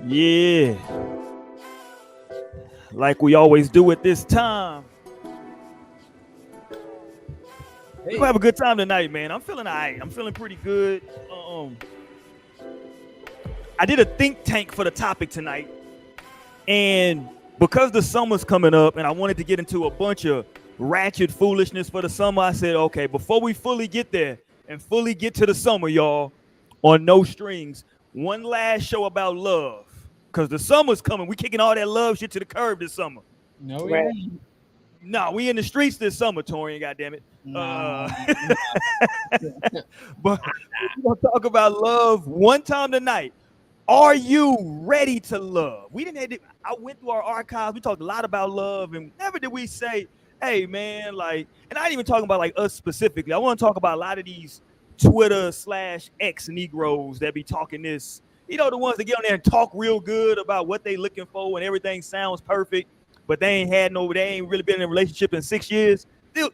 Yeah, like we always do at this time. We're gonna have a good time tonight, man. I'm feeling all right. I'm feeling pretty good. I did a think tank for the topic tonight, and because the summer's coming up, and I wanted to get into a bunch of ratchet foolishness for the summer, I said, okay, before we fully get there and fully get to the summer, y'all, on No Strings, one last show about love. Because the summer's coming. We kicking all that love shit to the curb this summer. No, we ain't. No, we in the streets this summer, Torian, goddammit. Nah. But we're going to talk about love one time tonight. Are you ready to love? I went through our archives. We talked a lot about love, and never did we say, hey, man, like, and I ain't even talking about like us specifically. I want to talk about a lot of these Twitter/X Negroes that be talking this. You know, the ones that get on there and talk real good about what they looking for and everything sounds perfect, but they ain't really been in a relationship in 6 years.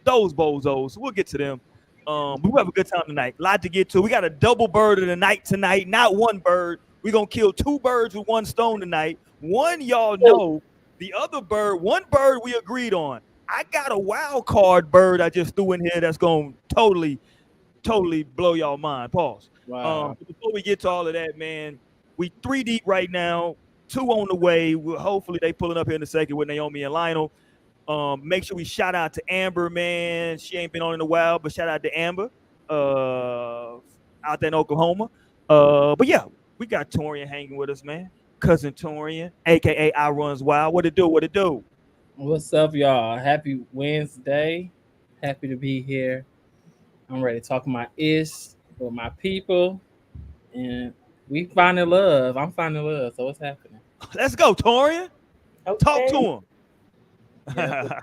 Those bozos. We'll get to them. We'll have a good time tonight. A lot to get to. We got a double bird of the night tonight, not one bird. We're going to kill two birds with one stone tonight. One, y'all know. The other bird, one bird we agreed on. I got a wild card bird I just threw in here that's going to totally blow y'all mind. Pause. Wow. Before we get to all of that, man, we 3 deep right now. 2 on the way. Hopefully they pulling up here in a second with Naomi and Lionel. Make sure we shout out to Amber, man. She ain't been on in a while, but shout out to Amber out there in Oklahoma. But yeah, we got Torian hanging with us, man. Cousin Torian, aka I Runs Wild. What it do? What's up, y'all? Happy Wednesday. Happy to be here. I'm ready to talk my ish with my people. And we finding love. I'm finding love. So what's happening? Let's go, Torian. Okay. Talk to him. Yeah.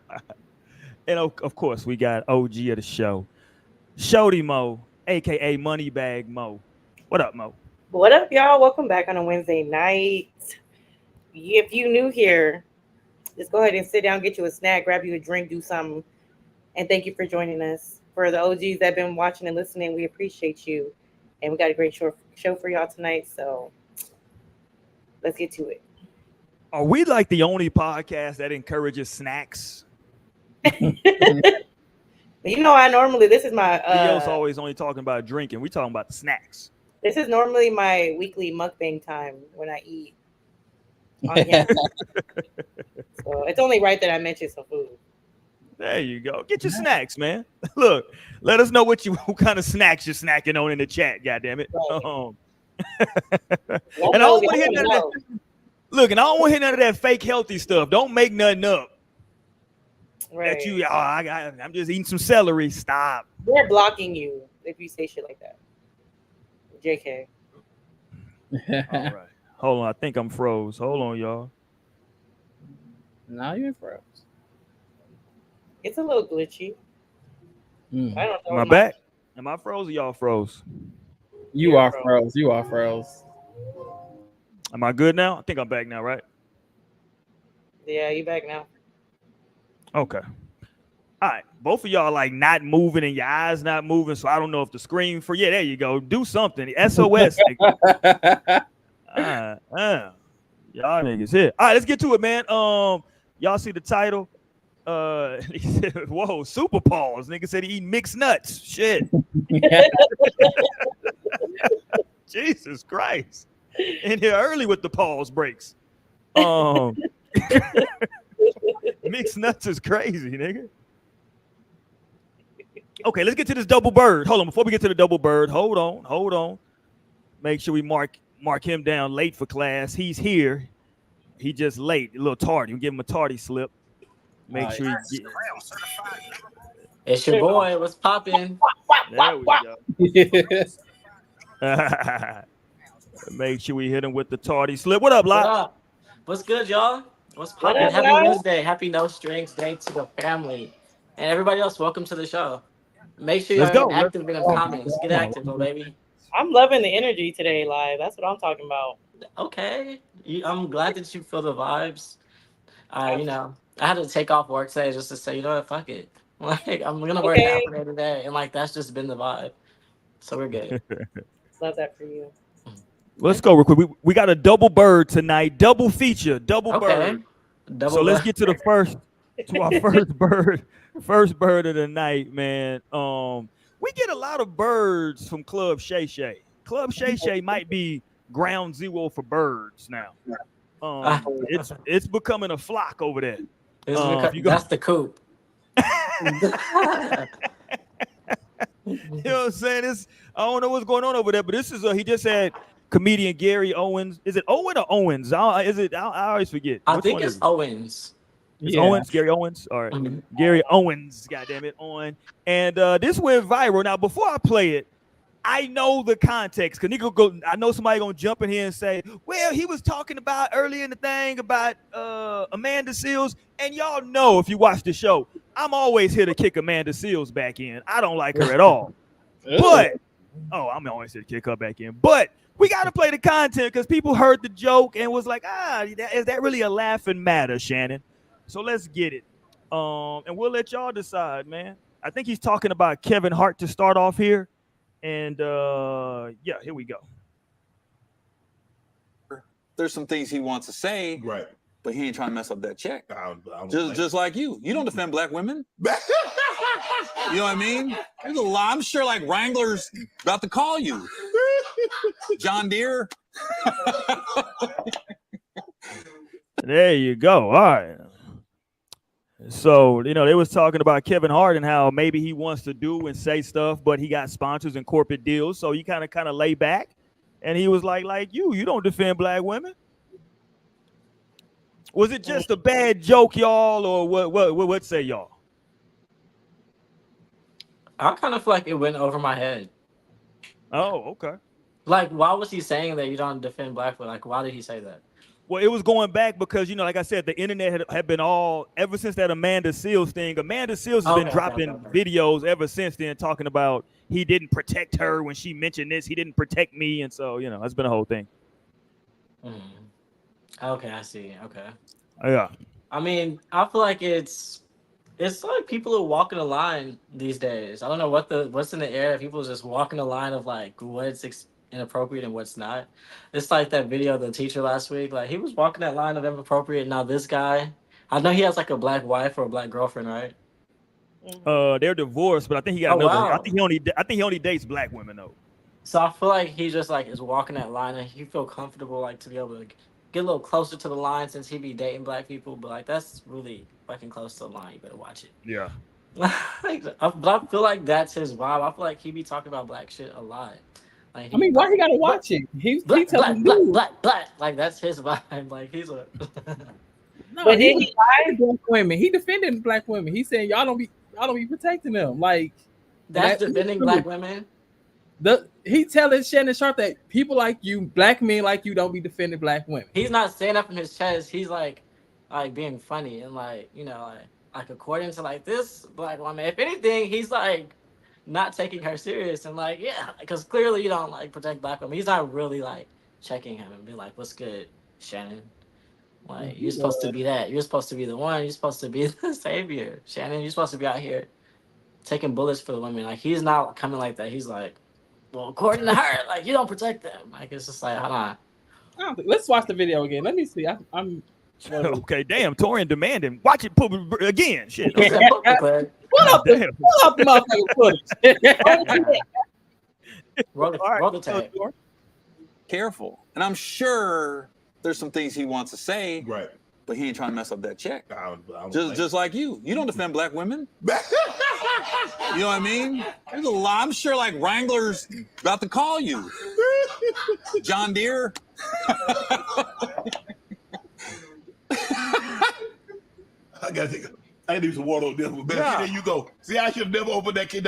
And of course, we got OG of the show, Shody Mo, aka Moneybag Mo. What up, Mo? What up, y'all? Welcome back on a Wednesday night. If you new here, just go ahead and sit down, get you a snack, grab you a drink, do something. And thank you for joining us. For the OGs that have been watching and listening, we appreciate you. And we got a great show for y'all tonight. So let's get to it. Are we like the only podcast that encourages snacks? You know, this is my Theo's always only talking about drinking. We talking about the snacks. This is normally my weekly mukbang time when I eat. So it's only right that I mention some food. There you go. Get your snacks, man. Look, let us know what kind of snacks you're snacking on in the chat. Goddamn it. Right. And I don't want to hear none of that. Look, and I don't want to hear none of that fake healthy stuff. Don't make nothing up. Right. That I'm just eating some celery. Stop. We're blocking you if you say shit like that. JK. All right. Hold on. I think I'm froze. Hold on, y'all. Now you're froze. It's a little glitchy. I don't know. Am I back? Am I froze or y'all froze? You are froze. You are froze. Am I good now? I think I'm back now, right? Yeah, you back now. Okay. All right. Both of y'all like not moving and your eyes not moving, so I don't know if the screen for there you go. Do something. SOS. Y'all niggas here. All right, let's get to it, man. Y'all see the title? He said, whoa, super pause. Nigga said he eat mixed nuts. Shit. Jesus Christ. In here early with the pause breaks. Mixed nuts is crazy, nigga. Okay, let's get to this double bird. Hold on, before we get to the double bird, hold on. Make sure we mark him down late for class. He's here. He just late, a little tardy. We give him a tardy slip. Make sure he get. It's your boy. What's popping? There we go. Make sure we hit him with the tardy slip. What up, What Locke? up? What's good, y'all? What's popping? Happy Wednesday. Happy No Strings Day to the family. And everybody else, welcome to the show. Make sure you're active in the comments. Get active, little baby. I'm loving the energy today, live. That's what I'm talking about. Okay. I'm glad that you feel the vibes. I had to take off work today just to say, you know what, fuck it. Like I'm gonna wear half a day today, and like that's just been the vibe. So we're good. Love that for you. Let's go real quick. We got a double bird tonight, double feature, double Okay. bird. Double So let's back. get to our first bird of the night, man. We get a lot of birds from Club Shay Shay. Club Shay Shay might be ground zero for birds now. It's becoming a flock over there. That's the coop. You know what I'm saying? I don't know what's going on over there, but this is he just had comedian Gary Owens. Is it Owen or Owens? I always forget. I think it's Owens. It's Owens, Gary Owens. All right. Mm-hmm. Gary Owens, goddamn it, on. And this went viral. Now, before I play it, I know the context. Cause I know somebody gonna jump in here and say, well, he was talking about earlier in the thing about Amanda Seales. And y'all know if you watch the show, I'm always here to kick Amanda Seales back in. I don't like her at all. But I'm always here to kick her back in. But we got to play the content because people heard the joke and was like, is that really a laughing matter, Shannon? So let's get it. And we'll let y'all decide, man. I think he's talking about Kevin Hart to start off here. And here we go. There's some things he wants to say, right? But he ain't trying to mess up that check. Just like you. You don't defend black women. You know what I mean? There's a lot. I'm sure like Wrangler's about to call you. John Deere. There you go. All right. So, they was talking about Kevin Hart and how maybe he wants to do and say stuff, but he got sponsors and corporate deals. So you kind of lay back. And he was like you don't defend black women. Was it just a bad joke, y'all, or what say y'all? I kind of feel like it went over my head. Oh, okay. Like, why was he saying that you don't defend black women? Like, why did he say that? Well, it was going back because, like I said, the internet had been ever since that Amanda Seales thing. Amanda Seales has been dropping videos ever since then talking about he didn't protect her when she mentioned this. He didn't protect me. And so, that's been a whole thing. Okay, I see. Okay. Yeah. I mean, I feel like it's like people are walking a line these days. I don't know what's in the air. People just walking a line of like what's inappropriate and what's not. It's like that video of the teacher last week. Like he was walking that line of inappropriate. Now this guy, I know he has like a black wife or a black girlfriend, right? They're divorced, but I think he got another. Wow. I think he only dates black women though. So I feel like he just like is walking that line and he feel comfortable like to be able to get a little closer to the line since he be dating black people, but like that's really fucking close to the line. You better watch it. Yeah. But I feel like that's his vibe. I feel like he be talking about black shit a lot. Like why he gotta watch it? He telling black. Like that's his vibe. Like he's a. No, but then he lied black women. He defended black women. He said y'all don't be protecting them. Like that's defending black women. He telling Shannon Sharp that people like you, black men like you, don't be defending black women. He's not saying up in his chest. He's like being funny and like like according to like this black woman. If anything, he's like not taking her serious and like because clearly you don't like protect black women. He's not really like checking him and be like, "What's good, Shannon? Like you're supposed to be that. You're supposed to be the one. You're supposed to be the savior, Shannon. You're supposed to be out here taking bullets for the women." Like he's not coming like that. He's like, well, according to her, like you don't protect them. Like it's just like, hold on. Let's watch the video again. Let me see. I'm okay. Damn, Torian demanding. Watch it again. Shit. Okay. Pull up the motherfucking footage. Roll the tape. Careful, and I'm sure there's some things he wants to say, right? But he ain't trying to mess up that check. Just like you. You don't defend black women. You know what I mean? There's a lot. I'm sure like Wrangler's about to call you. John Deere. I need some water on this one. There you go. See, I should have never opened that can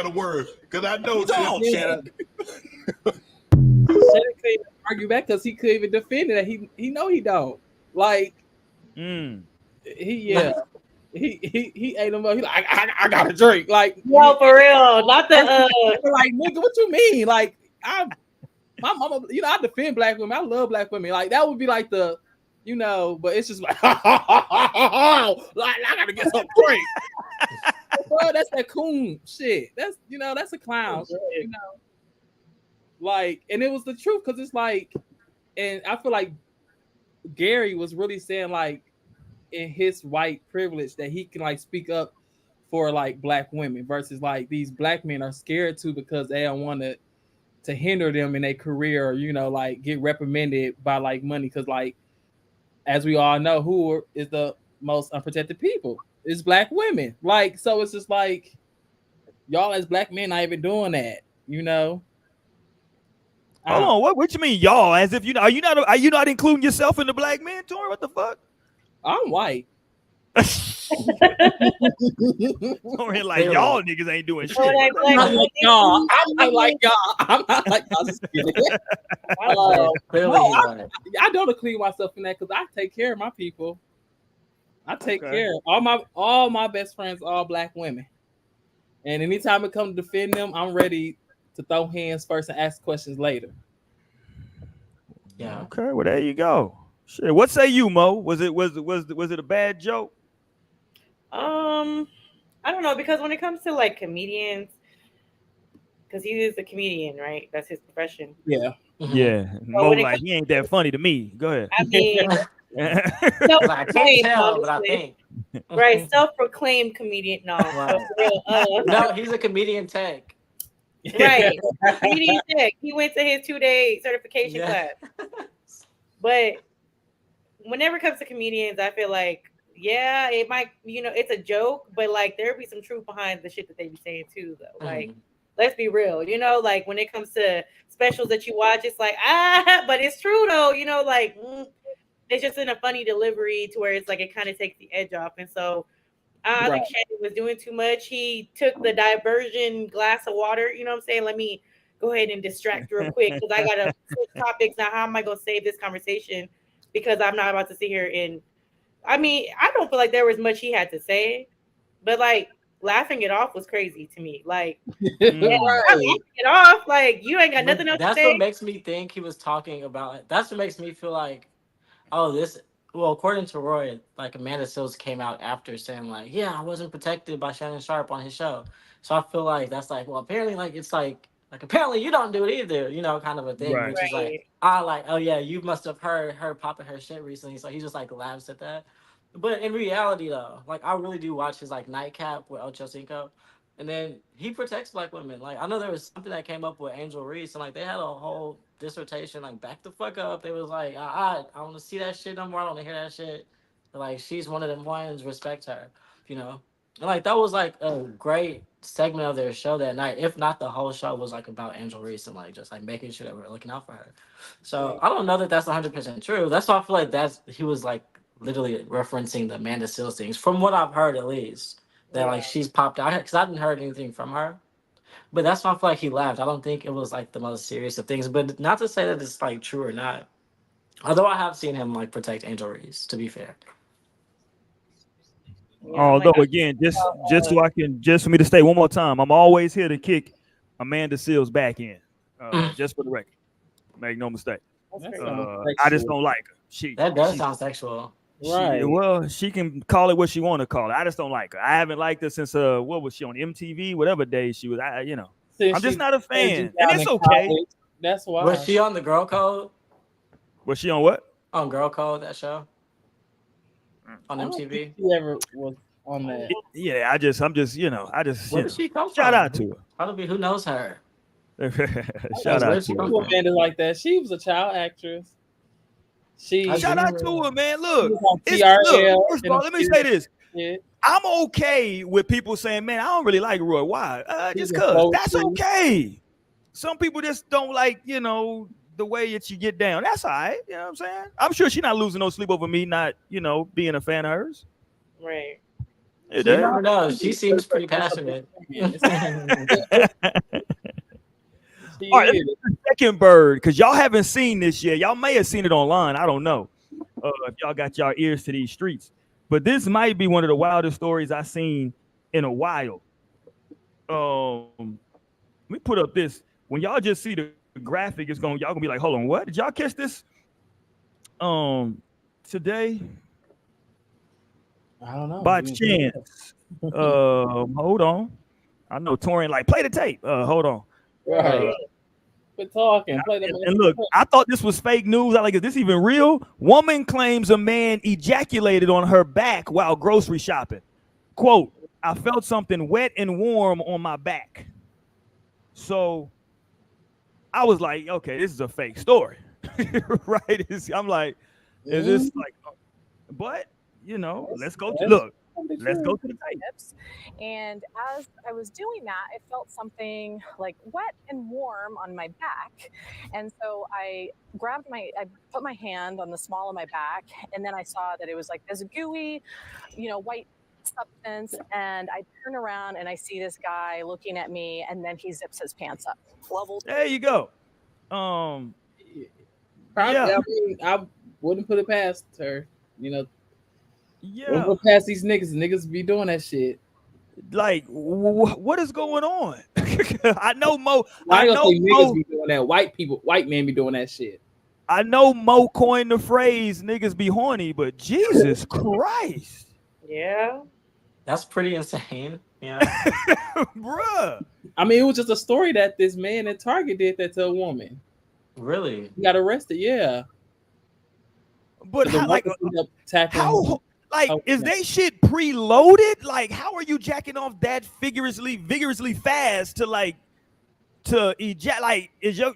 of worms because I know. Don't, Shannon. Shannon couldn't even argue back because he couldn't even defend it. He know he don't. Like, he ate him up. He like, I got a drink. Like, no, for real, not the like, nigga, what you mean? Like, my mama, I defend black women. I love black women. Like, that would be like the, but it's just like, like I gotta get some drink. Bro, that's that coon shit. That's that's a clown. You know, like, and it was the truth because it's like, and I feel like Gary was really saying like in his white privilege that he can like speak up for like black women versus like these black men are scared to because they don't want to hinder them in their career or like get reprimanded by like money because like as we all know who is the most unprotected people is black women. Like, so it's just like y'all as black men not even doing that. Hold on, what you mean, y'all? As if are you not including yourself in the black man, Tori? What the fuck? I'm white. Tori, like y'all niggas ain't doing shit. I'm not like y'all. I'm not like y'all. I'm not like y'all. Just kidding. I don't include myself in that because I take care of my people. I take care. All my best friends are all black women, and anytime it comes to defend them, I'm ready to throw hands first and ask questions later. Yeah. Okay. Well, there you go. Shit. What say you, Mo? Was it a bad joke? I don't know, because when it comes to like comedians, because he is a comedian, right? That's his profession. Yeah. Yeah. Mo like he ain't that funny to me. Go ahead. I mean, I can't tell, but I think. Right, self-proclaimed comedian. No, no, he's a comedian tech. Right, comedian tech. He went to his 2-day certification class. But whenever it comes to comedians, I feel like, yeah, it might, it's a joke, but like there'll be some truth behind the shit that they be saying too, though. Like, let's be real, like when it comes to specials that you watch, it's like, but it's true though, like it's just in a funny delivery to where it's like it kind of takes the edge off. And so I think Shannon was doing too much. He took the diversion glass of water, you know what I'm saying? Let me go ahead and distract real quick because I gotta switch topics now. How am I gonna save this conversation? Because I'm not about to sit here and I don't feel like there was much he had to say, but like laughing it off was crazy to me. Like, laughing it off, like you ain't got nothing else to say. That's what makes me think he was talking about it. That's what makes me feel like, according to Roy, like Amanda Seales came out after saying like, yeah, I wasn't protected by Shannon Sharp on his show. So I feel like that's like, well, apparently like it's like apparently you don't do it either, kind of a thing, which is like, oh yeah, you must have heard her popping her shit recently. So he just like laughs at that. But in reality though, like I really do watch his like Nightcap with Ocho Cinco. And then he protects black women. Like I know there was something that came up with Angel Reese, and like they had a whole dissertation, like back the fuck up. They was like, I don't want to see that shit no more. I don't want to hear that shit. But, like she's one of them ones. Respect her, And like that was like a great segment of their show that night. If not, the whole show was like about Angel Reese and like just like making sure that we're looking out for her. So I don't know that that's 100% true. That's why I feel like he was like literally referencing the Amanda Seales things from what I've heard at least. That like she's popped out because I hadn't heard anything from her, but that's why I feel like he laughed. I don't think it was like the most serious of things, but not to say that it's like true or not. Although I have seen him like protect Angel Reese, to be fair. Although again, just for me to stay one more time, I'm always here to kick Amanda Seales back in, just for the record. Make no mistake. I just don't like her. That does sound sexual. Right. She can call it what she want to call it. I just don't like her. I haven't liked her since what was she on MTV? Whatever day she was. I'm just not a fan, and it's okay. That's why. Was she on the Girl Code? Was she on what? On Girl Code, that show on MTV. She ever was on that? Yeah, I'm just. Where did she come from? Shout out to her. Probably who knows her. Shout out to her. Amanda like that. She was a child actress. Shout out to her, man. Look, first of all, let me say this. Yeah. I'm okay with people saying, man, I don't really like Roy. Why? Just because. That's okay. Some people just don't like, the way that you get down. That's all right. You know what I'm saying? I'm sure she's not losing no sleep over me not, being a fan of hers. Right. You never know. She seems pretty passionate. All right, second bird, because y'all haven't seen this yet. Y'all may have seen it online. I don't know if y'all got y'all ears to these streets. But this might be one of the wildest stories I've seen in a while. Let me put up this. When y'all just see the graphic, y'all gonna be like, hold on, what? Did y'all catch this? Today? I don't know. By chance. Hold on. I know Torian like play the tape. Hold on. Right. Quit talking. And, Play the and look, I thought this was fake news. I like, is this even real? Woman claims a man ejaculated on her back while grocery shopping. Quote, I felt something wet and warm on my back. So I was like, okay, this is a fake story. Right? I'm like, is this like, but you know, let's go to look. Let's go to the tape. And as I was doing that, I felt something like wet and warm on my back. And so I put my hand on the small of my back, and then I saw that it was like this gooey, white substance. And I turn around and I see this guy looking at me, and then he zips his pants up. There you go. Probably, yeah. I mean, I wouldn't put it past her. Yeah. Wouldn't put past these niggas. Niggas be doing that shit. Like, what is going on? I know Mo. I know niggas be doing that. White men be doing that shit. I know Mo coined the phrase "niggas be horny," but Jesus Christ. Yeah. That's pretty insane. Yeah. Bruh. I mean, it was just a story that this man at Target did that to a woman. Really? He got arrested, yeah. But how, like is they shit preloaded? Like, how are you jacking off that vigorously fast to eject? Like, is your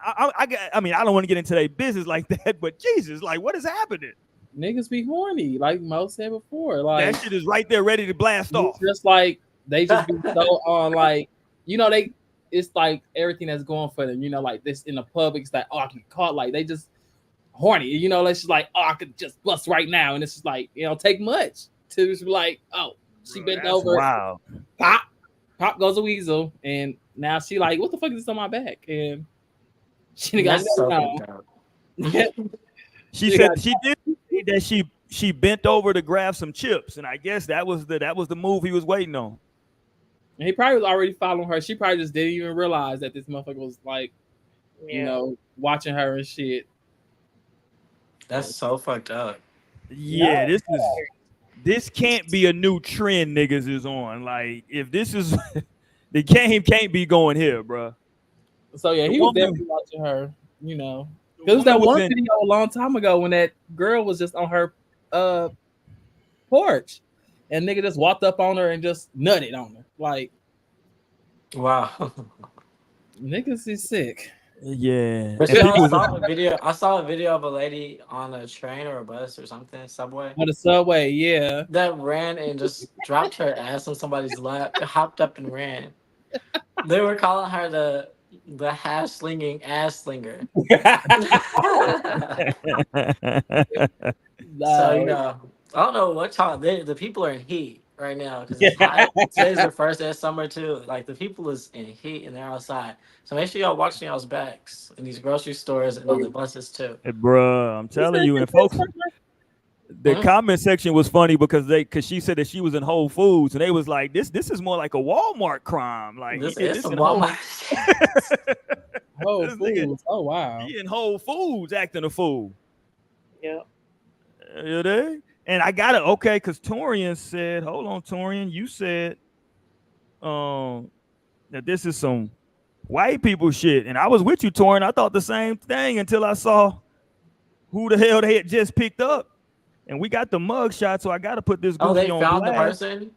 I mean, I don't want to get into their business like that, but Jesus, like, what is happening? Niggas be horny, like Mo said before. Like that shit is right there ready to blast off. Just like they just be so on, like, it's like everything that's going for them, like this in the public, it's like, oh, I can get caught, like they just horny, it's just like, oh, I could just bust right now, and it's just like, take much to just be like, oh, she bent over, wow, pop goes a weasel, and now she like, what the fuck is this on my back? And she got she said she did that she bent over to grab some chips, and I guess that was the move he was waiting on. And he probably was already following her. She probably just didn't even realize that this motherfucker was like, watching her and shit. That's so fucked up. Yeah, this can't be a new trend niggas is on. Like, if this is the game can't be going here, bro. So yeah, he was definitely watching her, There was that one video a long time ago when that girl was just on her porch, and nigga just walked up on her and just nutted on her. Like, wow, niggas is sick. Yeah. I saw a video of a lady on a train or a bus or something, subway. On the subway, yeah. That ran and just dropped her ass on somebody's lap, hopped up and ran. They were calling her the hash slinging ass slinger. So I don't know what time the people are in heat right now because it's hot. Today's the first day of summer too. Like, the people is in heat and they're outside. So make sure y'all watching y'all's backs in these grocery stores and on the buses too. Hey, bruh, I'm telling you, and folks, the comment section was funny because she said that she was in Whole Foods, and they was like, this is more like a Walmart crime. Like, this is Walmart. Whole Foods. Oh wow. He in Whole Foods acting a fool. Yeah. You know? And I got it, okay, because Torian said, hold on, Torian, you said that this is some white people shit. And I was with you, Torian. I thought the same thing until I saw who the hell they had just picked up. And we got the mug shot, so I got to put this goofy on blast. Found the person?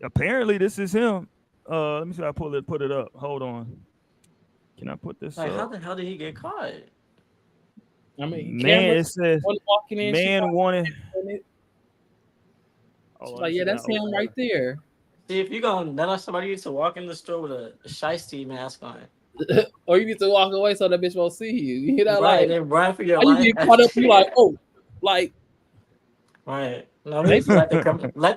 Apparently, this is him. Let me see if I put it up. Hold on. Can I put this up? How the hell did he get caught? I mean, man, it says man wanted. Like, yeah, that's him right there. See, if you're gonna nut on somebody, you need to walk in the store with a shiesty mask on. Or you need to walk away so that bitch won't see you. Right, like, then run for your life. You get caught up, you like, oh, like. Right. No, let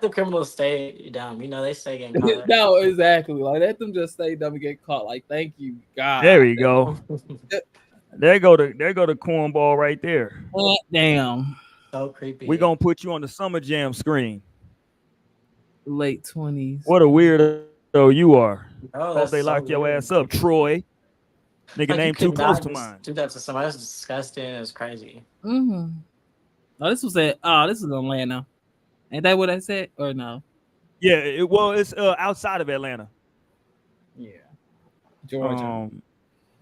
the criminals stay dumb. They stay getting caught. No, exactly. Like, let them just stay dumb and get caught. Like, thank you, God. There we go. There go the cornball right there. Damn. So creepy. We gonna put you on the Summer Jam screen. Late 20s. What a weirdo you are. Oh, hope they lock your ass up, Troy. Nigga name too close to mine. Do that to somebody. That's disgusting. It's crazy. Mm-hmm. Oh, this was in Atlanta. Ain't that what I said? Or no? Yeah, it's outside of Atlanta. Yeah, Georgia.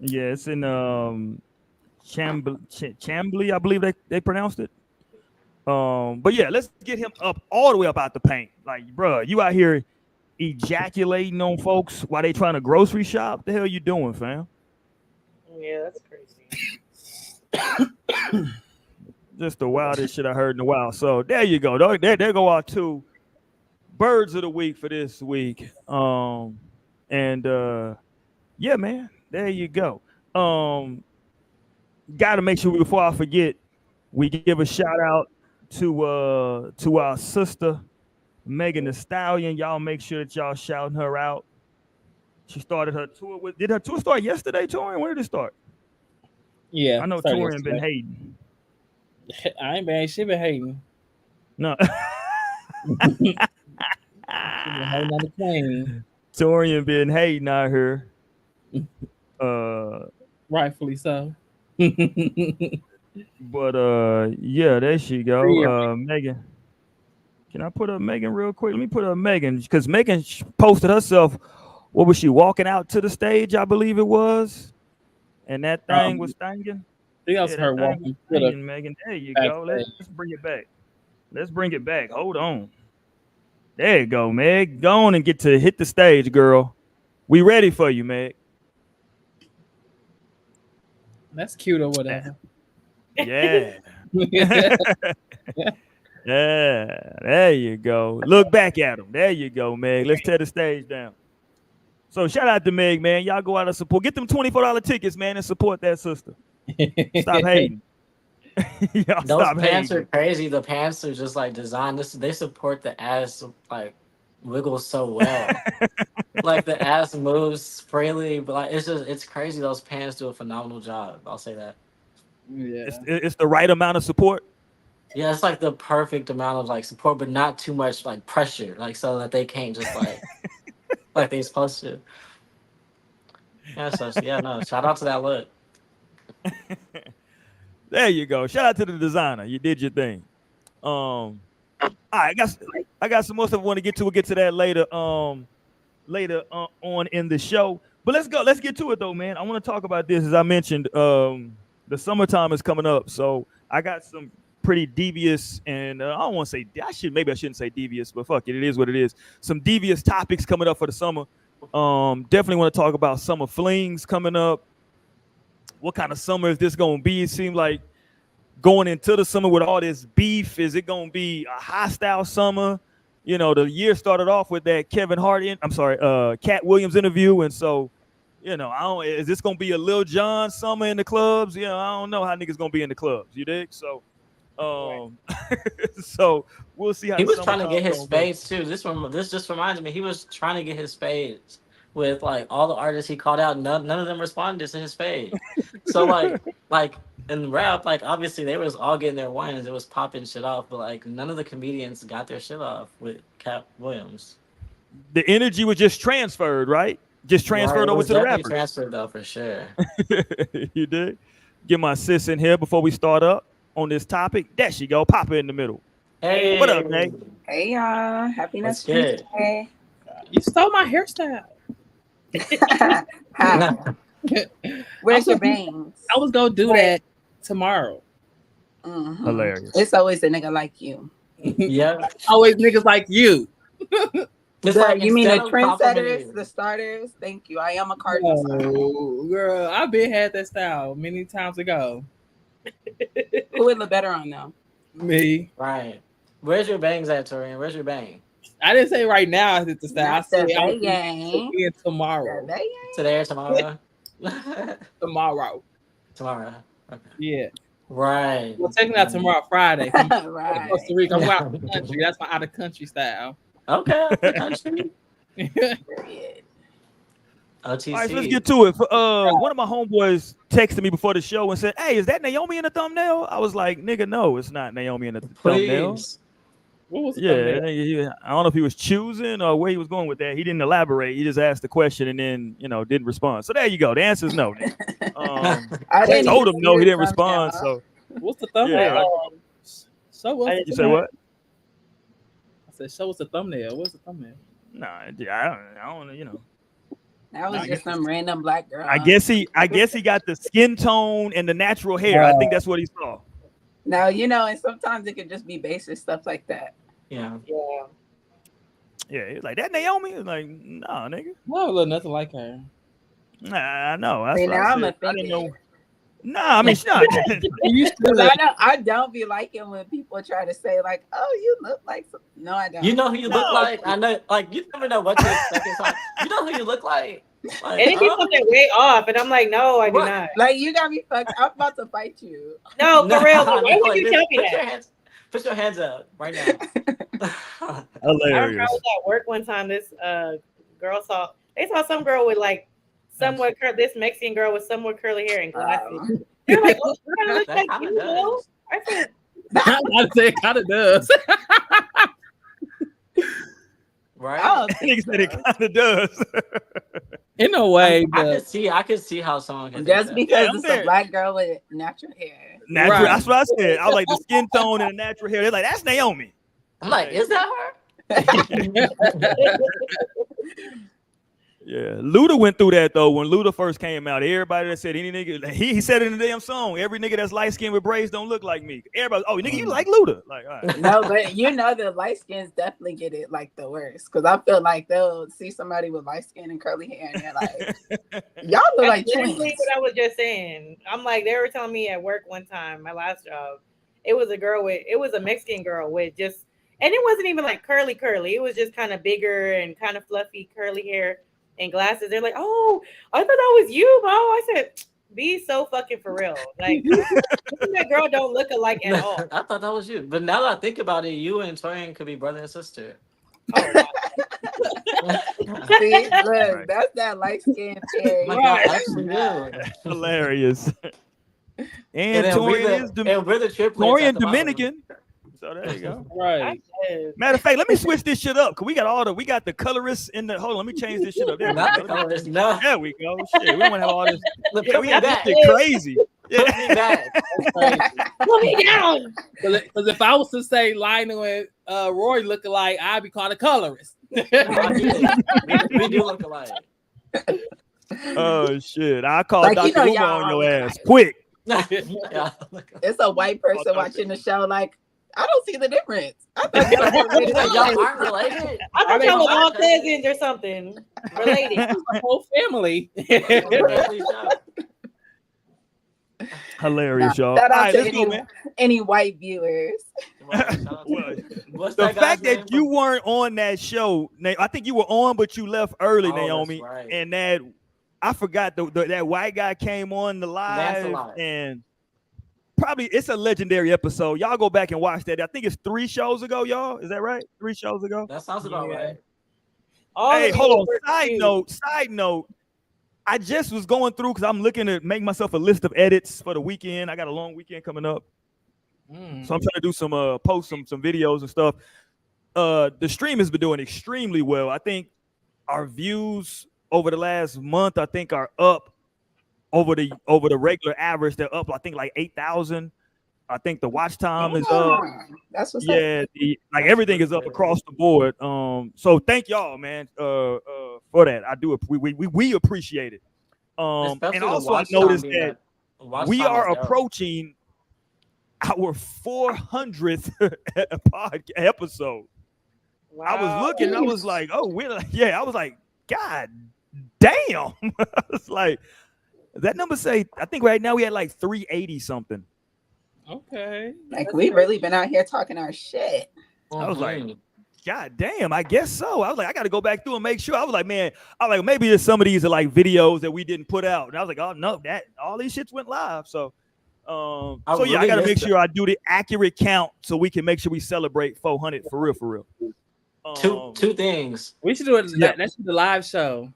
Yeah, it's in Chambly, I believe they pronounced it. But yeah, let's get him up all the way up out the paint. Like, bro, you out here ejaculating on folks while they trying to grocery shop? The hell you doing, fam? Yeah, that's crazy. Just the wildest shit I heard in a while. So there you go. There go our two birds of the week for this week. And yeah, man, there you go. Got to make sure before I forget, we give a shout out to our sister Megan Thee Stallion. Y'all make sure that y'all shouting her out. She started her tour. Did her tour start yesterday, Torian? When did it start? Yeah, I know Torian been hating. I ain't been. She been hating. No. She been hating on the plane. Torian been hating out here. Rightfully so. But yeah, there she go. Megan. Can I put up Megan real quick? Let me put up Megan because Megan posted herself. What was she walking out to the stage? I believe it was, and that thing was stinging. I think that was her walking. Megan, there you go. Let's bring it back. Let's bring it back. Hold on. There you go, Meg. Go on and get to hit the stage, girl. We ready for you, Meg. That's cute or whatever. Yeah. Yeah, there you go. Look back at him. There you go, Meg. Let's tear the stage down. So shout out to Meg, man. Y'all go out and support. Get them $24 tickets, man, and support that sister. Stop hating. Y'all those pants are crazy. The pants are just like designed. They support the ass like wiggles so well. Like the ass moves freely, but like it's crazy. Those pants do a phenomenal job. I'll say that. Yeah, it's the right amount of support. Yeah, it's like the perfect amount of like support, but not too much like pressure, like so that they can't just like like they're supposed to. Yeah, so yeah, no. Shout out to that look. There you go. Shout out to the designer. You did your thing. All right, I got some more stuff I want to get to. We'll get to that later. Later on in the show. But let's go. Let's get to it though, man. I want to talk about this. As I mentioned, the summertime is coming up, so I got some pretty devious and I don't want to say maybe I shouldn't say devious, but fuck it, it is what it is. Some devious topics coming up for the summer. Definitely want to talk about summer flings coming up. What kind of summer is this going to be? It seemed like going into the summer with all this beef, is it going to be a hostile summer? You know, the year started off with that Cat Williams interview, and so, you know, is this going to be a Lil Jon summer in the clubs? You know, I don't know how niggas going to be in the clubs. You dig? So, so we'll see how he was trying to get his spades too. This just reminds me, he was trying to get his spades with like all the artists he called out. None of them responded to his spade. So like in rap, like obviously they was all getting their wins. It was popping shit off, but like none of the comedians got their shit off with Cat Williams. The energy was just transferred, right? Just transferred over to the rappers. Transferred though for sure. You did. Get my sis in here before we start up on this topic. There she go. Pop her in the middle. Hey, what up, Nate? Hey y'all, happiness Tuesday. You stole my hairstyle. Where's your bangs? I was gonna do that tomorrow. Mm-hmm. Hilarious. It's always a nigga like you. Yeah, always niggas like you. You mean the trendsetters, the starters? Thank you. I am a Cardinals. Oh, girl, I've been had that style many times ago. Who would look better on though? Me. Right. Where's your bangs at, Torian? Where's your bang? I didn't say right now. I said the style. I said today tomorrow. Today or tomorrow? Tomorrow. Tomorrow. Okay. Yeah. Right. We're taking out tomorrow, Friday. Right. Costa Rica. I'm out of the country. That's my out of country style. Okay. Country. OTC. All right, so let's get to it. One of my homeboys texted me before the show and said, "Hey, is that Naomi in the thumbnail?" I was like, "Nigga, no, it's not Naomi in the thumbnail." What was the thumbnail? I don't know if he was choosing or where he was going with that. He didn't elaborate. He just asked the question and then, didn't respond. So there you go. The answer is no. I told him no. He didn't respond. So what's the thumbnail? So what? I said, "Show us the thumbnail." What's the thumbnail? Nah, I don't, you know. That was just some random black girl. I guess he got the skin tone and the natural hair. I think that's what he saw. Now, you know, and sometimes it could just be basic stuff like that. Yeah. Yeah, he was like, that Naomi? He was like, nah, nigga. No, look nothing like her. Nah, I know. That's See, what now I I'm said. I offended. didn't know. Nah, I mean, she's not. I don't be liking when people try to say like, "Oh, you look like." No, I don't. You know who you look like? I know, like you never know what to expect. You know who you look like? And it be something way off, and I'm like, no, I do not. Like you got me fucked. I'm about to fight you. No, for real. Why would you tell me that? Put your hands up right now. I remember I was at work one time. This girl saw some girl with like somewhat this Mexican girl with somewhat curly hair and glasses. They're like, oh, you kind of look like you, though. I said, it kind of does. Right? I think it kind of does. In a way, I could see how someone can. Just because it's a black girl with natural hair. Natural. Right. That's what I said. I was like the skin tone and the natural hair. They're like, that's Naomi. I'm like, is that her? Yeah, Luda went through that though. When Luda first came out, everybody that said any nigga, he said it in the damn song. Every nigga that's light skinned with braids don't look like me. Everybody, oh nigga, you like Luda? Like, all right. No, but you know the light skins definitely get it like the worst because I feel like they'll see somebody with light skin and curly hair and they're like, y'all look like twins. What I was just saying. I'm like, they were telling me at work one time, my last job, it was a Mexican girl with just, and it wasn't even like curly. It was just kind of bigger and kind of fluffy curly hair and glasses. They're like, oh, I thought that was you, Mo. I said, be so fucking for real. Like, that girl don't look alike at all. I thought that was you. But now that I think about it, you and Torian could be brother and sister. Oh, see, look, that's that light skin hair. Hilarious. And Torian is Dominican. So there you go. Right. Matter of fact, let me switch this shit up because we got the colorists in the. Hold on, let me change this shit up. There, Not the colorists, no. There we go. Shit, we don't want to have all this. Yeah, we have this shit crazy. Put me back. Put me down. Because if I was to say Lionel and Roy look alike, I'd be called a colorist. We do look alike. Oh shit! I call Like, Dr. you know, Uber on your ass quick. It's a white person watching the show like, I don't see the difference. I thought y'all aren't related. I thought y'all were all cousins or something. Related. The whole family. Hilarious, y'all. Shout out All right, to let's go, man. any white viewers. What's The that fact guy's that name you weren't on that show, I think you were on, but you left early, Naomi. Right. And that I forgot that white guy came on the live, and probably it's a legendary episode. Y'all go back and watch that. I think it's 3 shows ago, y'all. Is that right? 3 shows ago. That sounds about right. Hey, hold on. Side note. I just was going through because I'm looking to make myself a list of edits for the weekend. I got a long weekend coming up. So I'm trying to do some post some videos and stuff. The stream has been doing extremely well. I think our views over the last month, I think, are up over the regular average. They're up, I think, like 8,000. I think the watch time is up. That's what's up. Like everything is up across the board. So thank y'all, man, for that. I do. We appreciate it. And also I noticed that we are approaching our 400th episode. Wow. I was looking, and I was like, oh, I was like, God damn. It's like that number say, I think right now we had like 380 something. Okay. Like we've really been out here talking our shit. I was like, God damn, I guess so. I was like, I got to go back through and make sure. I was like, maybe there's some of these are like videos that we didn't put out. And I was like, oh no, that all these shits went live. So I got to make sure I do the accurate count so we can make sure we celebrate 400 for real. Two things. We should do it. Yeah. That's the live show.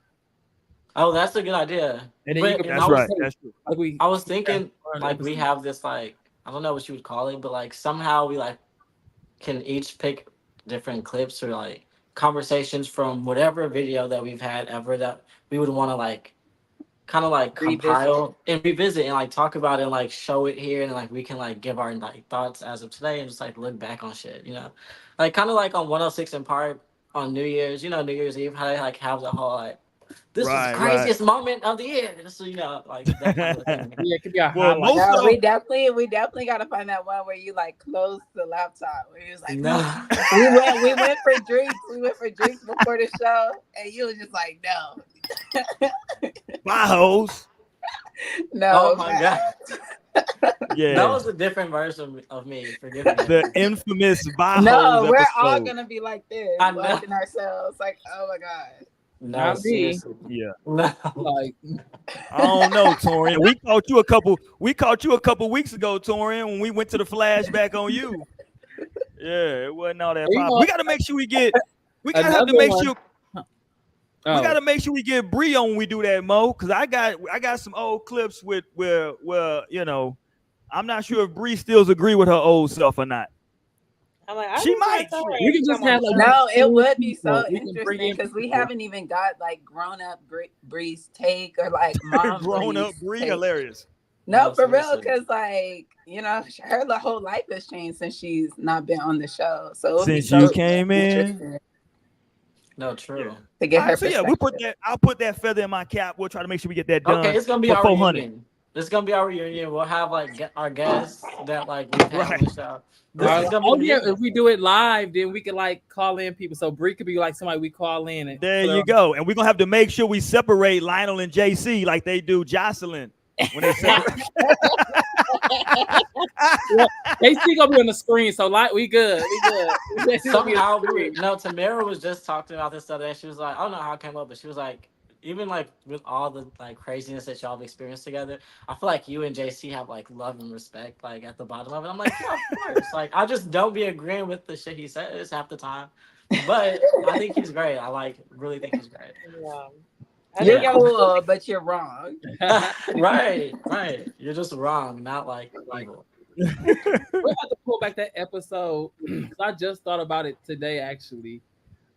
Oh, that's a good idea. And then that's right. That's true. I was thinking like we have this like, I don't know what you would call it, but like somehow we like can each pick different clips or like conversations from whatever video that we've had ever that we would want to like kind of like Revisit. compile and revisit and like talk about it and like show it here and like we can like give our like thoughts as of today and just like look back on shit, like kind of like on 106 in Park on New Year's, New Year's Eve, how they like have the whole like this was the Right, craziest moment of the year, so like that kind of thing. Yeah, it could be a Well, highlight. most No, of we definitely gotta find that one where you like close the laptop. Where you was like, No. we went for drinks. We went for drinks before the show, and you was just like, no, my hoes. no. Oh my god, Yeah, that was a different version of me. Forgive me. the infamous by No, hoes we're episode. all gonna be like this, I know. watching ourselves. Like, oh my god. No, Not me. seriously. Yeah, No. Like, I don't know, Torian. We caught you a couple weeks ago, Torian, when we went to the flashback on you. Yeah, it wasn't all that You problem. know- We gotta make sure we get. We gotta have to Another make one. sure. oh, We gotta make sure we get Bree on when we do that, Mo. Cause I got some old clips with where I'm not sure if Bree still agree with her old self or not. I'm like, She might. we can just have like No, it would be people. so We can bring interesting in because we people. haven't even got like grown up Bree's take or like mom Grown up Bree's Bree, take. hilarious. No, No, for real, seriously. because like her whole life has changed since she's not been on the show. So it'll be Since so you came in. interesting No, true. to get All her right, so yeah, we put perspective. I'll put that feather in my cap. We'll try to make sure we get that done. Okay, it's gonna be for our 400. reunion. It's gonna be our reunion. We'll have like our guests that like we've had on the show. This is gonna be Oh a yeah, reunion. if we do it live, then we can like call in people. So Bree could be like somebody we call in. And There put her you on. go. And we're gonna have to make sure we separate Lionel and JC like they do Jocelyn when they separate. They still gonna be on the screen, so like we good. We good. Somehow Tamara was just talking about this other day. She was like, I don't know how it came up, but she was like, even like with all the like craziness that y'all have experienced together, I feel like you and JC have like love and respect like at the bottom of it. I'm like, yeah, of course. Like I just don't be agreeing with the shit he says half the time. But I think he's great. I like really think he's great. Yeah. You're cool, but you're wrong. Right. You're just wrong, not like evil. We'll have to pull back that episode. I just thought about it today, actually,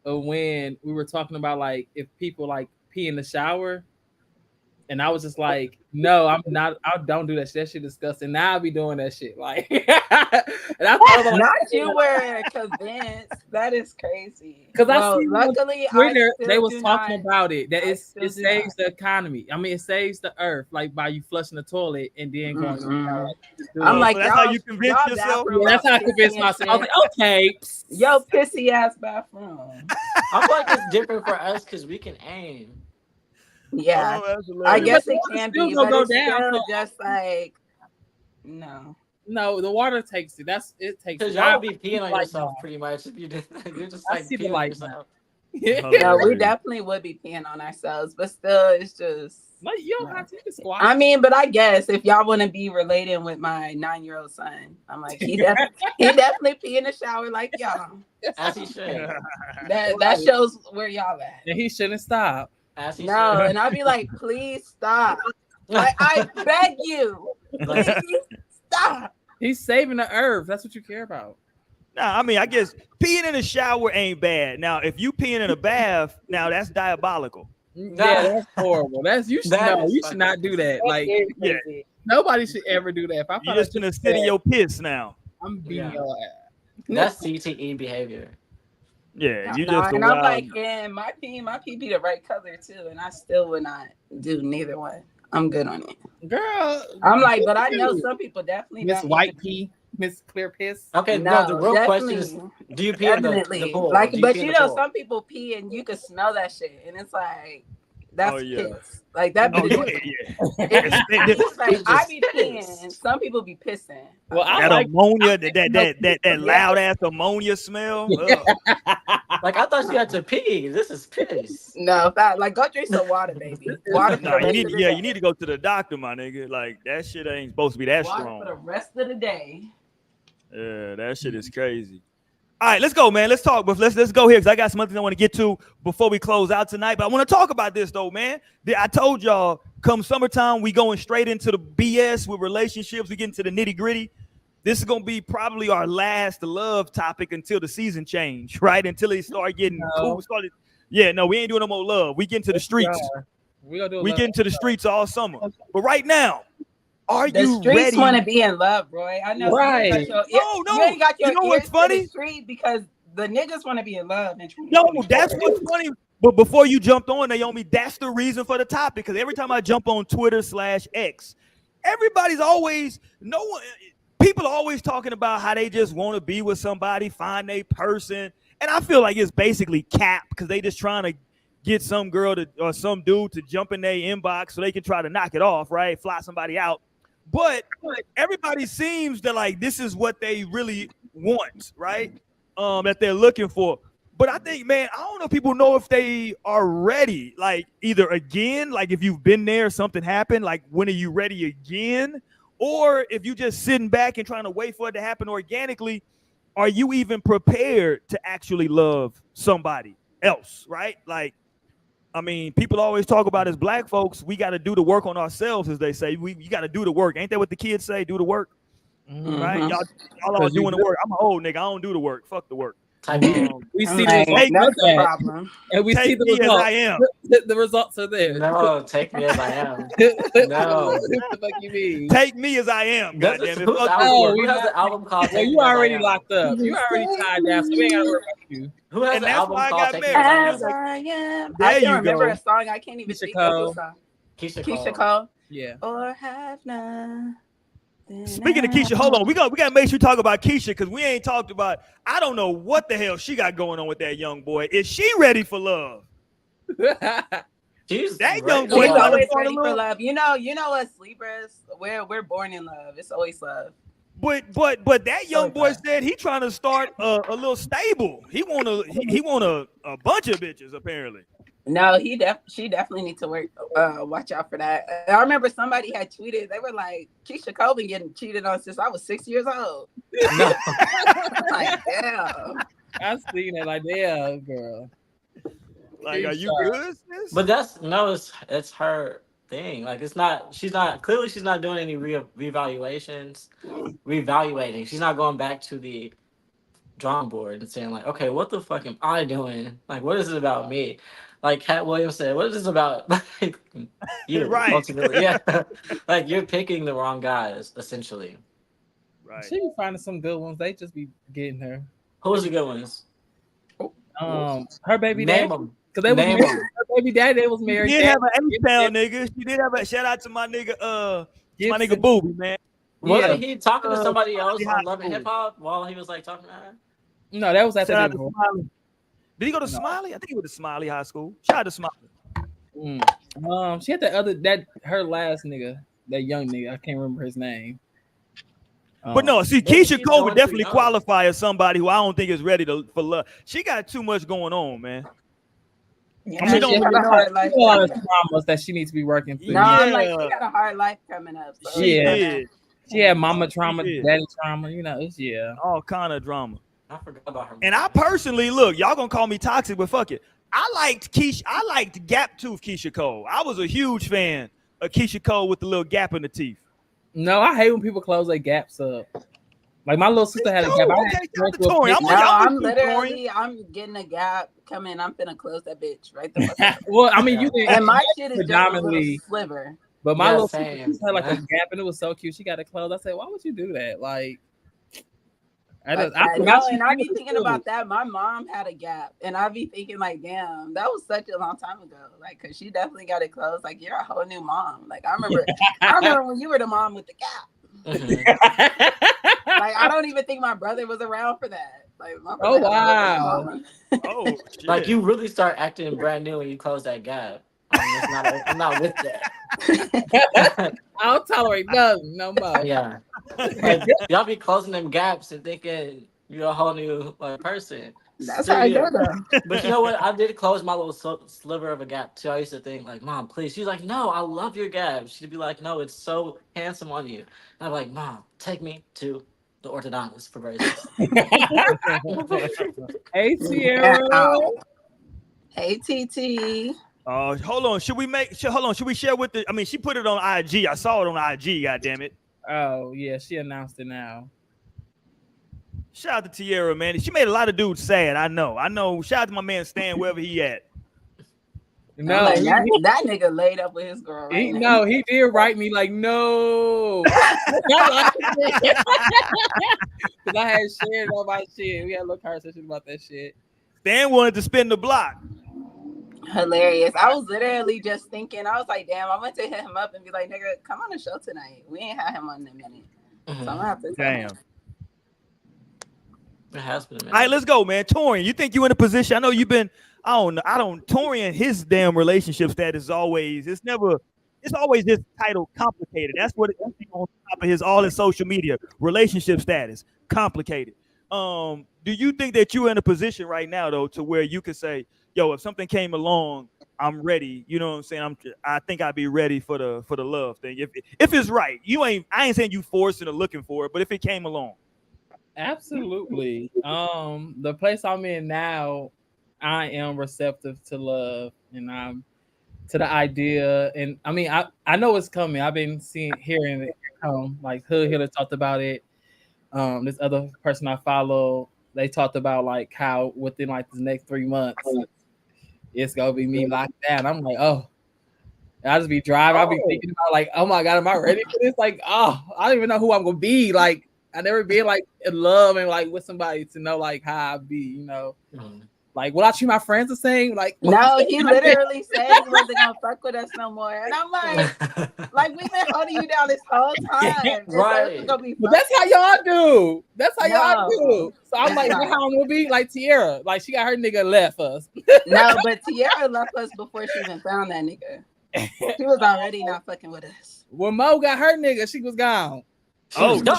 of when we were talking about like if people like pee in the shower, and I was just like, no, I'm not. I don't do that shit. That shit disgusting. Now I'll be doing that shit. Like, and I thought about Not you were convinced. That is crazy. because Well, I see luckily, Twitter, I they was still do talking not- about it. That I it still do saves the economy. I mean, it saves the earth, like by you flushing the toilet and then going. Mm-mm. Do I'm it. like, So that's how y'all- you convince y'all yourself? bathroom Yeah, that's how I about convinced 50 myself. I was like, okay. Yo, pissy ass bathroom. I feel like it's different for us because we can aim. Yeah, Oh, that's I hilarious. guess But it the can water be, still but gonna it's go down, still so- just like no. No, the water takes it. It takes Because it. y'all would be peeing on like yourself that. pretty much if you did. You're just I like see the peeing on light yourself. No, we Hilarious. definitely would be peeing on ourselves, but still, it's just. Like, you don't have to just squat. I mean, but I guess if y'all want to be relating with my 9-year-old son, I'm like, he definitely pee in the shower like y'all. As he should. That shows where y'all at. And he shouldn't stop. As he No, should. and I'd be like, please stop. Like, I beg you, please stop. He's saving the earth. That's what you care about. Nah, I mean, I guess peeing in a shower ain't bad. Now, if you peeing in a bath, now that's diabolical. Yeah, that's horrible. You should not do that. Like, Yeah, nobody should ever do that. If I you find just gonna sit in your piss now. I'm beating Yeah. your ass. That's CTE behavior. Yeah, you No, just a and I'm wild. like, and my pee be the right color too, and I still would not do neither one. I'm good on it. Girl, I'm like, but I know some people definitely Miss don't White even- Pea, Miss Clear Piss. Okay, no, the real question definitely. is, do you pee in the Definitely. pool? Like, Do but pee in you the know, pool? some people pee and you can smell that shit, and it's like that's Oh, yeah. piss. Like that. Oh, be yeah. It's like, I be It's peeing, and some people be pissing. Well, I That like ammonia, that loud ass ammonia smell. Ugh. Like, I thought you had to pee. This is piss. No, like go drink some water, baby. Water for Nah, the rest of the day. you need to go to the doctor, my nigga. Like that shit ain't supposed to be that Water strong. for the rest of the day. Yeah, that shit is crazy. All right, let's go, man. Let's talk, but let's go here because I got some other things I want to get to before we close out tonight. But I want to talk about this though, man. I told y'all, come summertime, we going straight into the BS with relationships. We get into the nitty gritty. This is gonna be probably our last love topic until the season change, right? Until they start getting cool. Yeah, no, we ain't doing no more love. We get into the streets. We get into the streets all summer. But right now, are The you streets ready? want to be in love, Roy. I know. Right. You ain't got your You know ears what's funny? to the street because the niggas want to be in love. And No, that's what's funny. But before you jumped on, Naomi, that's the reason for the topic. Because every time I jump on Twitter/X, everybody's always people are always talking about how they just want to be with somebody, find a person, and I feel like it's basically cap because they just trying to get some girl or some dude to jump in their inbox so they can try to knock it off, right? Fly somebody out. But everybody seems that like this is what they really want, right? That they're looking for. But I think, man, I don't know if people know if they are ready. Like either again, like if you've been there, something happened, like when are you ready again? Or if you just sitting back and trying to wait for it to happen organically, are you even prepared to actually love somebody else, right? Like, I mean, people always talk about as black folks, we got to do the work on ourselves, as they say. You got to do the work. Ain't that what the kids say? Do the work, right? Y'all all doing the work. I'm an old nigga. I don't do the work. Fuck the work. We see like, the that's the problem. and we see the me results. as I am. The results are there. No, take me as I am. No. What the fuck you mean? Take me as I am. Who has the album called? Well, you already locked up. You already tied down, so we ain't gotta worry about you. Who has And the that's album why I called got Take Me married. As I Am? As I am. There I you can't remember go. a song. I can't even Keisha think of Cole. the song. Keisha Cole. Yeah. Or have none. Speaking of Keisha, hold on. We got to make sure we talk about Keisha because we ain't talked about. I don't know what the hell she got going on with that young boy. Is she ready for love? She's That ready young to boy She's love. always trying to ready for love. You know us sleepers. We're born in love. It's always love. But that young boy said he trying to start a little stable. He want a bunch of bitches apparently. No, she definitely needs to work. Watch out for that. I remember somebody had tweeted. They were like, Keisha Cole been getting cheated on since I was 6 years old. No. Like, damn. I seen it. Like, damn, girl. Like, are you good? Sis? But it's her thing. Like she's not doing any reevaluations. She's not going back to the drawing board and saying like, okay, what the fuck am I doing? Like, what is it about me? Like Cat Williams said, what is this about? Like, you Right. ultimately, yeah. Like you're picking the wrong guys, essentially. Right. She be finding some good ones. They just be getting her. Who's the good ones? Her baby Name daddy. them. Because they was Name married. them. Her baby daddy, they was married. She did have an H-Town nigga. She did have a shout out to my nigga, my nigga Booby, man. Wasn't he talking to somebody else High on Love and School. Hip Hop while he was like talking to her? No, that was at Shout out the to Smiley. Did he go to Smiley? I think he went to Smiley High School. Shout out to Smiley. She had her last nigga, that young nigga. I can't remember his name. But no, see, Keisha Cole would definitely qualify as somebody who I don't think is ready for love. She got too much going on, man. Yeah, I mean, she got a hard life. A lot of traumas that she needs to be working through. No, I'm like, she got a hard life coming up. So She did. She had mama trauma, did. daddy trauma. You know, All kind of drama. I forgot about her. And I personally, look, y'all gonna call me toxic, but fuck it. I liked Gap Tooth Keisha Cole. I was a huge fan of Keisha Cole with the little gap in the teeth. No, I hate when people close their gaps up. Like my little sister had a gap. I'm getting a gap coming. I'm finna close that bitch right the fuck up. Well, I mean, you can. And my shit is predominantly just a little sliver. But my little same, sister had like a gap, and it was so cute. She got it closed. I said, "Why would you do that?" Like, and I be thinking about that. My mom had a gap, and I be thinking like, "Damn, that was such a long time ago." Like, cause she definitely got it closed. Like, you're a whole new mom. Like, I remember when you were the mom with the gap. Like, I don't even think my brother was around for that. Like, my brother wow. Oh, shit. Like you really start acting brand new when you close that gap. I'm not with that. I don't tolerate nothing no more. Yeah, like, y'all be closing them gaps and thinking you're a whole new person. That's how I go though. But you know what? I did close my little sliver of a gap too. I used to think like, "Mom, please." She's like, "No, I love your gap." She'd be like, "No, it's so handsome on you." And I'm like, "Mom, take me to the orthodontist for braces." Hey, Sierra. Hey, TT. Hold on. Should we share with the? I mean, she put it on IG. I saw it on IG. God damn it. Oh yeah, she announced it now. Shout out to Tierra, man. She made a lot of dudes sad. I know. Shout out to my man Stan, wherever he at. No, like, that nigga laid up with his girl right now. No, he did write me like, no. Because I had shared all my shit. We had a little conversation about that shit. Stan wanted to spin the block. Hilarious. I was literally just thinking, I was like, damn, I went to hit him up and be like, nigga, come on the show tonight. We ain't had him on in a minute. So I'm gonna have to tell him. It has been a minute. All right, let's go, man. Torian, you think you in a position? I know you've been. I don't. Torian, his damn relationship status is always. It's always this title complicated. That's what it's on top of all his social media relationship status complicated. Do you think that you're in a position right now though to where you could say, yo, if something came along, I'm ready. You know what I'm saying? I think I'd be ready for the love thing. If it's right, I ain't saying you forcing or looking for it, but if it came along. Absolutely. The place I'm in now, I am receptive to love, and I'm to the idea. And I mean, I know it's coming. I've been hearing it. Like Hood Hitter talked about it. This other person I follow, they talked about like how within like the next 3 months, it's gonna be me locked down. I'm like, oh. I just be driving. I'll be thinking about like, oh my God, am I ready for this? Like, oh, I don't even know who I'm gonna be. Like, I never been like in love and like with somebody to know like how I be, you know. Like, will I treat my friends the same? Like, no, he literally said he wasn't gonna fuck with us no more. And I'm like we've been holding you down this whole time. Right. But that's how y'all do. That's how y'all do. So I'm like, how I'm gonna be like Tierra. Like she got her nigga left us. No, but Tierra left us before she even found that nigga. She was already not fucking with us. When Mo got her nigga, she was gone. Oh no,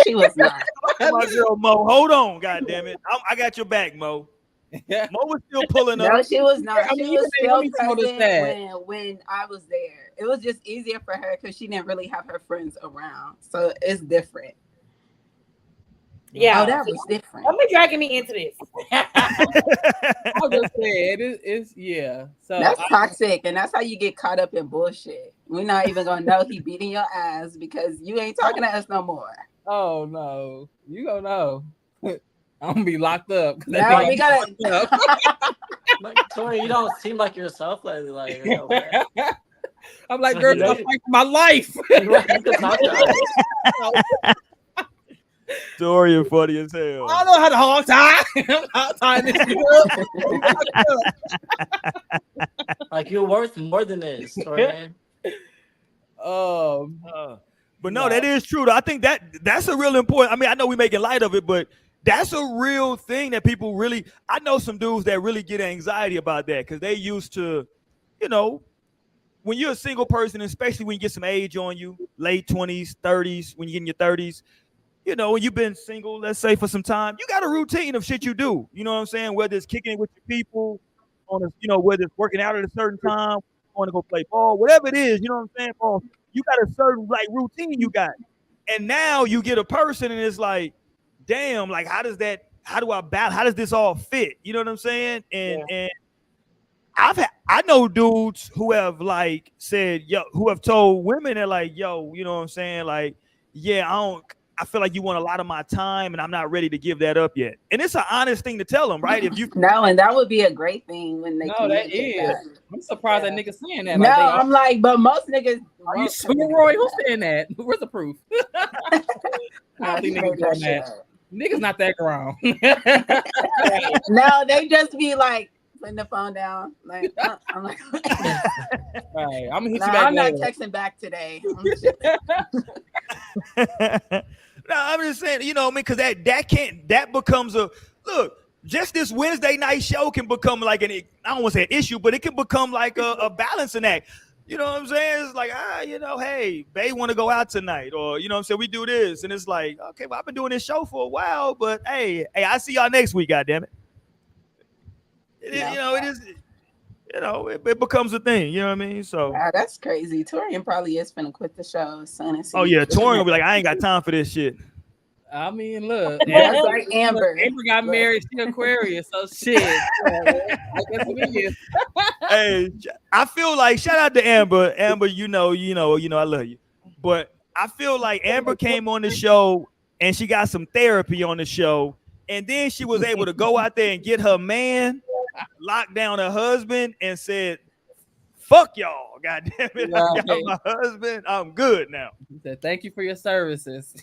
she was not. My girl Mo, hold on, goddammit. I got your back, Mo. Mo was still pulling up. No, she was not. She was still present when I was there. It was just easier for her because she didn't really have her friends around. So it's different. Yeah. Oh, that was different. Don't be dragging me into this. I just said it's yeah. So that's toxic, and that's how you get caught up in bullshit. We're not even gonna know he beating your ass because you ain't talking to us no more. Oh no, you gonna know. I'm gonna be locked up. No, we gotta. Like, Tori, you don't seem like yourself lately. Like, you know, I'm like, girl, I'm fighting my life. Dorian funny as hell. I don't know how to hog tie. I'm tying this shit up. Like you're worth more than this, Tori. But no, that is true. I think that's a real important. I mean, I know we're making light of it, but that's a real thing that people really. I know some dudes that really get anxiety about that because they used to, you know, when you're a single person, especially when you get some age on you, late 20s, 30s, when you get in your 30s, you know, when you've been single, let's say for some time, you got a routine of shit you do. You know what I'm saying? Whether it's kicking it with your people, whether it's working out at a certain time, going to go play ball, whatever it is, you know what I'm saying? Paul, you got a certain like routine you got. And now you get a person and it's like, damn, like how does this all fit? You know what I'm saying? And I know dudes who have like said, who have told women that like, yo, you know what I'm saying? Like, yeah, I feel like you want a lot of my time and I'm not ready to give that up yet. And it's an honest thing to tell them, right? If you no, and that would be a great thing when they that is. That. I'm surprised that nigga saying that. No, like I'm like, but most niggas are you sure, Roy? Who's saying that? Where's the proof? I don't think niggas doing that. Niggas not that grown. No, they just be like putting the phone down. Like I'm like, right, I'm gonna hit you back. I'm not texting back today. No, I'm just saying, you know what I mean? Because that becomes a look. Just this Wednesday night show can become like I don't want to say an issue, but it can become like a balancing act. You know what I'm saying? It's like, hey, they want to go out tonight, or you know what I'm saying, we do this, and it's like, okay, well, I've been doing this show for a while, but hey, I see y'all next week, goddammit. It becomes a thing, you know what I mean? So that's crazy. Torian probably is finna quit the show as soon as Torian will be like, I ain't got time for this shit. I mean, look, that's like Amber. Amber got married, she Aquarius, so shit. I guess it is. Hey, I feel like shout out to Amber. Amber, you know, I love you. But I feel like Amber came on the show and she got some therapy on the show, and then she was able to go out there and get her man, lock down her husband, and said, Fuck y'all. God damn it. I Right. got my husband. I'm good now. He said, "Thank you for your services."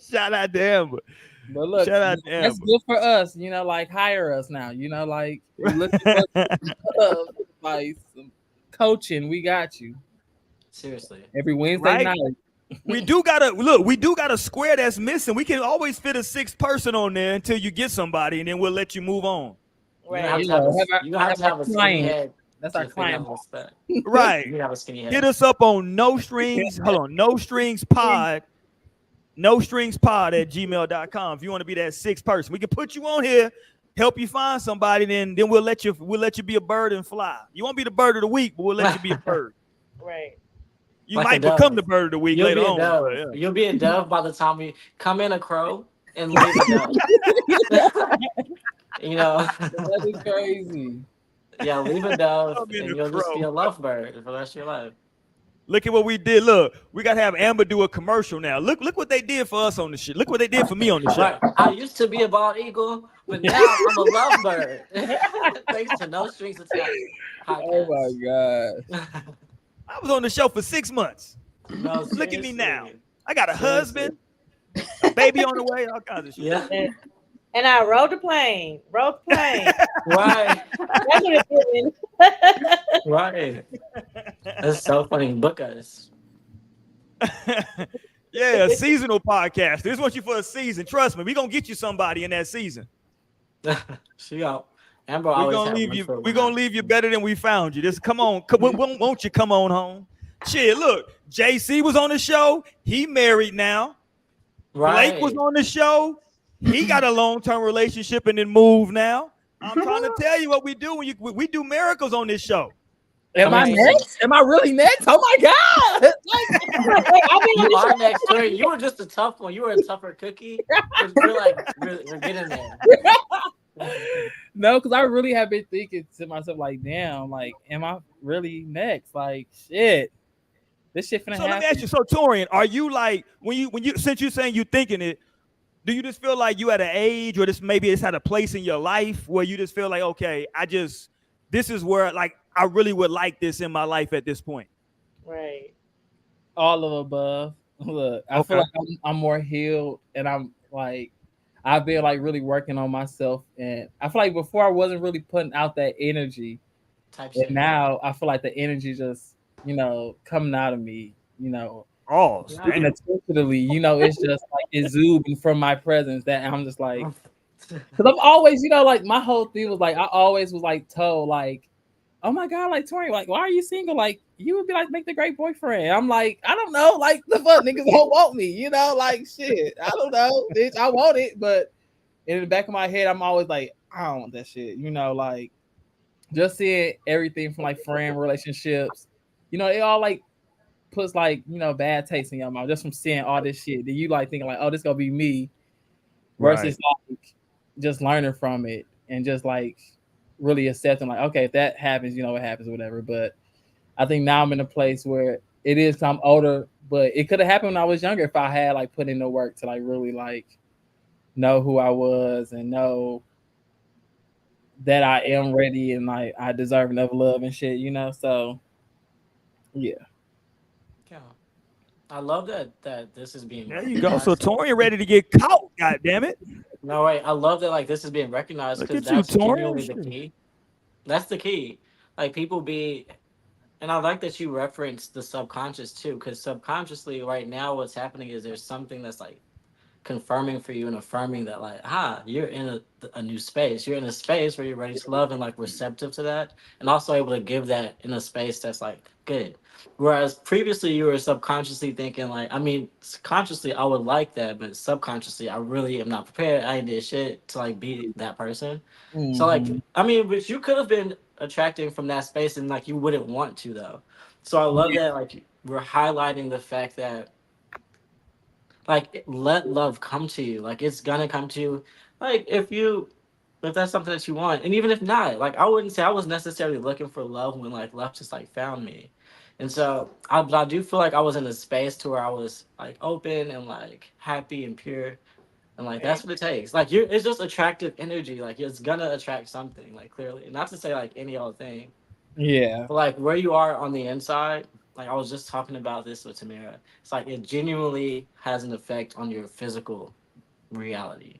Shout out to Amber. But look, Shout out to that's Amber. good for us. Like hire us now. Like you look at us, like some coaching. We got you Seriously. every Wednesday Right? night. We do got a square that's missing. We can always fit a sixth person on there until you get somebody, and then we'll let you move on. You have Right. to have a, have our a skinny client. head That's to our fit client. down with that. Right. You have a skinny head. Hit us up on no strings. Hold on, no strings pod. nostringspod@gmail.com. If you want to be that sixth person, we can put you on here, help you find somebody, then we'll let you be a bird and fly. You won't be the bird of the week, but we'll let you be a bird. Right. You Like a might dove. become the bird of the week You'll later be a on. dove. but yeah. You'll be a dove by the time we come in a crow and leave a dove. That is crazy. Yeah, leave a dove Come in and a you'll just be crow. a lovebird for the rest of your life. Look at what we did. Look, we gotta have Amber do a commercial now. Look what they did for us on the shit. Look what they did for me on the show. Right. I used to be a bald eagle, but now I'm a lovebird. Thanks to No Strings Attached podcast. Oh my god. I was on the show for 6 months. No, Look at me now. seriously. I got a husband, a baby on the way, all kinds of shit. Yeah. And I rode the plane. Rode the plane. Right. That's what it's doing. Right. That's so funny. Book us. Yeah, a seasonal podcast. This wants you for a season. Trust me, we're gonna get you somebody in that season. She got Amber We're always gonna have leave one you. for We're gonna leave you better than we found you. Just come on. Won't you come on home? Shit, look, JC was on the show. He married now. Right. Blake was on the show. He got a long-term relationship and then moved now. I'm trying to tell you what we do when we do miracles on this show. Am I next? Am I really next? Oh my god! You are next to her. You were just a tough one. You were a tougher cookie. We're getting there. No, because I really have been thinking to myself, like, damn, like, am I really next? Like, shit, this shit finna happen. So let me ask you. So Torian, are you like when you since you're saying you thinking it? Do you just feel like you at an age, or maybe it's had a place in your life where you just feel like, okay, this is where like I really would like this in my life at this point? Right. All of above. Look, I feel like I'm more healed, and I'm like, I've been like really working on myself, and I feel like before I wasn't really putting out that energy, and now I feel like the energy just coming out of me, Oh, and intentionally, it's just like exuding from my presence that I'm just like, because I'm always, like my whole thing was like I always was like told like, oh my god, like Tori, like why are you single? Like you would be like make the great boyfriend. I'm like, I don't know, like the fuck niggas don't want me, like shit. I don't know, bitch. I want it, but in the back of my head, I'm always like, I don't want that shit. Like just seeing everything from like friend relationships, it all like puts like bad taste in your mouth just from seeing all this shit. Then you like thinking like, oh, this gonna be me, versus like just learning from it and just like really accepting like, okay, if that happens, it happens, whatever. But I think now I'm in a place where it is I'm older, but it could have happened when I was younger if I had like put in the work to like really like know who I was and know that I am ready and like I deserve enough love and shit, So yeah. I love that this is being. There you go. So Torian ready to get caught. God damn it. No, wait. I love that like this is being recognized because that's genuinely the key. That's the key. Like people be, and I like that you referenced the subconscious too, because subconsciously right now what's happening is there's something that's like confirming for you and affirming that like, you're in a new space. You're in a space where you're ready to love and like receptive to that, and also able to give that in a space that's like good. Whereas previously you were subconsciously thinking like, I mean, consciously I would like that, but subconsciously I really am not prepared. I ain't did shit to like be that person. Mm-hmm. So like, I mean, but you could have been attracting from that space and like you wouldn't want to though. So I love that like we're highlighting the fact that like let love come to you. Like it's gonna come to you. Like if that's something that you want, and even if not, like I wouldn't say I was necessarily looking for love when like love just like found me. And so I do feel like I was in a space to where I was like open and like happy and pure, and like that's what it takes. Like it's just attractive energy. Like it's gonna attract something. Like clearly, not to say like any old thing, Yeah. But like where you are on the inside, like I was just talking about this with Tamara. It's like it genuinely has an effect on your physical reality.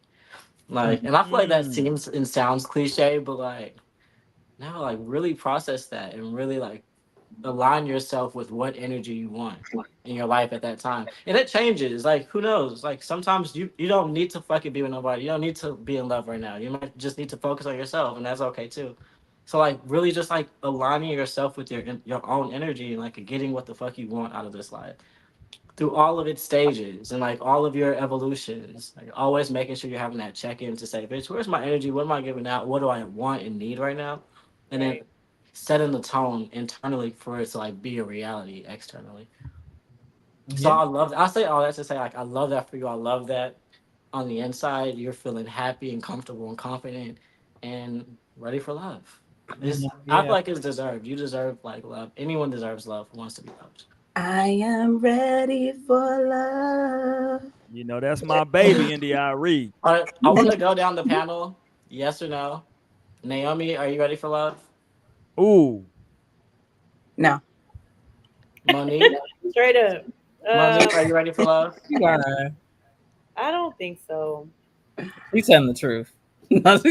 Like, and I feel like that Mm. seems and sounds cliche, but like no, like really process that and really like align yourself with what energy you want in your life at that time. And it changes. Like who knows? Like sometimes you don't need to fucking be with nobody. You don't need to be in love right now. You might just need to focus on yourself, and that's okay too. So like really just like aligning yourself with your own energy and like getting what the fuck you want out of this life through all of its stages and like all of your evolutions. Like always making sure you're having that check in to say, bitch, where's my energy? What am I giving out? What do I want and need right now? And then Right. setting the tone internally for it to like be a reality externally. So Yeah. I love. I say all that to say like I love that for you. I love that on the inside you're feeling happy and comfortable and confident and ready for love. It's I feel Yeah. like it's deserved. You deserve like love. Anyone deserves love who wants to be loved. I am ready for love. You know, that's my baby, India Reed. All right, I want to go down the panel. Yes or no? Naomi, are you ready for love? Ooh. No. Monique, Straight up. Monique, are you ready for love? You lying. I don't think so. You telling the truth. That's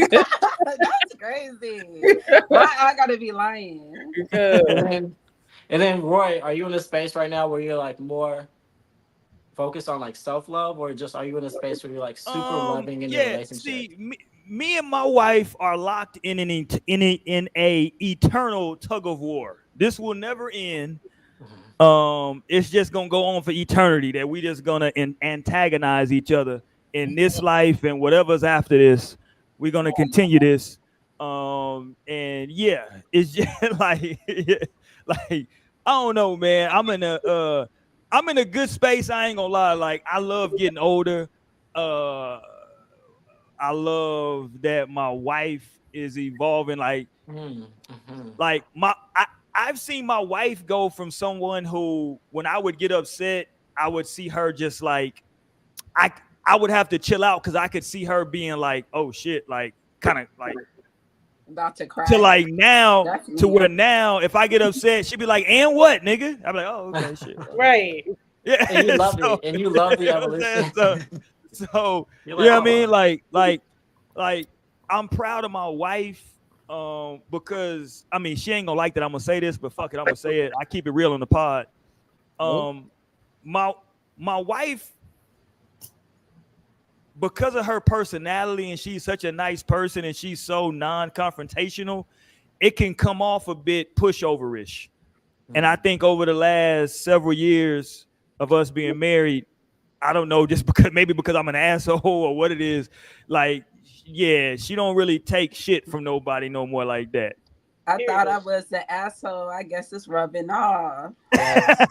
crazy. Why I gotta be lying? And then Roy, are you in a space right now where you're like more focused on like self love, or just are you in a space where you're like super loving in your Yeah. relationship? See, me and my wife are locked in in a eternal tug of war. This will never end. It's just gonna go on for eternity. That we just gonna antagonize each other in this life and whatever's after this. We're gonna continue this. And yeah, it's just like like I don't know, man. I'm in a good space. I ain't gonna lie. Like I love getting older. Uh, I love that my wife is evolving. Like I've seen my wife go from someone who, when I would get upset, I would see her just like I I would have to chill out because I could see her being like, oh shit, like kind of like About to cry. to like now That's to me. where now if I get upset, she'd be like, and what, nigga? I'm like, oh okay, shit. Right. Yeah. And you love So, it, and you love the you know what I'm saying? evolution. So You're you like, know what I mean? oh, Like I'm proud of my wife. Because I mean she ain't gonna like that I'm gonna say this, but fuck it, I'm gonna say it. I keep it real on the pod. My my wife, because of her personality, and she's such a nice person and she's so non-confrontational, it can come off a bit pushoverish. And I think over the last several years of us being married, I don't know, just because I'm an asshole or what it is, like, yeah, she don't really take shit from nobody no more like that. I thought I Period. was the asshole. I guess it's rubbing off. yes,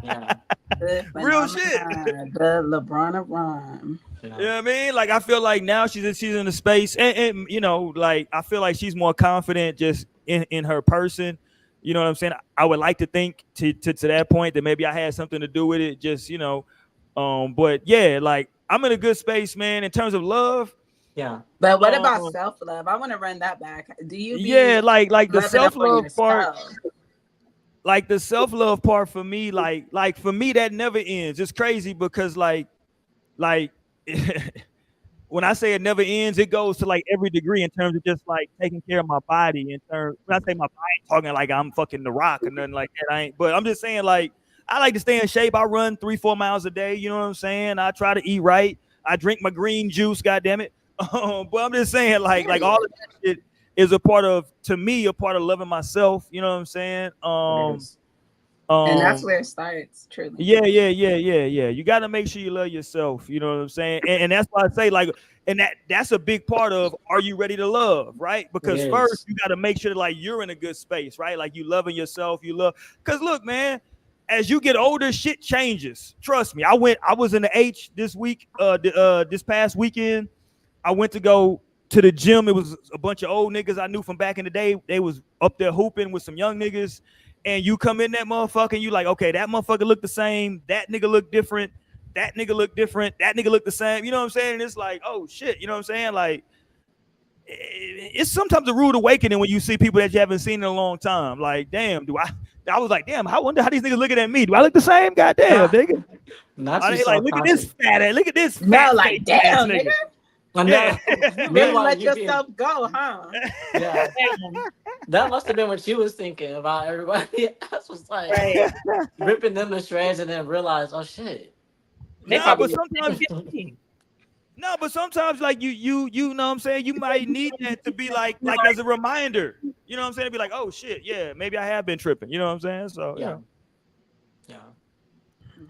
yeah, The Real shit. phenomenon, the LeBron of rhyme. You know what I mean? Like I feel like now she's in the space, and you know, like I feel like she's more confident just in her person. You know what I'm saying? I would like to think to that point that maybe I had something to do with it. Just but yeah, like I'm in a good space, man. In terms of love, yeah. But what about um, self love? I want to run that back. Do you yeah, be like the loving up self on love part, yourself? like the self love part for me, like for me that never ends. It's crazy because like when I say it never ends, it goes to like every degree in terms of just like taking care of my body. In terms, when I say my body, I ain't talking like I'm fucking the Rock or nothing like that. I ain't, but I'm just saying like I like to stay in shape. I run 3-4 miles a day. You know what I'm saying? I try to eat right. I drink my green juice. God damn it. But I'm just saying like all of that shit is a part of, to me, a part of loving myself. You know what I'm saying? It is. And that's Um, where it starts, truly. yeah. You got to make sure you love yourself. You know what I'm saying? And that's why I say like, and that's a big part of, are you ready to love, right? It Because first is. you got to make sure that like you're in a good space, right? Like you loving yourself, you love. Because look, man, as you get older, shit changes. Trust me. I was in the H this week, this past weekend. I went to go to the gym. It was a bunch of old niggas I knew from back in the day. They was up there hooping with some young niggas. And you come in that motherfucker and you like, okay, that motherfucker look the same. That nigga look different. That nigga look different. That nigga look the same. You know what I'm saying? And it's like, oh shit. You know what I'm saying? Like, it's sometimes a rude awakening when you see people that you haven't seen in a long time. Like, damn, do I was like, damn, I wonder how these niggas looking at me. Do I look the same? Goddamn, nigga. Not Are you they like, self look at this conscious. fat, look at this No, fat like face ass damn, nigga. nigga. I Yeah. know. You really Meanwhile, let you being yourself go, huh? yeah. Damn. That must have been what you was thinking about everybody else was like Right. ripping them to shreds and then realize, oh shit. They Nah, probably but look sometimes 15. no, but sometimes like you know what I'm saying, you might need that to be like as a reminder. You know what I'm saying? Be like, oh shit, yeah, maybe I have been tripping. You know what I'm saying? So Yeah. Yeah.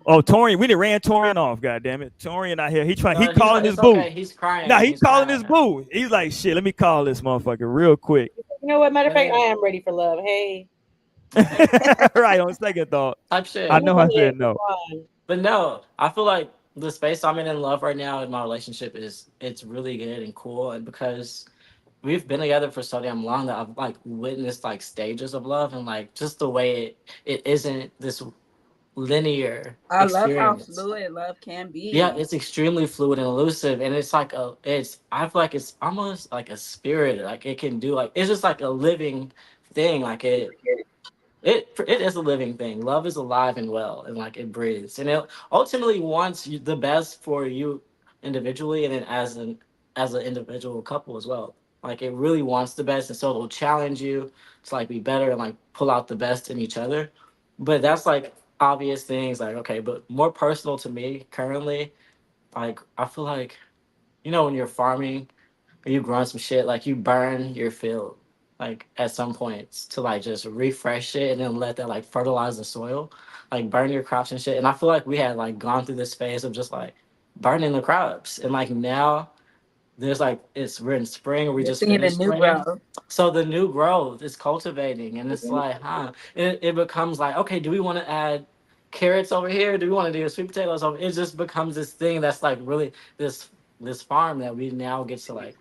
Oh, Torian, we done ran Torian off, god damn it. Torian out here. He No, calling his it's boo. okay. He's crying. Nah, he He's calling crying his right now. boo. He's like, shit, let me call this motherfucker real quick. You know what? Matter of But fact, I yeah, am ready for love. Hey. Right, on second thought. type I shit. know Go I ahead. said Come no. on. But no, I feel like the space I'm in love right now in my relationship is it's really good and cool, and because we've been together for so damn long that I've like witnessed like stages of love and like just the way it isn't this linear I love how experience. fluid love can Yeah, be. it's extremely fluid and elusive, and it's like I feel like it's almost like a spirit. Like it can do like it's just like a living thing. Like it is a living thing. Love is alive and well, and like it breathes, and it ultimately wants the best for you individually, and then as an individual couple as well. Like it really wants the best, and so it'll challenge you to like be better and like pull out the best in each other. But that's like obvious things, like okay, but more personal to me currently. Like I feel like when you're farming or you growing some shit, like you burn your field like at some points to like just refresh it and then let that like fertilize the soil, like burn your crops and shit. And I feel like we had like gone through this phase of just like burning the crops, and like now there's like we're in spring or we You're just seeing the finished new spring. growth. So the new growth is cultivating, and it's like, it becomes like, okay, do we want to add carrots over here? Do we want to do sweet potatoes over? It just becomes this thing that's like really this farm that we now get to like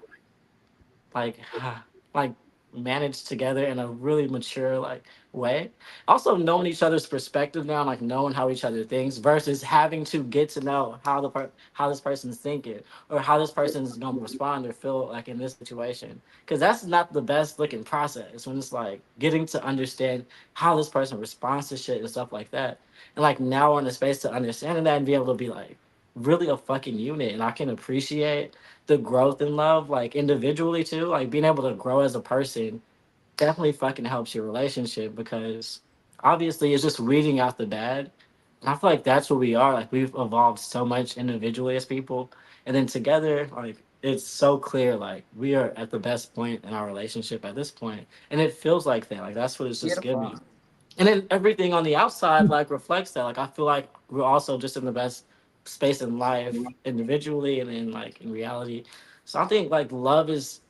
like manage together in a really mature like way. Also knowing each other's perspective now, like knowing how each other thinks versus having to get to know how this person's thinking or how this person's gonna respond or feel like in this situation. Because that's not the best looking process when it's like getting to understand how this person responds to shit and stuff like that. And like now we're in a space to understand that and be able to be like really a fucking unit, and I can appreciate the growth in love, like individually too, like being able to grow as a person definitely fucking helps your relationship because obviously it's just weeding out the bad. And I feel like that's what we are. Like we've evolved so much individually as people. And then together, like it's so clear like we are at the best point in our relationship at this point. And it feels like that. Like that's what it's just giving. Beautiful. And then everything on the outside like reflects that. Like I feel like we're also just in the best space in life individually and then like in reality. So I think like love is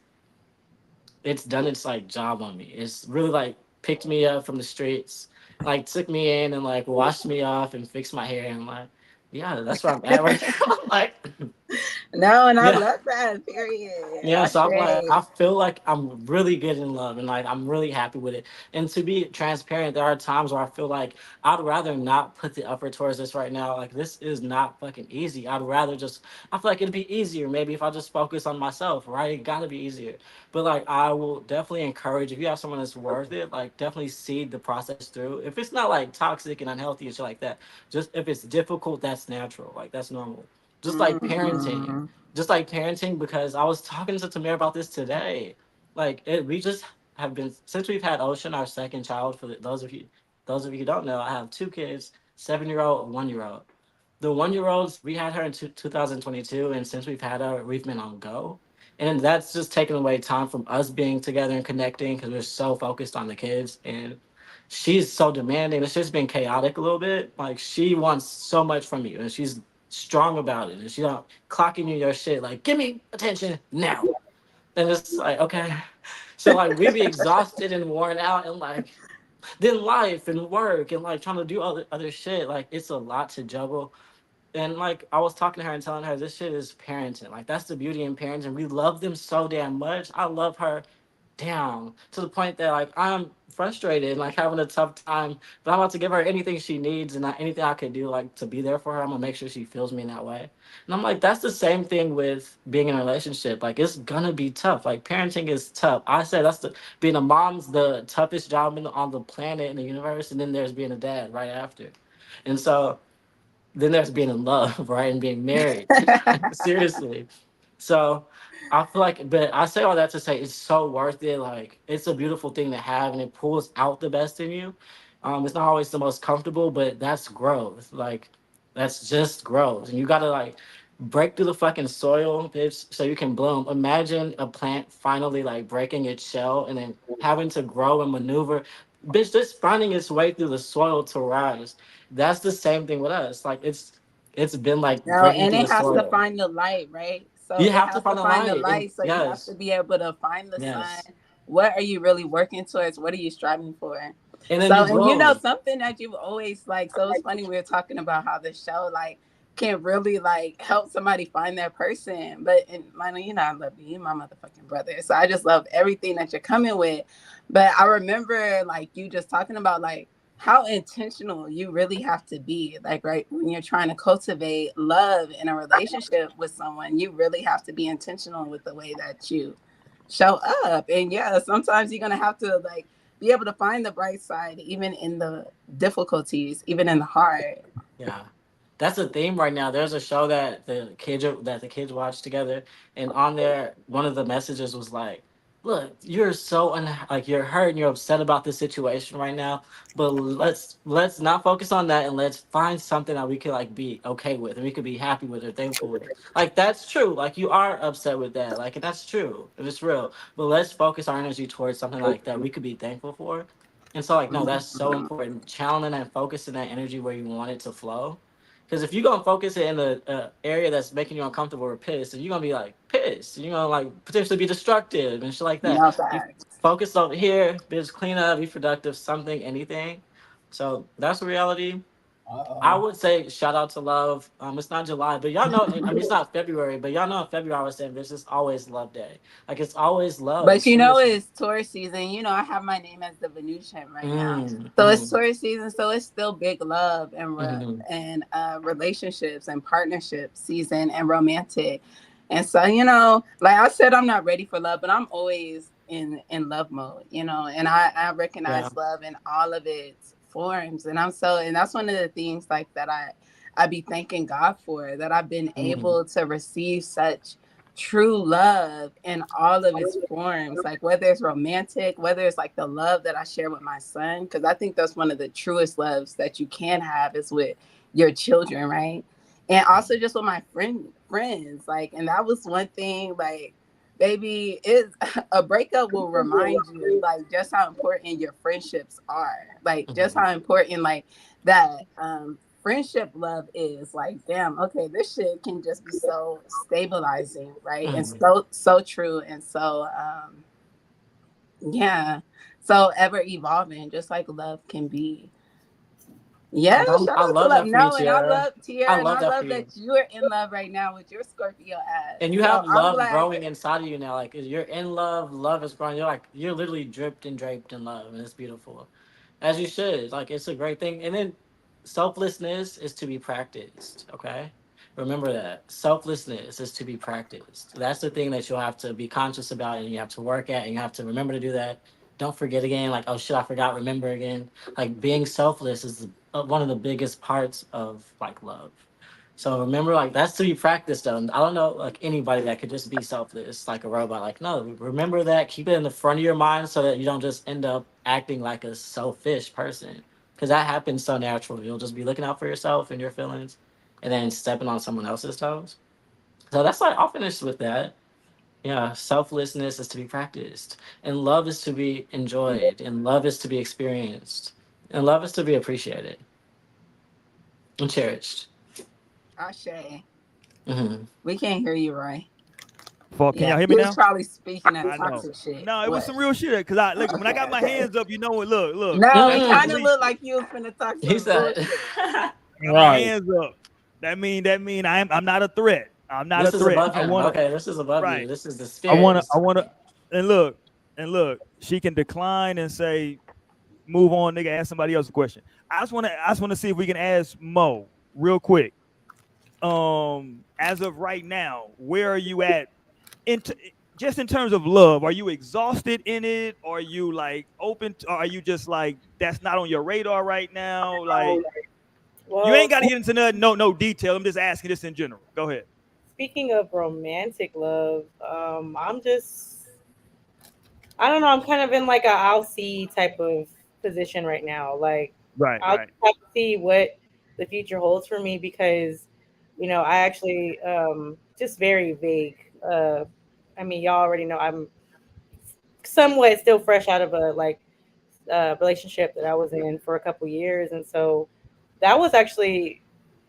it's done its like job on me. It's really like picked me up from the streets, like took me in and like washed me off and fixed my hair and like yeah, that's where I'm at right now. Like No, and I yeah. love that. Period. Yeah, That's so I'm like, great. I feel like I'm really good in love and like I'm really happy with it. And to be transparent, there are times where I feel like I'd rather not put the effort towards this right now. Like, this is not fucking easy. I'd rather just, I feel like it'd be easier maybe if I just focus on myself, right? It gotta be easier. But like, I will definitely encourage if you have someone that's worth it, like, definitely see the process through. If it's not like toxic and unhealthy and shit like that, just if it's difficult, that's natural. Like, that's normal. Just like parenting, Mhm. because I was talking to Tamir about this today. Like we just have been since we've had Ocean, our second child. For those of you who don't know, I have two kids, 7 year old, 1 year old. The 1 year olds we had her in 2022, and since we've had her, we've been on go, and that's just taken away time from us being together and connecting because we're so focused on the kids and. She's so demanding. It's just been chaotic a little bit. Like she wants so much from you, and she's strong about it, and she's not clocking you your shit. Like, give me attention now. And it's like, okay. So like we be exhausted and worn out and like then life and work and like trying to do other shit. Like it's a lot to juggle. And like I was talking to her and telling her this shit is parenting. Like that's the beauty in parenting. We love them so damn much. I love her down to the point that like I'm frustrated and like having a tough time, but I'm about to give her anything she needs and anything I could do like to be there for her. I'm gonna make sure she feels me in that way. And I'm like, that's the same thing with being in a relationship. Like it's gonna be tough. Like parenting is tough. I said that's the being a mom's the toughest job on the planet in the universe, and then there's being a dad right after. And so then there's being in love, right? And being married. Seriously. So I feel like, but I say all that to say it's so worth it. Like it's a beautiful thing to have, and it pulls out the best in you. It's not always the most comfortable, but that's growth. Like that's just growth, and you gotta like break through the fucking soil, bitch, so you can bloom. Imagine a plant finally like breaking its shell and then having to grow and maneuver. Bitch, just finding its way through the soil to rise. That's the same thing with us. Like it's been like No, breaking and through it the has to soil. find the light, right? So You it have to has to find a find the light. And light. So you have yes, to be able to find the sun. yes. What are you really working towards? What are you striving for? And then So, you and you know, bloom. something that you've always like, so it's funny, we were talking about how the show like can really like help somebody find their person. But, and Lionel, you know, I love you. You're my motherfucking brother. So I just love everything that you're coming with. But I remember like you just talking about like, how intentional you really have to be, like, right, when you're trying to cultivate love in a relationship with someone, you really have to be intentional with the way that you show up. And yeah, sometimes you're gonna have to like be able to find the bright side even in the difficulties, even in the hard. Yeah. That's the theme right now. There's a show that the kids watch together, and on there, one of the messages was like, "Look, you're so like you're hurt and you're upset about this situation right now, but let's not focus on that and let's find something that we could like be okay with and we could be happy with or thankful with. Like that's true. Like you are upset with that. Like and that's true. It's real. But let's focus our energy towards something like that we could be thankful for." And so, like, no, that's so important. Channeling and focusing that energy where you want it to flow. Because if you're gonna focus it in the area that's making you uncomfortable or pissed, and you're gonna be like pissed, you're gonna like potentially be destructive and shit like that. No You facts. focus over here, bitch, clean up, be productive, something, anything. So that's the reality. I would say shout out to love. It's not July, but y'all know. I mean, it's not February, but y'all know in February I was saying this is always Love Day. Like it's always love. But you know, Seriously. it's tourist season. You know, I have my name as the Venusian right now. Mm, So it's mm, tourist season. So it's still big love and mm, relationships and partnership season and romantic. And so, you know, like I said, I'm not ready for love, but I'm always in love mode, you know, and I yeah. recognize love in all of its forms. And and that's one of the things like that I be thanking God for, that I've been Mm, able to receive such true love in all of its forms, like whether it's romantic, whether it's like the love that I share with my son, because I think that's one of the truest loves that you can have is with your children, right? And also just with my friends, like, and that was one thing, like, baby, is a breakup will remind you like just how important your friendships are, like just mm, how important like that friendship love is, like, damn, okay, this shit can just be so stabilizing, right? And mm. so true, and so yeah, so ever evolving, just like love can be. Yeah, And shout I out to love love. that for you, No, and I Tiara. love I Tierra, and love I that for love you. that you're in love right now with your Scorpio ass. And you So have I'm love glad. growing inside of you now. Like you're in love, love is growing. You're literally dripped and draped in love, and it's beautiful, as you should. Like it's a great thing. And then selflessness is to be practiced. Okay, remember that selflessness is to be practiced. That's the thing that you'll have to be conscious about, and you have to work at, and you have to remember to do that. Don't forget again. Like oh shit, I forgot. Remember again. Like being selfless is one of the biggest parts of like love. So remember, like that's to be practiced on. I don't know, like anybody that could just be selfless, like a robot. Like no, remember that. Keep it in the front of your mind so that you don't just end up acting like a selfish person, because that happens so naturally. You'll just be looking out for yourself and your feelings, and then stepping on someone else's toes. So that's like I'll finish with that. Yeah, selflessness is to be practiced, and love is to be enjoyed, and love is to be experienced, and love is to be appreciated and cherished. Ashe. Hmm. We can't hear you, Roy. Can Yeah, y'all hear me he was now? probably speaking that I know. toxic shit. No, it was What? some real shit. Cause I look when I Okay, got my okay. hands up, you know what? Look. No, it That's the kind of police. looked like you was finna talk He some said. bullshit. Got my Right. hands up. That mean I'm not a threat. I'm not a This is threat. above I him. wanna Okay, this is above you. right. This is the I spirits. wanna and look And look, she can decline and say, "Move on, nigga. Ask somebody else a question." I just want to see if we can ask Mo real quick. As of right now, where are you at in just in terms of love? Are you exhausted in it? Are you like open? Or are you just like that's not on your radar right now? Like you Well, ain't got to get into no detail. I'm just asking this in general. Go ahead. speaking of romantic love, I don't know. I'm kind of in like a I'll see type of position right now. Like Right, I'll right, have to see what the future holds for me because, I actually just very vague. I mean, y'all already know I'm somewhat still fresh out of a relationship that I was in for a couple years, and so that was actually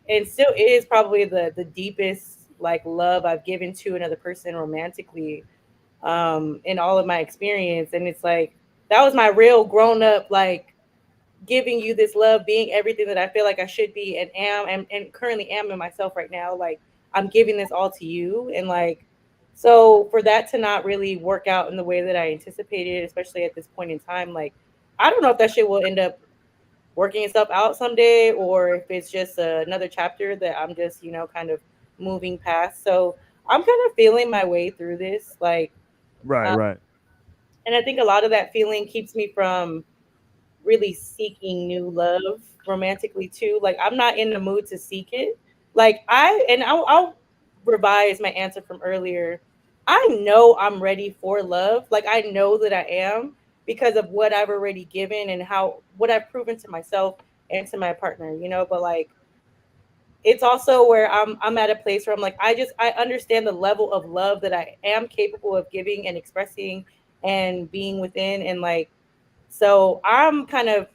and still is probably the deepest like love I've given to another person romantically in all of my experience. And it's like that was my real grown up like giving you this love, being everything that I feel like I should be and am and currently am in myself right now. Like I'm giving this all to you. And like so for that to not really work out in the way that I anticipated, especially at this point in time, like I don't know if that shit will end up working itself out someday or if it's just another chapter that I'm just, kind of moving past. So I'm kind of feeling my way through this. right, uh, right, and I think a lot of that feeling keeps me from really seeking new love romantically too. Like I'm not in the mood to seek it. I'll revise my answer from earlier. I know I'm ready for love. Like I know that I am because of what I've already given and how what I've proven to myself and to my partner, but like it's also where I'm at a place where I'm like I understand the level of love that I am capable of giving and expressing and being within and like so I'm kind of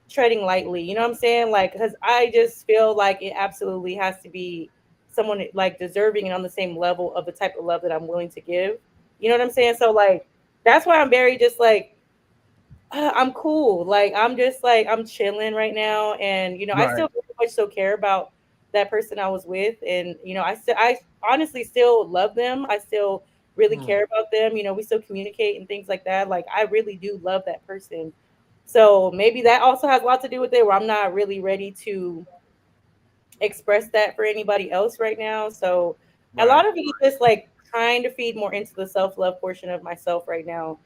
treading lightly, you know what I'm saying? Like cuz I just feel like it absolutely has to be someone like deserving and on the same level of the type of love that I'm willing to give. You know what I'm saying? So like that's why I'm very just like I'm cool. Like I'm just like I'm chilling right now, and I right. still very much so care about that person I was with, and I honestly still love them. I still really Hmm. care about them. We still communicate and things like that. Like I really do love that person. So maybe that also has a lot to do with it, where I'm not really ready to express that for anybody else right now. So a Right. lot of it is just like trying to feed more into the self love portion of myself right now,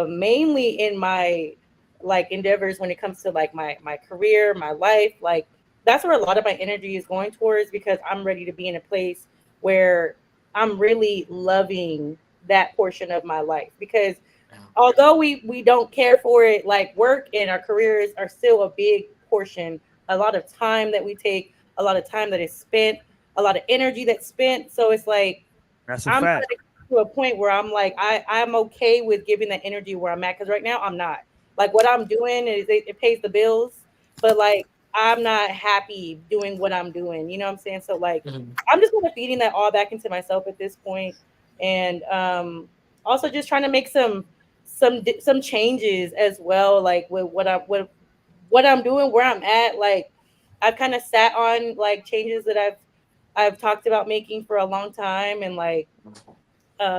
mainly in my like endeavors when it comes to like my career, my life. Like that's where a lot of my energy is going towards because I'm ready to be in a place where I'm really loving that portion of my life because Yeah. although we don't care for it, like work and our careers are still a big portion, a lot of time that we take, a lot of time that is spent, a lot of energy that's spent. So it's like That's a I'm trying fact. to get to a point where I'm like I'm okay with giving that energy where I'm at because right now I'm not. Like what I'm doing is it pays the bills, but like I'm not happy doing what I'm doing. You know what I'm saying? So like Mhm. I'm just kind of feeding that all back into myself at this point, and also just trying to make some changes as well. Like with what I'm doing, where I'm at. Like I've kind of sat on like changes that I've talked about making for a long time, and like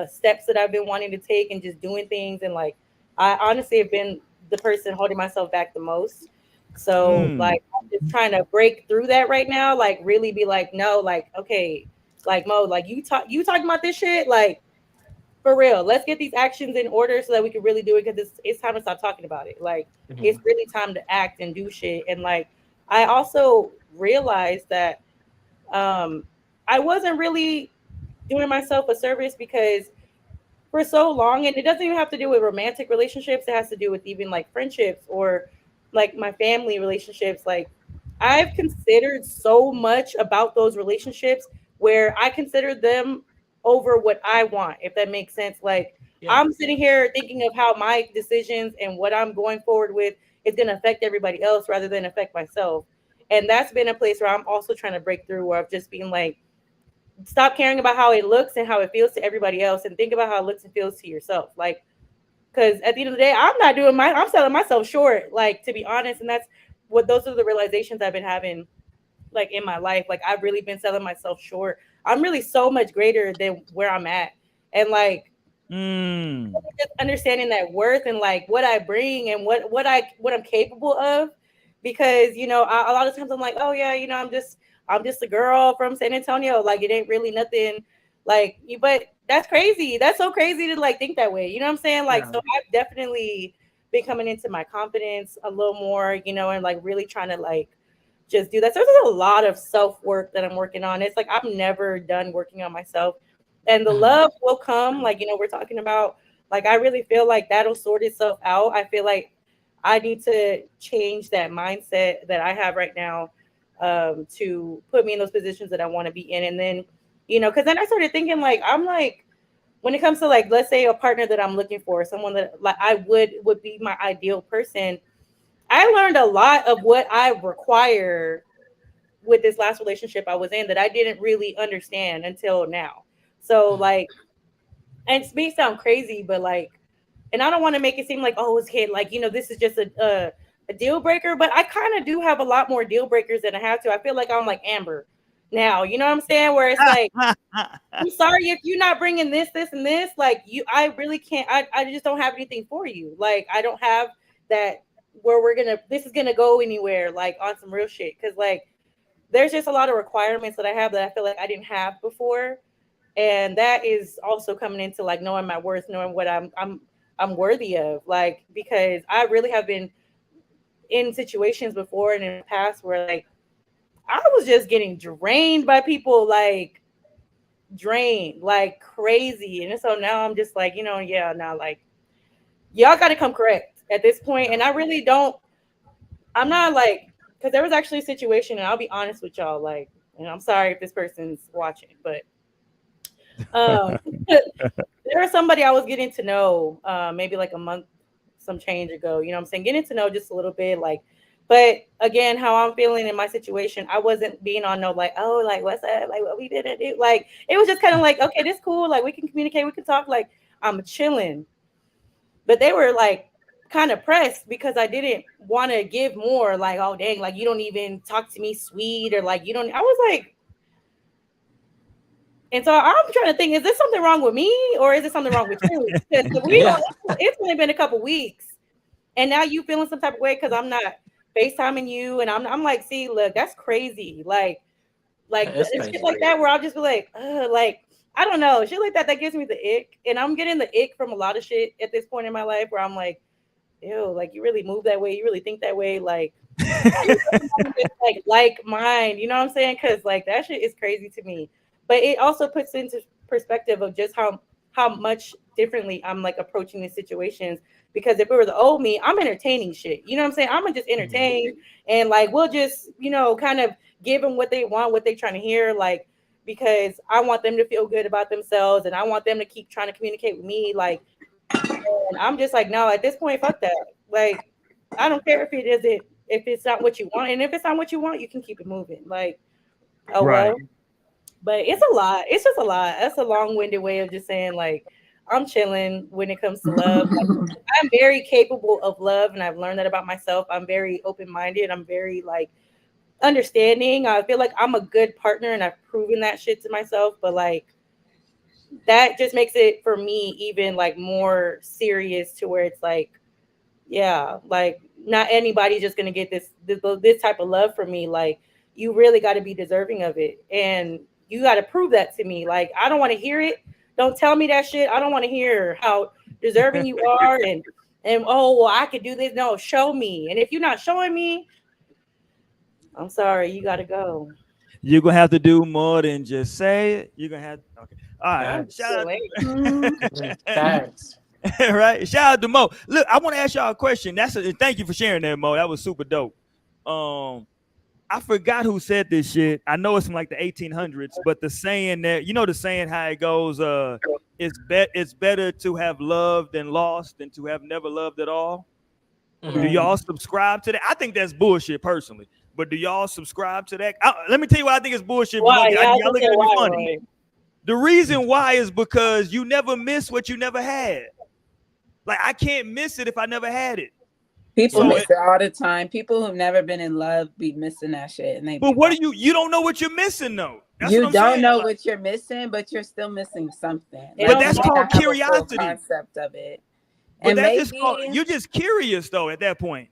steps that I've been wanting to take and just doing things. And like, I honestly have been the person holding myself back the most. So Mm. like, I'm just trying to break through that right now. Like, really be like, no, like, okay, like Mo, like you talking about this shit, like for real. Let's get these actions in order so that we can really do it because it's time to stop talking about it. Like, it's Mhm. really time to act and do shit. And like, I also realized that um, I wasn't really doing myself a service because for so long, and it doesn't even have to do with romantic relationships, it has to do with even like friendships or like my family relationships. Like I've considered so much about those relationships where I consider them over what I want, if that makes sense. Like Yeah. I'm sitting here thinking of how my decisions and what I'm going forward with is going to affect everybody else rather than affect myself. And that's been a place where I'm also trying to break through, where I've just been like stop caring about how it looks and how it feels to everybody else and think about how it looks and feels to yourself. Like, because at the end of the day, I'm selling myself short, like, to be honest. And that's what those are the realizations I've been having, like, in my life. Like, I've really been selling myself short. I'm really so much greater than where I'm at. And, like, Just understanding that worth and like what I bring and what I'm capable of, because a lot of times I'm like, oh yeah, I'm just a girl from San Antonio, like it ain't really nothing like you, but that's crazy. That's so crazy to like think that way. You know what I'm saying? Like, so I've definitely been coming into my confidence a little more, and like really trying to like just do that. So there's a lot of self-work that I'm working on. It's like I'm never done working on myself. And the love will come, like, we're talking about, like, I really feel like that'll sort itself out. I feel like I need to change that mindset that I have right now to put me in those positions that I want to be in. And then, because then I started thinking, like, I'm like, when it comes to, like, let's say a partner that I'm looking for, someone that like I would be my ideal person. I learned a lot of what I require with this last relationship I was in that I didn't really understand until now. So like, and it may sound crazy, but like, and I don't want to make it seem like, oh, it's kid, like, this is just a deal breaker, but I kind of do have a lot more deal breakers than I have to. I feel like I'm like Amber now, you know what I'm saying? Where it's like, I'm sorry if you're not bringing this, and this, like I really can't, I just don't have anything for you. Like, I don't have that where this is going to go anywhere, like on some real shit. Cause like, there's just a lot of requirements that I have that I feel like I didn't have before. And that is also coming into like knowing my worth, knowing what I'm worthy of, like, because I really have been in situations before and in the past where like I was just getting drained by people, like drained like crazy. And so now I'm just like, now like y'all got to come correct at this point. And I really don't, I'm not like, because there was actually a situation, and I'll be honest with y'all, like, and I'm sorry if this person's watching, but there was somebody I was getting to know maybe like a month, some change ago, I'm saying, getting to know just a little bit, like, but again, how I'm feeling in my situation, I wasn't being on no like, oh, like, what's up, like, what we didn't do, like, it was just kind of like, okay, this cool, like, we can communicate, we can talk, like, I'm chilling. But they were like kind of pressed because I didn't want to give more, like, oh dang, like you don't even talk to me sweet, or like you don't, I was like, and so I'm trying to think, is this something wrong with me or is it something wrong with you? Because it's only been a couple weeks and now you feeling some type of way because I'm not FaceTiming you, and I'm like, see, look, that's crazy. Like shit like that where I'll just be like I don't know, shit like that gives me the ick. And I'm getting the ick from a lot of shit at this point in my life where I'm like, ew, like you really move that way, you really think that way, like like mine, you know what I'm saying? Because like that shit is crazy to me. But it also puts into perspective of just how much differently I'm like approaching these situations. Because if it were the old me, I'm entertaining shit. You know what I'm saying? I'm gonna just entertain and like we'll just, kind of give them what they want, what they're trying to hear, like, because I want them to feel good about themselves and I want them to keep trying to communicate with me. Like, and I'm just like, no, at this point, fuck that. Like, I don't care if it's not what you want. And if it's not what you want, you can keep it moving. Like, oh, right. Well. But it's a lot. It's just a lot. That's a long-winded way of just saying, like, I'm chilling when it comes to love. Like, I'm very capable of love, and I've learned that about myself. I'm very open-minded. I'm very, like, understanding. I feel like I'm a good partner, and I've proven that shit to myself. But, like, that just makes it, for me, even, like, more serious to where it's, like, yeah, like, not anybody's just going to get this type of love from me. Like, you really got to be deserving of it. And you got to prove that to me. Like, I don't want to hear it. Don't tell me that shit. I don't want to hear how deserving you are. And oh, well, I could do this. No, show me. And if you're not showing me, I'm sorry, you got to go. You're going to have to do more than just say it. You're going to have to. Okay. All right. Shout out. Right. Shout out to Mo. Look, I want to ask y'all a question. Thank you for sharing that, Mo. That was super dope. I forgot who said this shit. I know it's from like the 1800s, but the saying that, the saying how it goes, it's better to have loved and lost than to have never loved at all. Mm-hmm. Do y'all subscribe to that? I think that's bullshit personally, but do y'all subscribe to that? Let me tell you why I think it's bullshit. Why? Y'all looking at me funny. Right? The reason why is because you never miss what you never had. Like, I can't miss it if I never had it. People miss it all the time. People who've never been in love be missing that shit. And but what do you don't know what you're missing though. You don't know what you're missing, but you're still missing something. But that's called curiosity. Concept of it. But and that's maybe, just called, you're just curious though at that point.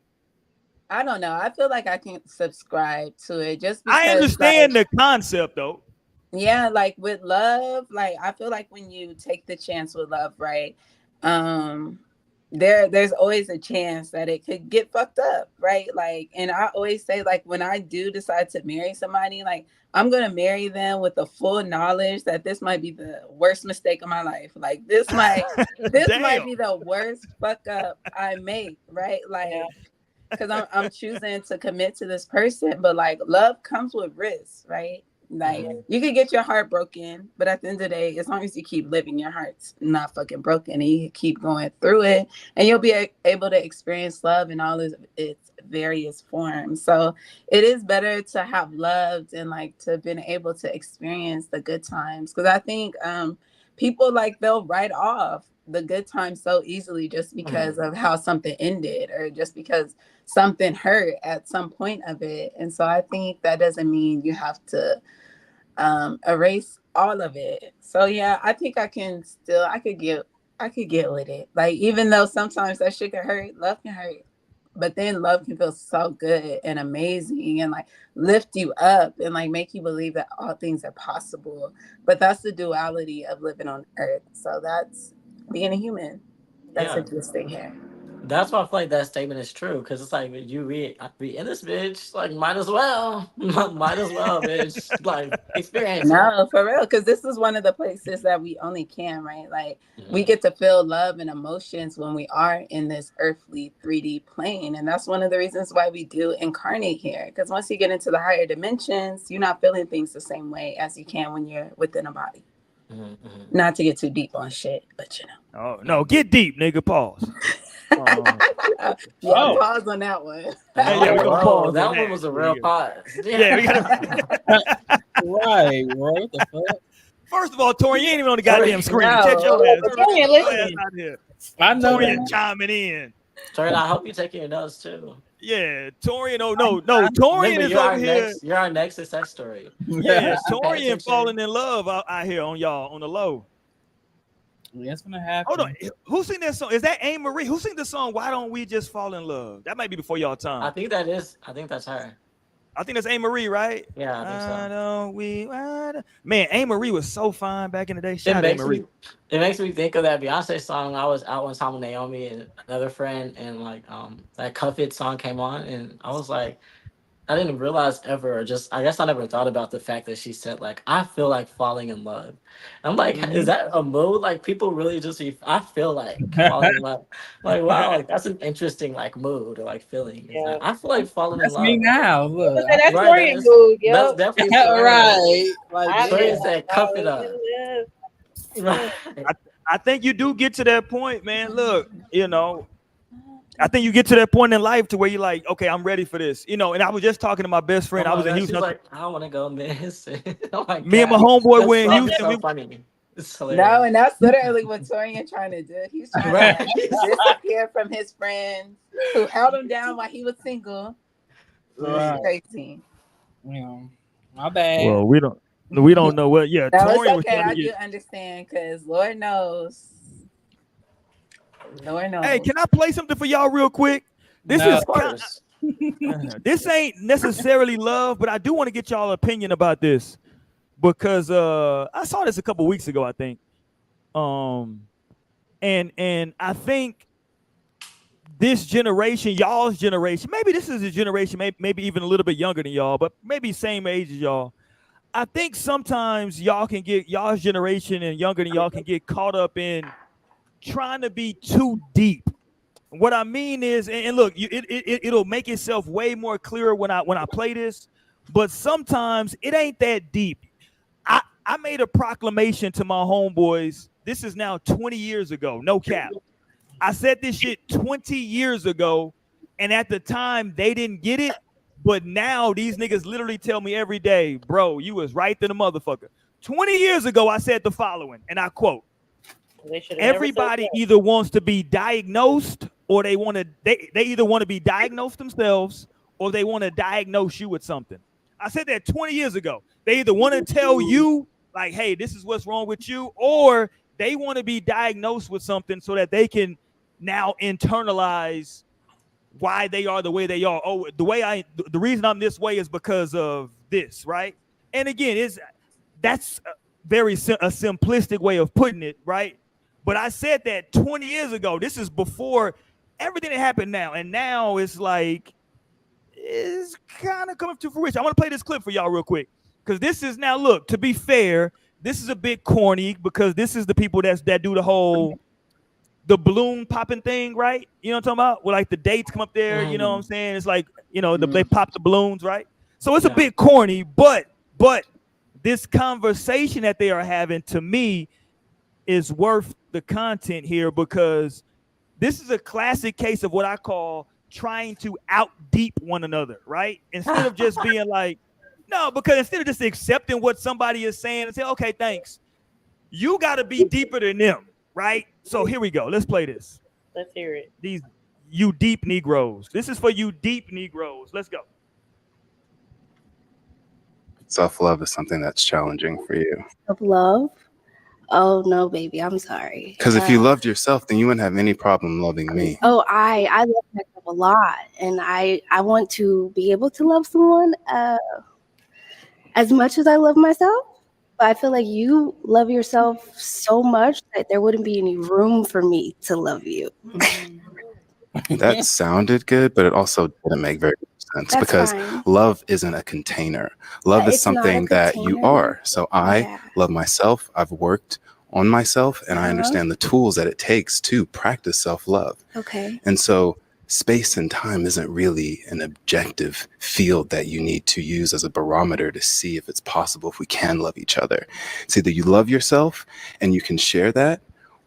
I don't know. I feel like I can subscribe to it just because I understand the concept though. Yeah, like with love, like I feel like when you take the chance with love, right? There's always a chance that it could get fucked up, right? Like, and I always say, like, when I do decide to marry somebody, like, I'm gonna marry them with the full knowledge that this might be the worst mistake of my life. Like, this might might be the worst fuck up I make, right? Like, because I'm choosing to commit to this person, but like, love comes with risks, right? Like, you could get your heart broken, but at the end of the day, as long as you keep living, your heart's not fucking broken, and you keep going through it, and you'll be able to experience love in all of its various forms. So it is better to have loved and like to been able to experience the good times, because I think people, like, they'll write off the good times so easily just because of how something ended, or just because something hurt at some point of it. And so I think that doesn't mean you have to erase all of it. So yeah, I think I could get with it. Like, even though sometimes that shit can hurt, love can hurt, but then love can feel so good and amazing and like lift you up and like make you believe that all things are possible. But that's the duality of living on earth. So that's being a human. That's interesting here. That's why I feel like that statement is true, because it's like, you be in this bitch, like, might as well, bitch, like, experience. No, for real, because this is one of the places that we only can, right? Like, we get to feel love and emotions when we are in this earthly 3D plane, and that's one of the reasons why we do incarnate here. Because once you get into the higher dimensions, you're not feeling things the same way as you can when you're within a body. Not to get too deep on shit, but you know. Oh no, get deep, nigga. Pause. Pause on that one. Yeah, we're gonna pause. That one was a real pause. Yeah, we gotta. Right, bro. What the fuck? First of all, Tori, you ain't even on the goddamn screen. Check your ass. Out here. I know. Torian chiming in. Torian, I hope you're taking your notes too. Yeah, Torian. No. Torian is over here. You're our next success story. Yeah, Torian falling in love out here on y'all on the low. That's gonna happen. Hold on, who sing that song? Is that Anne Marie? Who sing the song "Why Don't We Just Fall in Love"? That might be before y'all time. I think that's her. I think that's Anne Marie, right? Yeah, I think so. Why don't we? Man, Anne Marie was so fine back in the day. Shout out Anne Marie. It makes me think of that Beyonce song. I was out one time with Naomi and another friend, and like that Cuff It song came on, and I was like, I didn't realize ever, I guess I never thought about the fact that she said, like, I feel like falling in love. I'm like, is that a mood? Like, people really just, I feel like falling in love. Like, wow, like, that's an interesting, like, mood or, like, feeling. Yeah. I feel like falling in love. That's me now. Look. That's Torian mood, yo. That's definitely right. Like, Torian said, cuff it up. Right. I think you do get to that point, man. Look, you know, I think you get to that point in life to where you're like, okay, I'm ready for this. You know, and I was just talking to my best friend. I was in Houston. Like, I want to go miss. Oh my God. Me and my homeboy were in Houston. So funny. It's hilarious. No, and that's literally what Torian trying to do. He's trying to disappear from his friends who held him down while he was single. Crazy. Yeah. My bad. Well, we don't know what. Yeah, no, Torian it's okay. I do understand, because Lord knows. Hey, can I play something for y'all real quick? This ain't necessarily love, but I do want to get y'all opinion about this, because I saw this a couple weeks ago, I think. And I think this generation, y'all's generation, maybe this is a generation, maybe even a little bit younger than y'all, but maybe same age as y'all. I think sometimes y'all's generation and younger than y'all can get caught up in trying to be too deep. What I mean is, and look, it'll make itself way more clearer when I play this, but sometimes it ain't that deep. I made a proclamation to my homeboys. This is now 20 years ago, no cap. I said this shit 20 years ago, and at the time they didn't get it, but now these niggas literally tell me every day, bro, you was right than a motherfucker. 20 years ago, I said the following, and I quote, everybody either wants to be diagnosed, or they either want to be diagnosed themselves, or they want to diagnose you with something. I said that 20 years ago. They either want to tell you like, hey, this is what's wrong with you, or they want to be diagnosed with something so that they can now internalize why they are the way they are. Oh, the reason I'm this way is because of this, right? And again, that's very a simplistic way of putting it, right? But I said that 20 years ago. This is before everything that happened now, and now it's like it's kind of coming to fruition. I want to play this clip for y'all real quick because this is now. Look, to be fair, this is a bit corny because this is the people that do the balloon popping thing, right? You know what I'm talking about? Where like the dates come up there, you know what I'm saying? It's like, they pop the balloons, right? So it's a bit corny, but this conversation that they are having to me is worth the content here because this is a classic case of what I call trying to out deep one another, right? Instead of just being like, no, because instead of just accepting what somebody is saying and say, okay, thanks, you got to be deeper than them. Right? So here we go. Let's play this. Let's hear it. You deep Negroes. This is for you deep Negroes. Let's go. Self-love is something that's challenging for you. Self-love? Oh, no, baby. I'm sorry. Because if you loved yourself, then you wouldn't have any problem loving me. Oh, I love myself a lot. And I want to be able to love someone as much as I love myself. But I feel like you love yourself so much that there wouldn't be any room for me to love you. That sounded good, but it also didn't make very much sense because love isn't a container. Love is something that you are. So I love myself. I've worked on myself and I understand the tools that it takes to practice self-love. Okay. And so space and time isn't really an objective field that you need to use as a barometer to see if it's possible if we can love each other. It's either you love yourself and you can share that,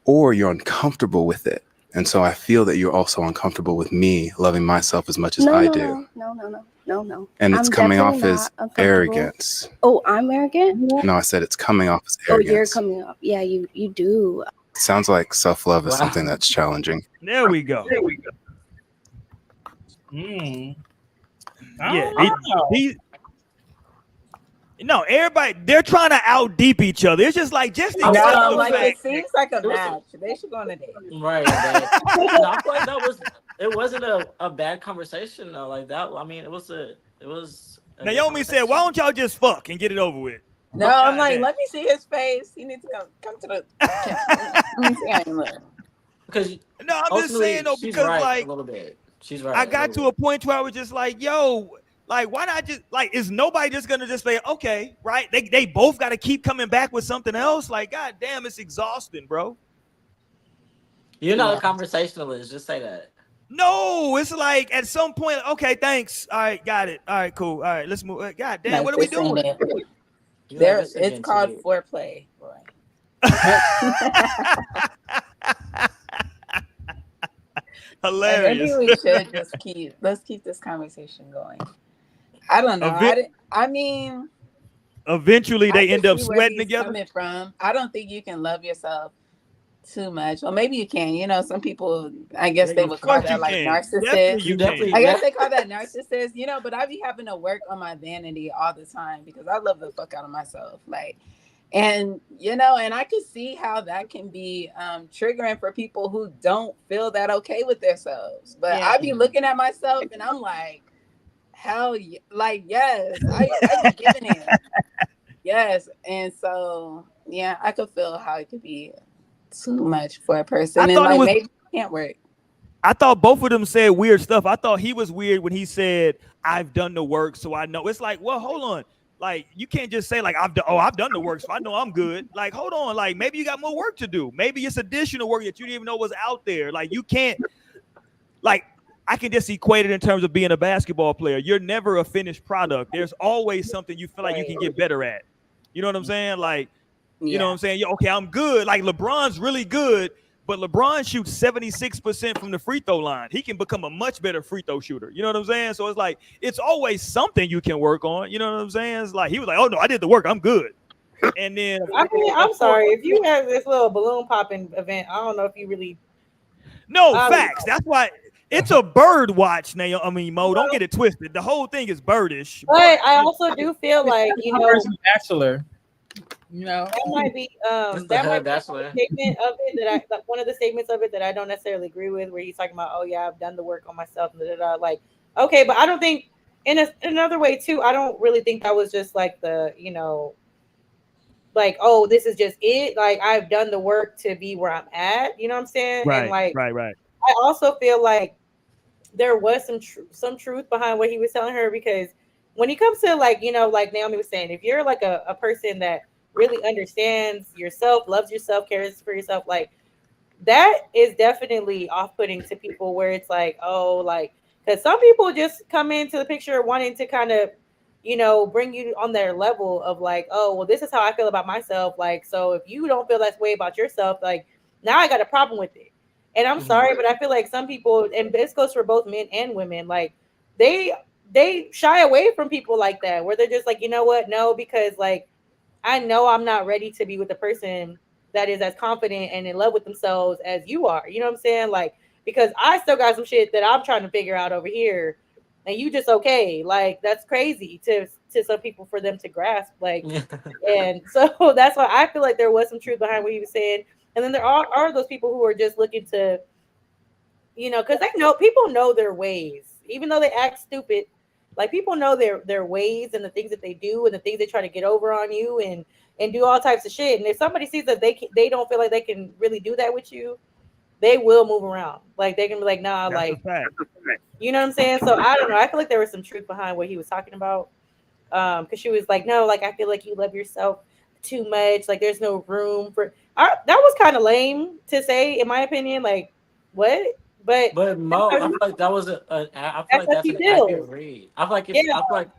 or you're uncomfortable with it. And so I feel that you're also uncomfortable with me loving myself as much as I do. No. And it's coming off as arrogance. Oh, I'm arrogant? No, I said it's coming off as arrogance. Oh, you're coming off. Yeah, you do. Sounds like self-love is something that's challenging. There we go. No, everybody, they're trying to out deep each other. It's just like, it seems like a match. They should go on a date. Right. I feel like it wasn't a bad conversation though. Like that. I mean, it was. Naomi said, "Why don't y'all just fuck and get it over with?" No, I'm like, let me see his face. He needs to come to the. Let me see how you look. Because I'm just saying though, because right, like a little bit. She's right. I got to a point where I was just like, yo, like, why not just like, is nobody just gonna just say, okay, right? They both got to keep coming back with something else. Like, god damn, it's exhausting, bro. You're not a conversationalist. Just say that. No, it's like at some point, okay, thanks. All right, got it. All right, cool. All right, let's move. God damn, what are we doing? It's called foreplay. Hilarious. Maybe we should just let's keep this conversation going. I don't know. I mean, eventually they end up sweating together. Coming from, I don't think you can love yourself too much. Or maybe you can. You know, some people, I guess they would call that like narcissist. I guess they call that narcissist. You know, but I be having to work on my vanity all the time because I love the fuck out of myself. Like. And, you know, and I could see how that can be triggering for people who don't feel that okay with themselves. But I be looking at myself and I'm like, hell, like, yes, I be giving it. Yes. And so, yeah, I could feel how it could be too much for a person. And like, maybe it can't work. I thought both of them said weird stuff. I thought he was weird when he said, I've done the work, so I know. It's like, well, hold on. Like, you can't just say like, I've done the work, so I know I'm good. Like, hold on. Like, maybe you got more work to do. Maybe it's additional work that you didn't even know was out there. Like, you can't, like, I can just equate it in terms of being a basketball player. You're never a finished product. There's always something you feel like you can get better at. You know what I'm saying? Like, you know what I'm saying? Okay, I'm good. Like, LeBron's really good, but LeBron shoots 76% from the free throw line. He can become a much better free throw shooter. You know what I'm saying? So it's like, it's always something you can work on. You know what I'm saying? It's like, he was like, oh no, I did the work. I'm good. And then I mean, I'm sorry. If you have this little balloon popping event, I don't know if you really. No, facts. That's why It's a bird watch, Naomi. I mean, Mo, don't get it twisted. The whole thing is birdish. But I also do feel like, you know, Bachelor. You know, that might be It's the that might hood be a bachelor. statement of it that I like, one of the statements of it that I don't necessarily agree with, where he's talking about, oh yeah, I've done the work on myself, and like, okay, but I don't think in another way too, I don't really think that was just like the, you know, like, oh, this is just it. Like, I've done the work to be where I'm at, you know what I'm saying? And Right, like, right. I also feel like there was some truth behind what he was telling her, because when it comes to, like, you know, like Naomi was saying, if you're like a person that really understands yourself, loves yourself, cares for yourself, like, that is definitely off-putting to people, where it's like, oh, like, because some people just come into the picture wanting to kind of, you know, bring you on their level of like, oh, well, this is how I feel about myself. Like, so if you don't feel that way about yourself, like, now I got a problem with it. And I'm sorry, but I feel like some people, and this goes for both men and women, like, they shy away from people like that, where they're just like, you know what, no, because like, I know I'm not ready to be with a person that is as confident and in love with themselves as you are. You know what I'm saying? Like, because I still got some shit that I'm trying to figure out over here, and you just okay. Like, that's crazy to some people for them to grasp. Like, and so that's why I feel like there was some truth behind what he was saying. And then there are those people who are just looking to, you know, because they know, people know their ways, even though they act stupid. Like, people know their ways and the things that they do and the things they try to get over on you and do all types of shit. And if somebody sees that they don't feel like they can really do that with you, they will move around. Like, they can be like, nah, That's like, a fact. you know what I'm saying? So I don't know. I feel like there was some truth behind what he was talking about. Because she was like, no, like, I feel like you love yourself too much. Like, there's no room for. That was kind of lame to say, in my opinion. Like, what? But But Mo, I feel like that was I feel that's like how that's she an accurate feels. read. I feel like Yeah, I feel like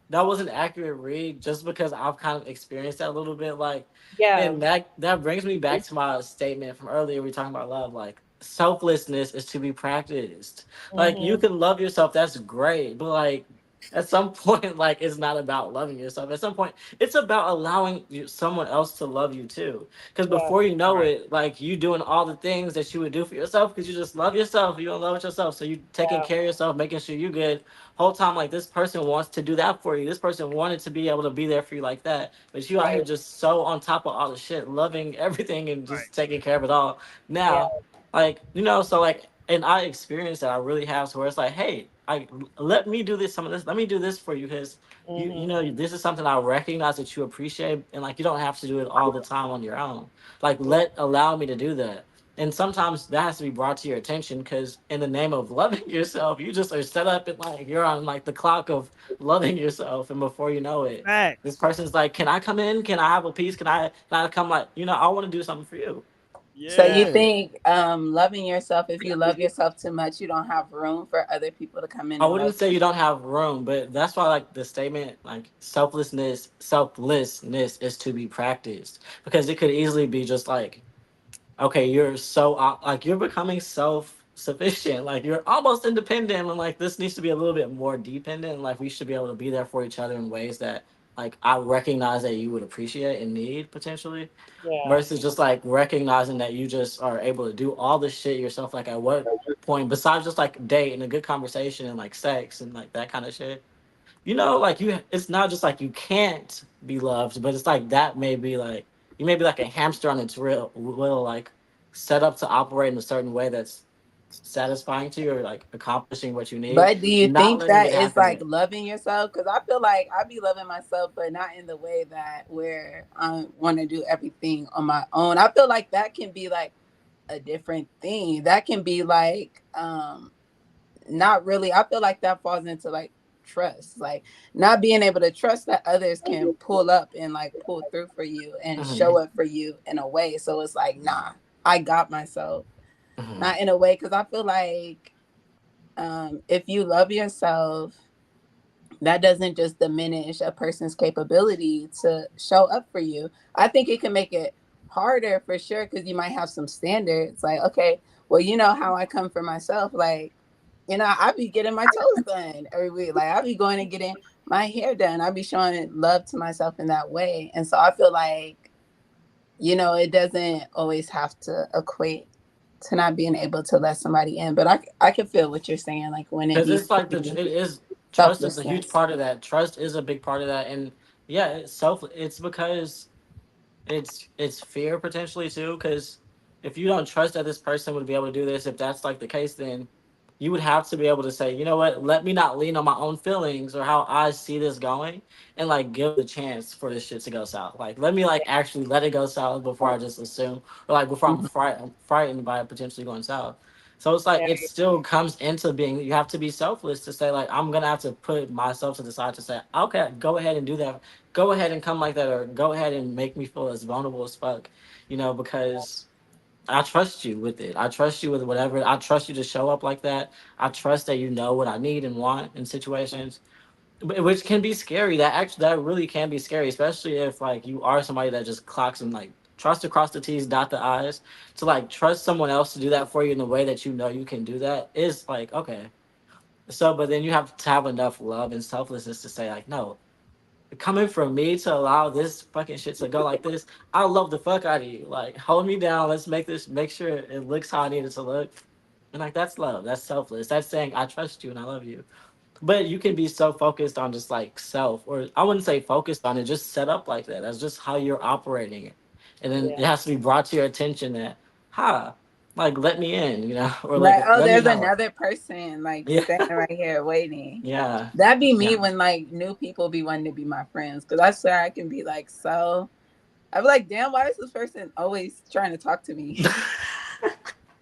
that was an accurate read just because I've kind of experienced that a little bit. Like, yeah. and that brings me back to my statement from earlier. We were talking about love. Like, selflessness is to be practiced. Like, you Hmm. can love yourself, that's great, but like, at some point, like, it's not about loving yourself. At some point, it's about allowing someone else to love you too. Because Yeah, before you know Right. it, like, you doing all the things that you would do for yourself because you just love yourself. You don't love it yourself. So you taking yeah, care of yourself, making sure you good. Whole time, like, this person wants to do that for you. This person wanted to be able to be there for you like that. But you out here right. just so on top of all the shit, loving everything and Right. just taking care of it all. Yeah. Now, like, so like, and I experienced that, I really have, so where it's like, hey, let me do this, some of this, let me do this for you, because you Hmm. know, this is something I recognize that you appreciate, and like, you don't have to do it all the time on your own. Like, Yeah. allow me to do that. And sometimes that has to be brought to your attention, because in the name of loving yourself, you just are set up and like, you're on like the clock of loving yourself, and before you know it, this Facts. person's like, can I come in, can I have a piece, can I come, like, I want to do something for you. So you Yeah. think loving yourself, if you love yourself too much, you don't have room for other people to come in I and love wouldn't say you? you don't have room, but that's why, like, the statement, like, selflessness is to be practiced, because it could easily be just like, okay, you're so like, you're becoming self sufficient, like, you're almost independent, and like, this needs to be a little bit more dependent. Like, we should be able to be there for each other in ways that, like, I recognize that you would appreciate and need potentially, Yeah. versus just like recognizing that you just are able to do all this shit yourself. Like, at what point, besides just like date and a good conversation and like sex and like that kind of shit, like, it's not just like you can't be loved, but it's like that may be like, you may be like a hamster on its real will, like, set up to operate in a certain way that's satisfying to you, or like accomplishing what you need, But do you not think letting that it is like happen. loving yourself? Because I feel like I be loving myself, but not in the way that where I want to do everything on my own. I feel like that can be like a different thing. That can be like not really. I feel like that falls into like trust, like not being able to trust that others can pull up and like pull through for you and Hmm. show up for you in a way. So it's like, nah, I got myself. Hmm. Not in a way, because I feel like if you love yourself, that doesn't just diminish a person's capability to show up for you. I think it can make it harder for sure, because you might have some standards. Like, okay, well, you know how I come for myself. Like, I be getting my toes done every week. Like, I be going and getting my hair done. I be showing love to myself in that way. And so I feel like, it doesn't always have to equate to not being able to let somebody in. But I can feel what you're saying, like when it Because needs it's to like be it is trust is a huge selflessness. part of that. Trust is a big part of that, and yeah, it's because it's fear potentially too. Because if you don't trust that this person would be able to do this, if that's like the case, then you would have to be able to say, you know what, let me not lean on my own feelings or how I see this going, and like give the chance for this shit to go south. Like let me like actually let it go south before I just assume, or like before Mhm. I'm frightened by it potentially going south. So it's like Yeah. it still comes into being you have to be selfless to say like I'm gonna have to put myself to the side to say, okay, go ahead and do that. Go ahead and come like that, or go ahead and make me feel as vulnerable as fuck, because I trust you with it. I trust you with whatever. I trust you to show up like that. I trust that you know what I need and want in situations, which can be scary. That really can be scary, especially if like you are somebody that just clocks and like trust across the T's, dot the I's. To like trust someone else to do that for you in the way that you know you can do that is like okay. So, but then you have to have enough love and selflessness to say like no, coming from me to allow this fucking shit to go like this, I love the fuck out of you. Like, hold me down. Let's make sure it looks how I need it to look. And like, that's love. That's selfless. That's saying I trust you and I love you. But you can be so focused on just like self, or I wouldn't say focused on it, just set up like that. That's just how you're operating it. And then it Yeah. has to be brought to your attention that, like let me in, or like Like, oh, let me there's help. another person like Yeah. standing right here waiting. Yeah. That'd be me Yeah. when like new people be wanting to be my friends. Cause I swear I can be like so I'd be like, damn, why is this person always trying to talk to me?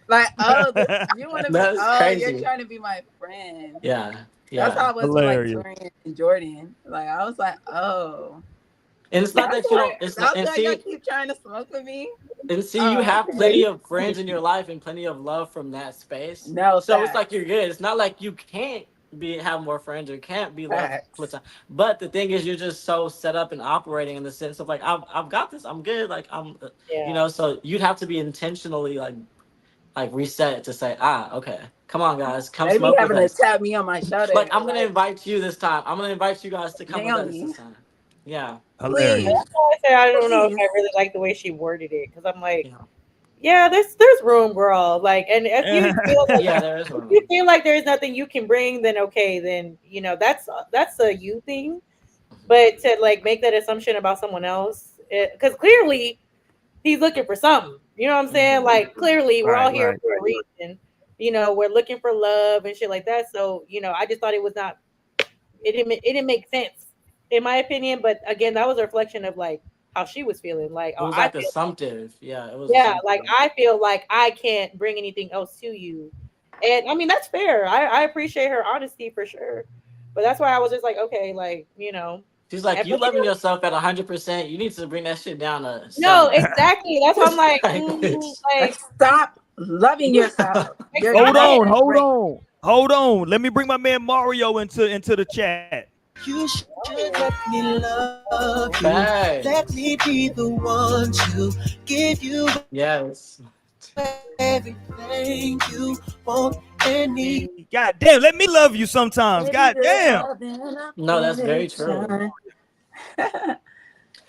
Like, oh, you want to be, That's oh, you're crazy. trying to be my friend. Yeah. That's Yeah. how I was with like Hilarious. Torian and Jordan. Like, I was like, oh, And it's not that's that you why, don't. It's not. that's why y'all keep trying to smoke with me. You Oh, have plenty okay. of friends in your life and plenty of love from that space. No, So it's like facts. you're good. It's not like you can't have more friends or can't be loved Facts. platonic. But the thing is, you're just so set up and operating in the sense of like I've got this. I'm good. Like Yeah. So you'd have to be intentionally like reset to say okay, come on guys, come They be smoke with having to us. tap me on my Like shoulder, I'm gonna like, invite you this time. I'm gonna invite you guys to come with us Naomi, this time. Yeah. Hilarious. please, That's why I say I don't know if please. I really like the way she worded it because I'm like, Yeah. yeah, there's room, girl. Like, and if you feel like Yeah. There is if you one. feel like there's nothing you can bring, then okay, then that's a you thing. But to like make that assumption about someone else, because clearly he's looking for something. You know what I'm saying? Mhm. Like clearly we're all Right, here right. for a reason. We're looking for love and shit like that. So I just thought it was not. It didn't make sense in my opinion. But again, that was a reflection of like how she was feeling. Like It was I like feel, assumptive. Yeah, it was yeah, like assumptive. I feel like I can't bring anything else to you. And I mean that's fair. I appreciate her honesty for sure. But that's why I was just like, okay, like, She's like, and, you but loving yourself at 100%. You need to bring that shit down to no, 70. exactly. That's why I'm like, Like, bitch. Like, like stop loving yourself. You're Hold not exactly. on, that hold great. on, hold on. Let me bring my man Mario into the chat. You should let me love you. Let Facts. me be the one to give you Yes. everything you want and need. God damn, let me love you sometimes. Baby, God there's damn. more than enough No, that's very true. connection.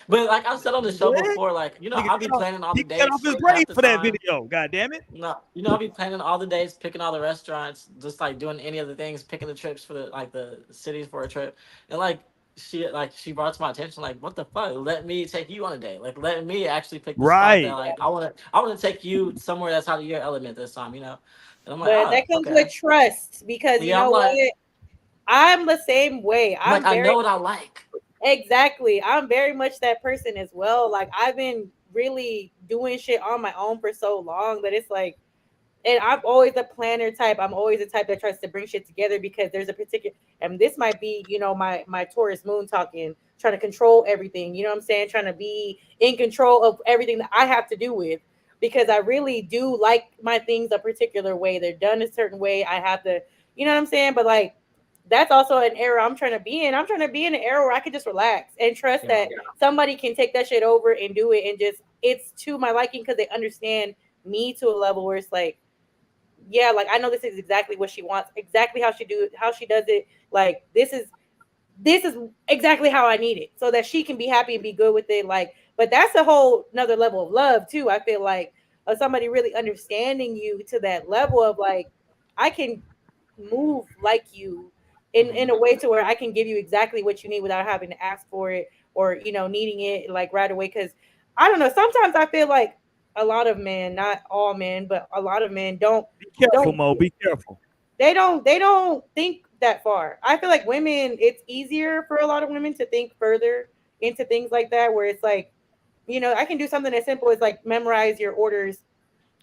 But like I said on the show What? before, like, Nigga I'll be planning all he the got off dates his like half grave the for that time. video. God damn it. No, I'll be planning all the days, picking all the restaurants, just like doing any of the things, picking the trips for the cities for a trip. And like she brought to my attention, like, what the fuck? Let me take you on a date. Like let me actually pick the spot that Right. like I wanna take you somewhere that's out of your element this time. And I'm like, But that comes okay. with trust because you Yeah, I'm know like what? I'm the same way. I know what I like. Exactly. I'm very much that person as well. Like I've been really doing shit on my own for so long that it's like, and I'm always a planner type. I'm always the type that tries to bring shit together because there's a particular, and this might be, my Taurus moon talking, trying to control everything. You know what I'm saying? Trying to be in control of everything that I have to do with because I really do like my things a particular way. They're done a certain way. I have to, you know what I'm saying? But like, that's also an era I'm trying to be in. I'm trying to be in an era where I can just relax and trust Yeah. that somebody can take that shit over and do it and just it's to my liking because they understand me to a level where it's like, yeah, like I know this is exactly what she wants, exactly how she does it. Like this is exactly how I need it, so that she can be happy and be good with it. Like, but that's a whole another level of love too. I feel like of somebody really understanding you to that level of like, I can move like you in a way to where I can give you exactly what you need without having to ask for it or, you know, needing it like right away. Cause I don't know, sometimes I feel like a lot of men, not all men, but a lot of men don't Be careful, don't Mo. Be careful. they don't think that far. I feel like women, it's easier for a lot of women to think further into things like that, where it's like, you know, I can do something as simple as like memorize your orders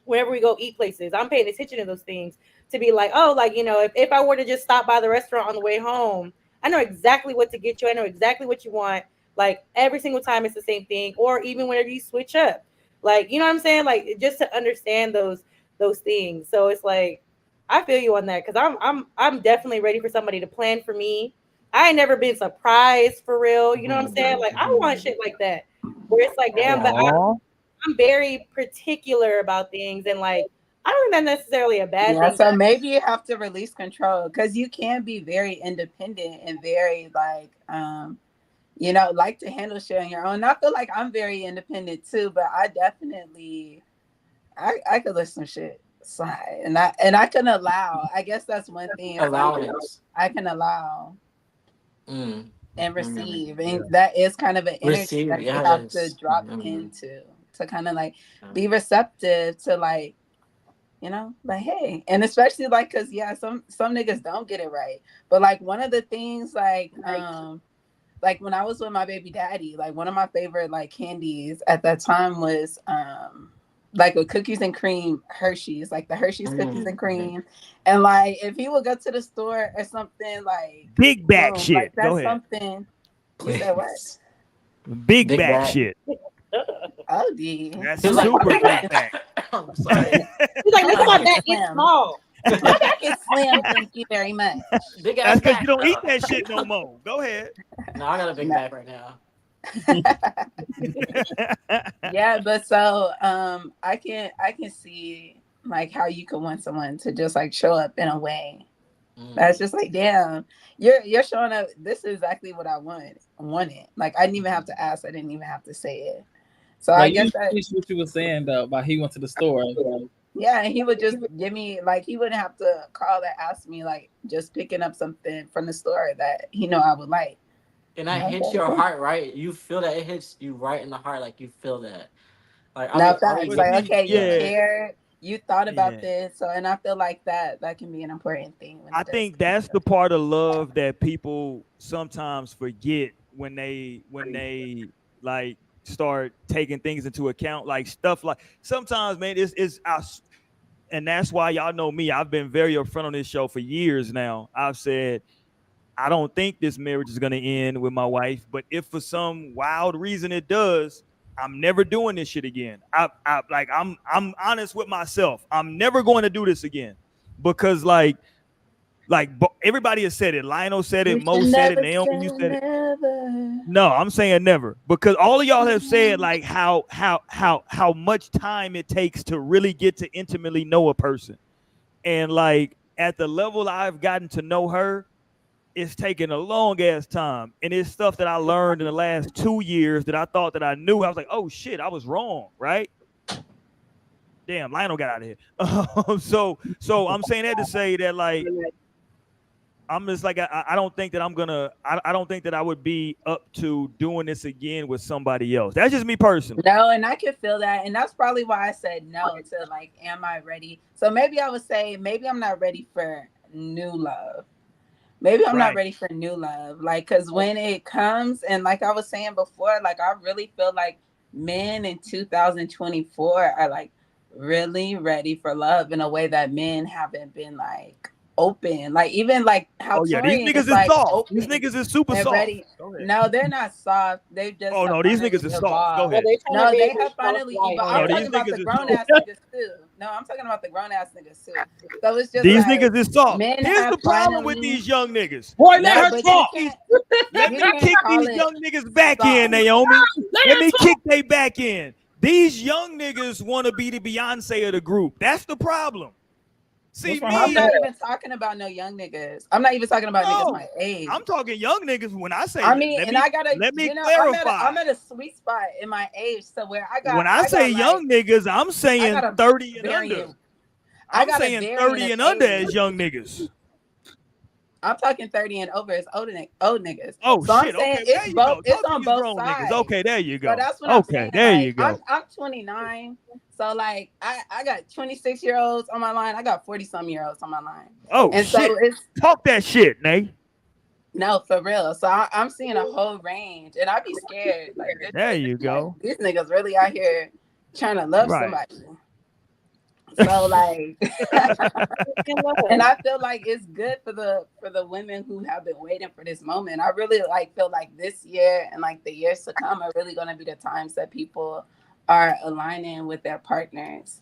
whenever we go eat places. I'm paying attention to those things to be like, oh, like, you know, if I were to just stop by the restaurant on the way home, I know exactly what to get you. I know exactly what you want. Like every single time it's the same thing, or even whenever you switch up. Like, you know what I'm saying? Like just to understand those things. So it's like I feel you on that because I'm definitely ready for somebody to plan for me. I ain't never been surprised for real. You know what I'm saying? Like I want shit like that. Where it's like, damn, but Aw. I'm very particular about things, and like I don't think that's necessarily a bad Yeah, thing. so maybe you have to release control because you can be very independent and very like you know, like to handle shit on your own. And I feel like I'm very independent too, but I definitely I could let some shit slide. And I can allow. I guess that's one thing. It's like Allowance. I can allow Mm. and Mm. receive. And that is kind of an energy Receive, that you have to yes. drop into to kind of like be receptive to like, you know, like hey, and especially like because yeah, some niggas don't get it right. But like one of the things like when I was with my baby daddy, like one of my favorite like candies at that time was like a cookies and cream Hershey's, like the Hershey's cookies and cream. And like if he would go to the store or something, like Big back boom, like shit. Go that's ahead. something. You said what? Big Big back back. shit. Oh, D. That's He was like, super big back. I'm sorry. He's like, look at my Big back, it's slim. small. My back is slim. Thank you very much. Big That's ass because back. you don't eat that shit no more. Go ahead. No, I got a big back right now. Yeah, but so I can see like how you could want someone to just like show up in a way that's just like damn, you're showing up. This is exactly what I wanted. Like I didn't even have to ask. I didn't even have to say it. So Well, I you guess that finished what you were saying though about he went to the store. yeah, and he would just give me like he wouldn't have to call and ask me like just picking up something from the store that he know I would like. And that hits your heart, right? You feel that it hits you right in the heart, like you feel that. Like Now I facts be like getting, okay, you Yeah. care, you thought about Yeah. this, so and I feel like that can be an important thing when I it does. think that's the part of love that people sometimes forget when they like start taking things into account, like stuff like sometimes, man, and that's why y'all know me. I've been very upfront on this show for years now. I've said I don't think this marriage is going to end with my wife, but if for some wild reason it does, I'm never doing this shit again. I'm honest with myself. I'm never going to do this again because everybody has said it. Lionel said it. You Mo should said it. never Naomi, say you said it. never. No, I'm saying never because all of y'all have said like how much time it takes to really get to intimately know a person, and like at the level I've gotten to know her, it's taken a long ass time, and it's stuff that I learned in the last 2 years that I thought that I knew. I was like, oh shit, I was wrong, right? Damn, Lionel got out of here. So I'm saying that to say that like I'm just like I don't think that I'm gonna I don't think that I would be up to doing this again with somebody else. That's just me personally. No, and I can feel that, and that's probably why I said no to like, am I ready? So maybe I would say maybe I'm not ready for new love. Maybe I'm not ready for new love. Like, cause when it comes, and like I was saying before, like I really feel like men in 2024 are like really ready for love in a way that men haven't been like open. Like even like how Oh yeah, these Torian niggas is is like soft. open These niggas is super and soft. ready. No, they're not soft. They've just Oh no, these niggas is soft. Go evolved. ahead. No, they have finally evolved. Oh no, I'm these talking about niggas the is grown soft. ass niggas too. No, I'm talking about the grown ass niggas too. So it's just These like niggas is soft. men Here's have the problem with finally. these young niggas. Boy, No, let her but talk. Let you me can't kick call these it young niggas back soft. in, Naomi. Let me kick they back in. These young niggas want to be the Beyonce of the group. That's the problem. See I'm me. not even talking about no young niggas. I'm not even talking about niggas my age. I'm talking young niggas. When I say, I mean, let me you know, clarify. I'm at a sweet spot in my age, so where When I say young niggas, I'm saying 30 and under. I'm saying 30 and under as young niggas. I'm talking 30 and over as old niggas. Oh so shit! I'm saying Okay, there you go. it's on both sides. Niggas. Okay, there you go. So that's what I'm saying. There like, you go. I'm 29, so like I got 26-year-olds on my line. I got 40-some-year-olds on my line. Oh and shit! So it's talk that shit, Nate. No, for real. So I'm seeing a whole range, and I'd be scared. Like there you go. These niggas really out here trying to love somebody. So like, and I feel like it's good for the women who have been waiting for this moment. I really feel like this year and like the years to come are really going to be the times that people are aligning with their partners.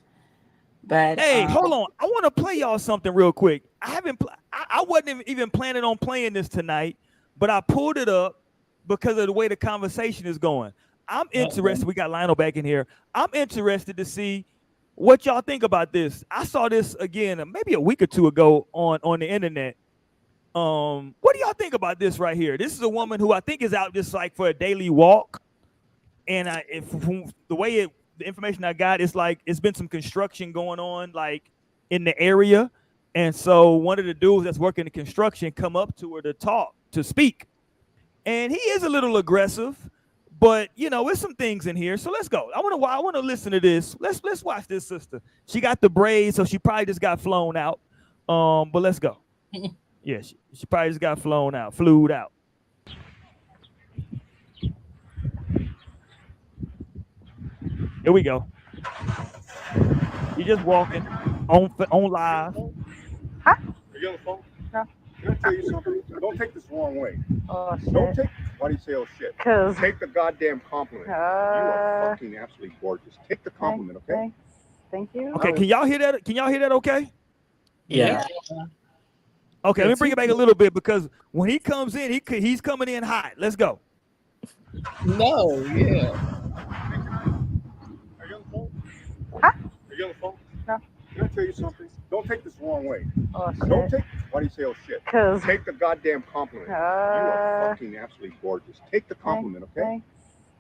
But hey, hold on, I want to play y'all something real quick. I wasn't even planning on playing this tonight, but I pulled it up because of the way the conversation is going. I'm interested. We got Lionel back in here. I'm interested to see what y'all think about this. I saw this again maybe a week or two ago on the internet. What do y'all think about this right here? This is a woman who I think is out just like for a daily walk, and from the way the information I got, it's like it's been some construction going on like in the area, and so one of the dudes that's working the construction come up to her to speak, and he is a little aggressive. But you know, there's some things in here, so let's go. I want to listen to this. Let's watch this sister. She got the braids, so she probably just got flown out. But let's go. Yeah, she probably just got flued out. Here we go. You just walking on live. Huh? Are you on the phone? No. Can I tell you something? Don't take this the wrong way. Oh shit. Don't take. Why do you say oh shit? Because take the goddamn compliment. You are fucking absolutely gorgeous. Take the compliment, okay? Thank you. Okay, can y'all hear that? Can y'all hear that? Okay. Yeah. Okay, let me bring it back a little bit because when he comes in, he's coming in hot. Let's go. No, yeah. Are you on the phone? Huh? Are you on the phone? No. Can I tell you something? Don't take this the wrong way. Oh shit. Don't take. Why do you say oh shit? Because take the goddamn compliment. You are fucking absolutely gorgeous. Take the compliment, okay?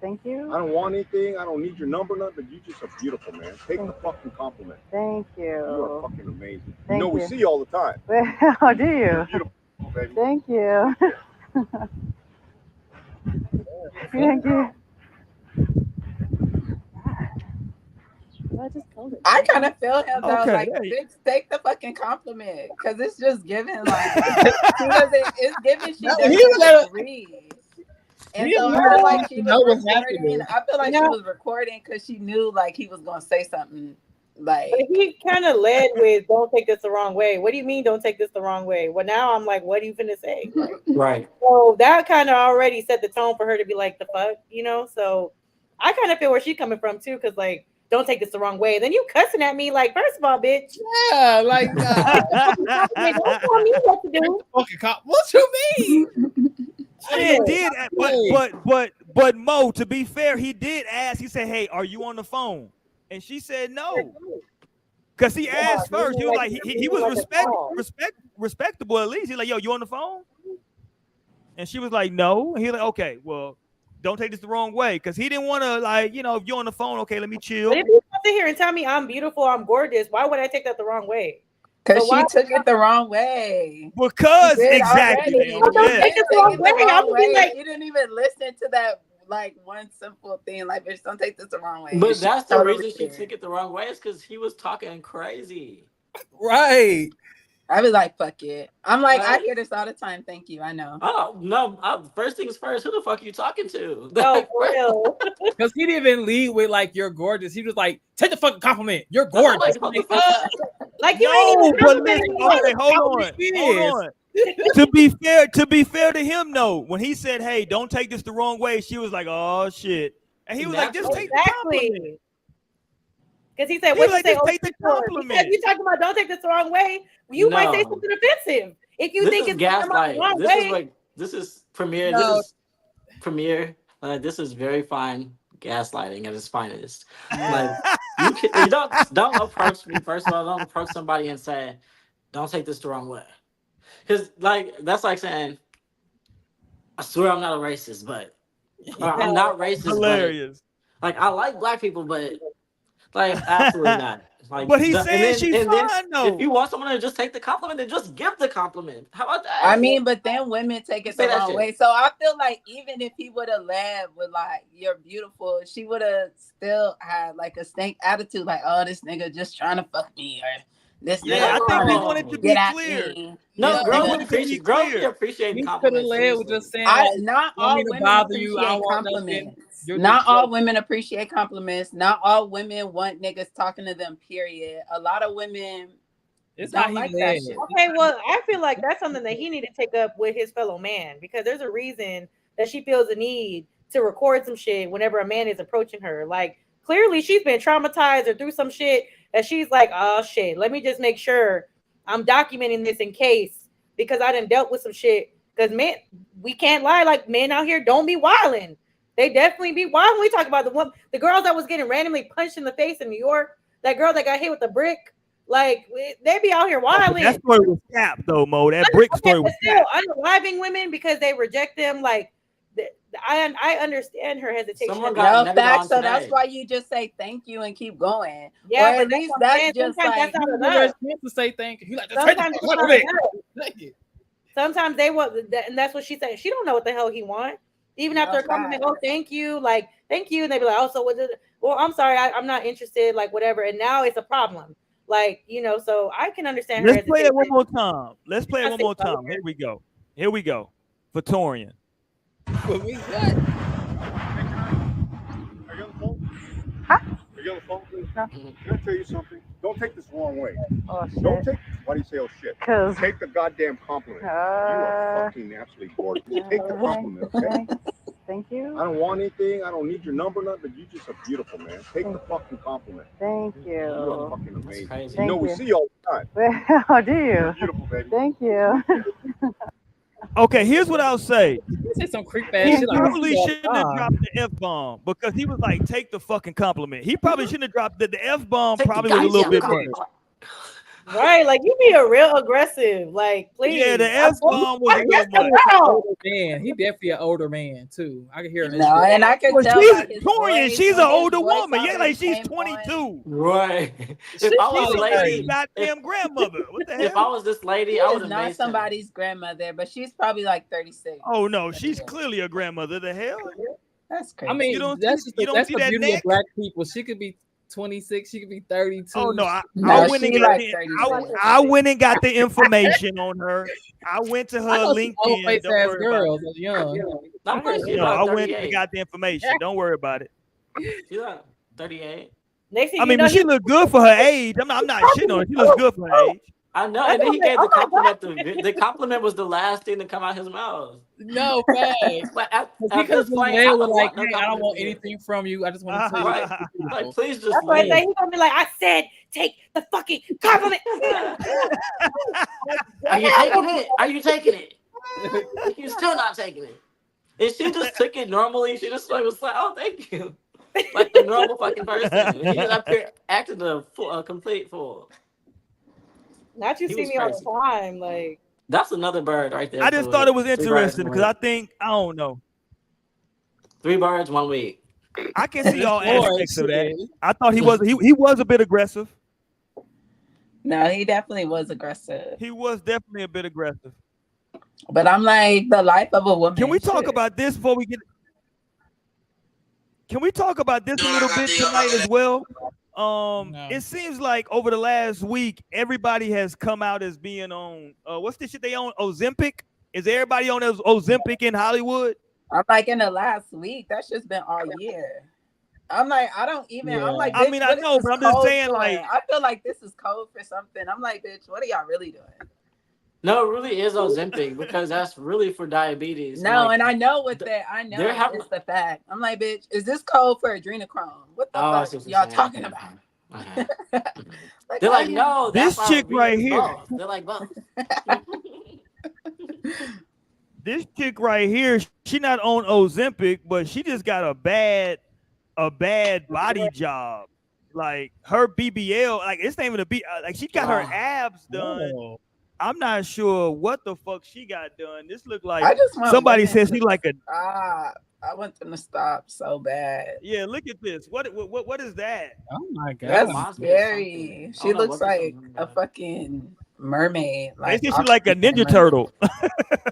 Thank you. I don't want anything. I don't need your number, nothing. You just are beautiful, man. Take the fucking compliment. Thank you. You are fucking amazing. You know we see you all the time. Oh, do you? You're beautiful, baby. Thank you. Thank you. I kind of feel him though, like bitch, take the fucking compliment, because it's just giving like it's giving she doesn't read. And so I feel like she was recording. I feel like she was recording because she knew like he was gonna say something. Like, but he kind of led with "Don't take this the wrong way." What do you mean, "Don't take this the wrong way"? Well, now I'm like, what are you finna say? Right. So that kind of already set the tone for her to be like, "The fuck," you know. So I kind of feel where she's coming from too, because like, don't take this the wrong way. Then you cussing at me like, first of all, bitch. Yeah, like don't tell me what to do. What you mean? It did, but Mo, to be fair, he did ask. He said, "Hey, are you on the phone?" And she said no, because he asked first. He was like, he was respectable at least. He's like, "Yo, you on the phone?" And she was like, "No." And he's like, "Okay, well, don't take this the wrong way," because he didn't want to, like, you know, if you're on the phone, okay, let me chill. But if you come in here and tell me I'm beautiful, I'm gorgeous, why would I take that the wrong way? Because she took it the wrong way. Because exactly. You didn't even listen to that like one simple thing. Like, bitch, don't take this the wrong way. But that's the reason she took it the wrong way, is because he was talking crazy. Right. I was like, fuck it. I'm like, I hear this all the time. Thank you. I know. Oh, no. First things first, who the fuck are you talking to? Oh, for real. Because he didn't even lead with, like, you're gorgeous. He was like, take the fucking compliment. You're gorgeous. Like, you ain't even complimenting me. Okay, hold on. To be fair to him, though, when he said, "Hey, don't take this the wrong way," she was like, "Oh shit," and he was like, "Just take the compliment." Because he said, "What you say? Take the compliment." You talking about don't take this the wrong way? You might say something offensive if you think it's gaslight. The wrong way. This is premiere. No. This is premiere. This is very fine gaslighting at its finest. Like, you don't approach me. First of all, don't approach somebody and say, don't take this the wrong way. Because like that's like saying, I swear I'm not a racist, but I'm not racist, Hilarious. but like I like black people, but like absolutely not. Like, but he's saying she's fine though. If you want someone to just take the compliment, then just give the compliment. How about that? I mean, but then women take it the wrong way. So I feel like even if he would have led with like "you're beautiful," she would have still had like a stank attitude, like, "Oh, this nigga just trying to fuck me," or this. Yeah, I think he wanted to be clear. No, girls appreciate He compliments. could have led with just saying, not all women appreciate compliments. Not all women appreciate compliments. Not all women want niggas talking to them, period. A lot of women don't like that shit. Okay, well, I feel like that's something that he need to take up with his fellow man, because there's a reason that she feels the need to record some shit whenever a man is approaching her. Like, clearly she's been traumatized or through some shit that she's like, oh shit, let me just make sure I'm documenting this in case, because I done dealt with some shit. Because men, we can't lie, like men out here don't be wilding. They definitely be wild. We talk about the girls that was getting randomly punched in the face in New York, that girl that got hit with the brick, like they be out here wilding. That story was capped though, Mo. That brick story was still unaliving women because they reject them. Like I understand her hesitation. So that's why you just say thank you and keep going. Yeah, or but at least that's just like that's not enough. To say thank you. Like, sometimes they want, and that's what she said. She don't know what the hell he want. Even after a compliment, oh, thank you, like, thank you. And they be like, oh, so what did it? Well, I'm sorry, I'm not interested, like, whatever. And now it's a problem. Like, so I can understand her. Let's play it one more time. Let's play it one more time. Here we go. Here we go. For Torian. Are you on the phone? Huh? Are you on the phone, please? No. Can I tell you something? Don't take this the wrong way. Oh, shit. Don't take. Why do you say oh shit? Take the goddamn compliment. You are fucking absolutely gorgeous. Take the compliment. Okay? Thank you. I don't want anything. I don't need your number, nothing. But you just are beautiful, man. Take the fucking compliment. Thank you. You are fucking amazing. Thank You know we you. see you all the time. Oh, do you? You're beautiful, baby. Thank you. Okay, here's what I'll say. You say some creep He ass shit. probably shouldn't have dropped the F-bomb, because he was like, take the fucking compliment. He probably shouldn't have dropped the F-bomb. Probably was a little bit much. Right, like you be a real aggressive, like please. Yeah, the F-bomb was a little much. Man, he definitely an older man too. I can hear him. No, and I can tell. Torian, she's an older woman. Yeah, like she's 22. Right. If I was a lady, goddamn grandmother. What the hell? If I was this lady, I would have not somebody's grandmother, but she's probably like 36. Oh no, she's clearly a grandmother. The hell? That's crazy. I mean, You don't that's see- the, you don't that's see the that beauty neck? of black people. She could be 26. She could be 32. Oh no, I went and she got like the, 36. I went and got the information on her. I went to I her know some LinkedIn. old-faced Don't ass worry girls about that's young. I'm pretty sure it. No, I about went 38. and got the information. Don't worry about it. She's like 38. Next thing I mean, but she looked good for her age. I'm not shitting on her. She looks good for her age. I know, and then he gave the compliment. The compliment was the last thing to come out his mouth. No, facts. But at Because this the point, man I was don't like, want no "Hey, I don't want compliment. anything from you. I just want to tell you." Right. that you're Like, beautiful." please just That's what I leave. say. He's gonna be like, I said, take the fucking compliment. Are you taking it? Are you taking it? You're still not taking it. And she just took it normally. She just like was like, "Oh, thank you," like a normal fucking person. He just up here acting a complete fool. Not you He see was me all crazy. the time, like. That's another bird right there. I just for thought it was 3 birds interesting in a because I week. think I don't know. 3 birds 1 week. I can see all Boy, aspects of that. shit. I thought he was a bit aggressive. No, he definitely was aggressive. He was definitely a bit aggressive. But I'm like, the life of a woman. Can we talk shit. about this before we get? Can we talk about this a little bit tonight as well? It seems like over the last week, everybody has come out as being on what's the shit they on? Ozempic? Is everybody on Ozempic in Hollywood? I'm like, in the last week, that's just been all year. I'm like, I don't even. Yeah. I'm like, I bitch, mean, what I is know, this but I'm just code saying, for? like- I feel like this is code for something. I'm like, bitch, what are y'all really doing? No, it really is Ozempic because that's really for diabetes. No, Like, and I know what that. I know they're having- it's the fact. I'm like, bitch, is this code for adrenochrome? What the I fuck see what you're y'all saying. talking about? Okay. Like, They're why like, you- no, This that's chick we right need here. both. They're like both. This chick right here, she not on Ozempic, but she just got a bad body job. like her BBL, like it's not even a B. Like she got her Wow. abs done. Oh. I'm not sure what the fuck she got done. This look like I just want somebody women says to she like a. stop. I want them to stop so bad. Yeah, look at this. What is that? Oh my That god. That's reminds me of scary. something. I She don't know looks what this like is. a fucking mermaid. They Like say she like a Aquaman Ninja mermaid. turtle.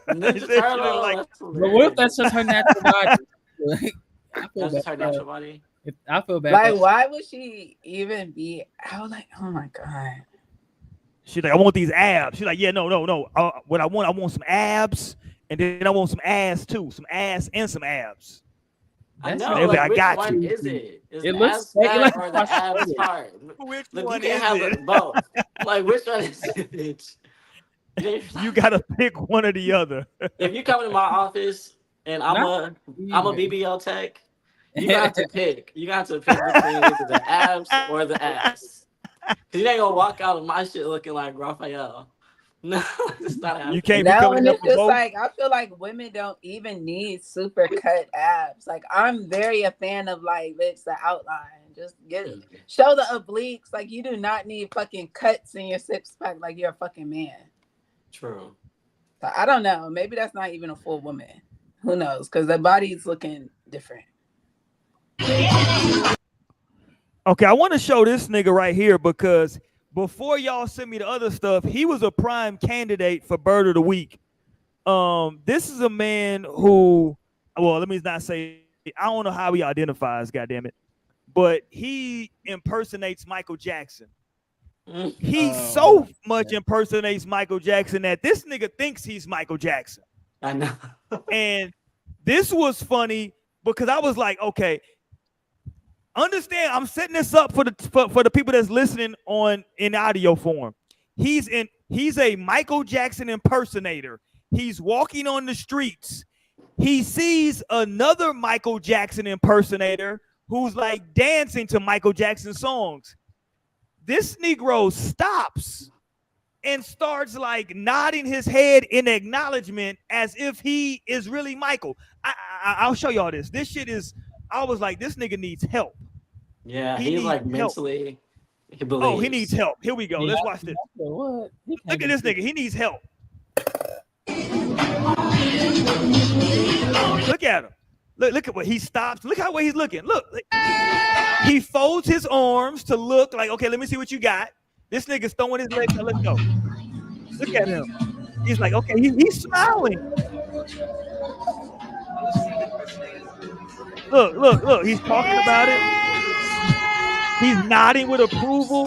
Ninja They said she look Turtle. like. That's But what if hilarious. that's just her natural body? I feel That's just her bad. natural body. I feel bad. Like, why would she even be? I was like, oh my god. She's like, I want these abs. She's like, yeah, no. What I want some abs, and then I want some ass too, some ass and some abs. I That's know. And Like, I which got one you. is it? Is It the looks abs fake. It fat looks or like the abs fake. hard? Which Look, you one can't is have it? both. Like, which one is it, bitch? You gotta pick one or the other. If you come to my office and I'm a BBL tech, you got to pick. You got to pick between either the abs or the ass. Cause you ain't gonna walk out of my shit looking like Raphael. No, it's not happening. You can't be No, coming and up it's for just both. like I feel like women don't even need super cut abs. Like I'm very a fan of like it's the outline. Just get it. Show the obliques. Like you do not need fucking cuts in your six pack like you're a fucking man. True. So I don't know. Maybe that's not even a full woman. Who knows? Because the body's looking different. Okay, I want to show this nigga right here because before y'all send me the other stuff, he was a prime candidate for Bird of the Week. This is a man who, well, let me not say, I don't know how he identifies, goddammit, but he impersonates Michael Jackson. He so much impersonates Michael Jackson that this nigga thinks he's Michael Jackson. I know. And this was funny because I was like, okay, understand, I'm setting this up for the people that's listening in audio form. He's a Michael Jackson impersonator. He's walking on the streets. He sees another Michael Jackson impersonator who's like dancing to Michael Jackson songs. This Negro stops and starts like nodding his head in acknowledgement as if he is really Michael. I'll show y'all this. This shit is, I was like, this nigga needs help. Yeah, He he's like needs help. mentally. He believes. Oh, he needs help. Here we go. Let's watch this. What? Look at this nigga. He needs help. Look at him. Look at what he stops. Look how way he's looking. Look. He folds his arms to look like, okay, let me see what you got. This nigga's throwing his legs. Let's go. Look at him. He's like, okay, he's smiling. Look. He's talking about it. He's nodding with approval.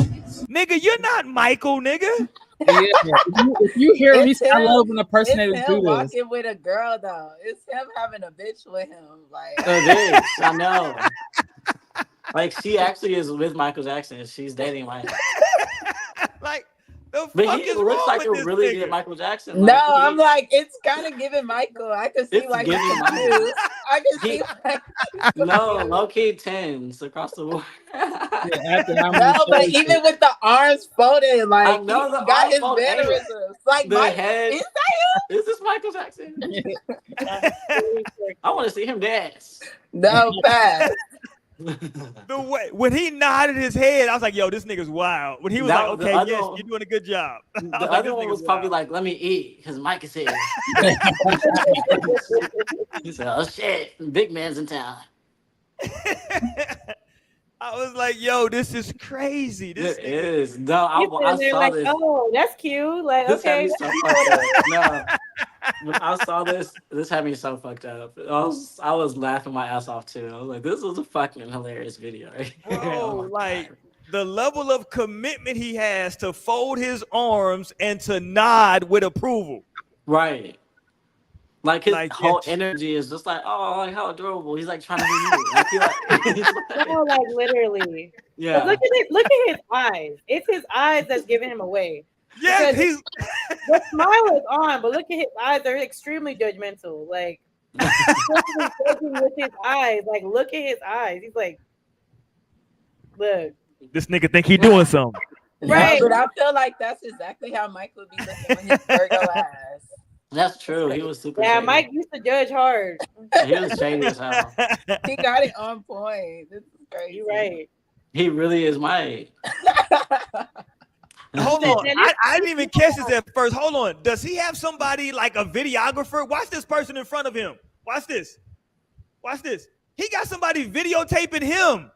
Nigga, you're not Michael, nigga. Yeah, if you hear me, I love when a person It's do him this. walking with a girl though. It's him having a bitch with him. Like It is. I know. Like she actually is with Michael Jackson. She's dating Michael. Like the But fuck he is looks wrong like with a this really nigga? good Michael Jackson. No, Like, I'm like, it's kind of giving Michael. I can see It's like giving the Michael. tattoos. I can see like no, low key tens across the board. no, but even with the arms folded, like I know he the got arms his folded. mannerisms. Like The Mike, head. is that Is this Michael Jackson? I want to see him dance. him? No, fast. The way when he nodded his head, I was like, "Yo, this nigga's wild." When he was That- like, the "Okay, other yes, one- you're doing a good job." I The was like, other "This one nigga's was probably wild." like, "Let me eat," because Mike is here. He said, "Oh shit, big man's in town." I was like, "Yo, this is crazy." This It nigga is. No, I They're saw like, this. oh, that's cute. Like, This had okay. me so fucked up. No, when I saw this had me so fucked up. I was laughing my ass off too. I was like, "This was a fucking hilarious video." Right here. Bro, Oh my like God. the level of commitment he has to fold his arms and to nod with approval. Right. Like his Like, whole yeah. energy is just like, oh, like how adorable. He's like trying to be you. Like, he's like, No, like literally. yeah. But look at it. Look at his eyes. It's his eyes that's giving him away. Yes, Because he's the smile is on, but look at his eyes. They're extremely judgmental. Like, he's judging with his eyes. Like, look at his eyes. He's like, look. this nigga think he doing something. Right. No, but I feel like that's exactly how Mike would be looking with his Virgo ass. That's true. He was super Yeah, shady. Mike used to judge hard. He was shady as hell. He got it on point. This is crazy. You're right. He really is my age. Hold on. I didn't even catch this at first. Hold on. Does he have somebody like a videographer? Watch this person in front of him. Watch this. Watch this. He got somebody videotaping him.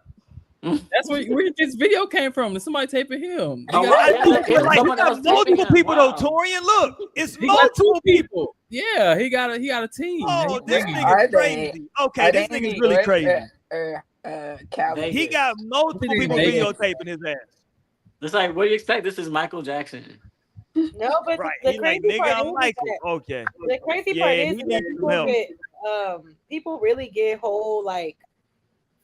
That's where this video came from. Somebody taping him. He got multiple people though, Torian. Look, it's multiple people. Yeah, he got a team. Oh, this nigga's crazy. Okay, this nigga's really crazy. He got multiple people videotaping his ass. It's like, what do you expect? This is Michael Jackson. No, but right. the He crazy like, nigga, part I'm Michael. Okay. The crazy part is that people really get whole like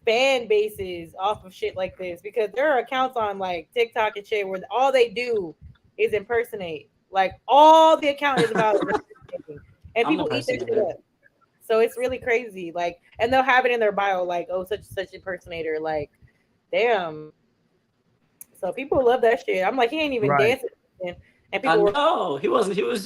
fan bases off of shit like this because there are accounts on like TikTok and shit where all they do is impersonate. Like all the account is about impersonating, and people eat that shit up. So it's really crazy. Like, and they'll have it in their bio, like, oh, such impersonator. Like, damn. So people love that shit. I'm like, he ain't even dancing. And people were he wasn't. He was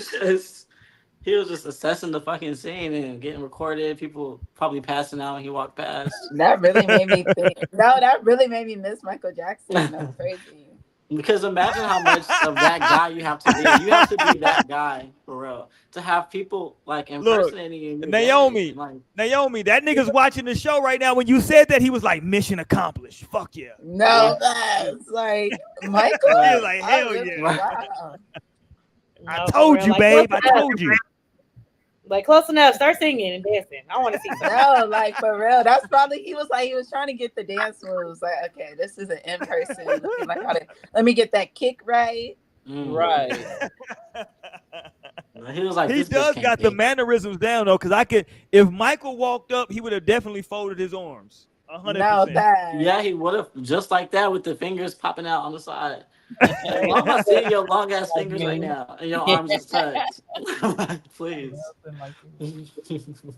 just assessing the fucking scene and getting recorded. People probably passing out when he walked past. That really made me think. No, that really made me miss Michael Jackson. That's crazy. Because imagine how much of that guy you have to be. You have to be that guy for real to have people like impersonating you. Naomi, that nigga's watching the show right now. When you said that, he was like, "Mission accomplished." Fuck yeah. No, that's like Michael. He was like, hell yeah. Wow. I told you, babe. I told you. Like close enough. Start singing and dancing. I want to see something. No, like for real. That's probably he was trying to get the dance moves. Like, okay, this is an in person. Like, let me get that kick right. Right. He was like, he does got the mannerisms down though, because if Michael walked up, he would have definitely folded his arms. 100%. No, that. Yeah, he would have just like that with the fingers popping out on the side. Why am I seeing your long ass fingers right now and your arms is tucked? Please.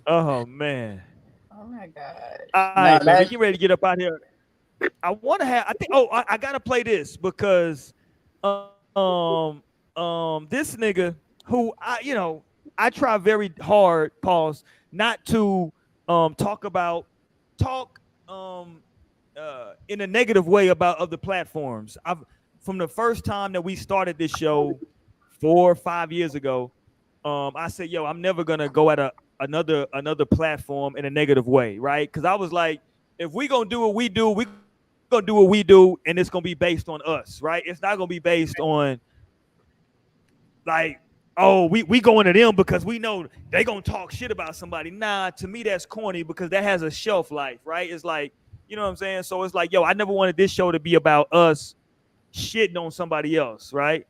Oh man. Oh my god. All right, man, we get ready to get up out here. I want to have. I think. Oh, I gotta play this because, this nigga who I try very hard, not to talk in a negative way about other platforms. From the first time that we started this show 4 or 5 years ago, I said, yo, I'm never gonna go at another platform in a negative way, right? Because I was like, if we gonna do what we do, we gonna do what we do, and it's gonna be based on us, right? It's not gonna be based on like, oh, we going to them because we know they gonna talk shit about somebody. Nah, to me that's corny because that has a shelf life, right? It's like, you know what I'm saying? So it's like, yo, I never wanted this show to be about us shitting on somebody else, right?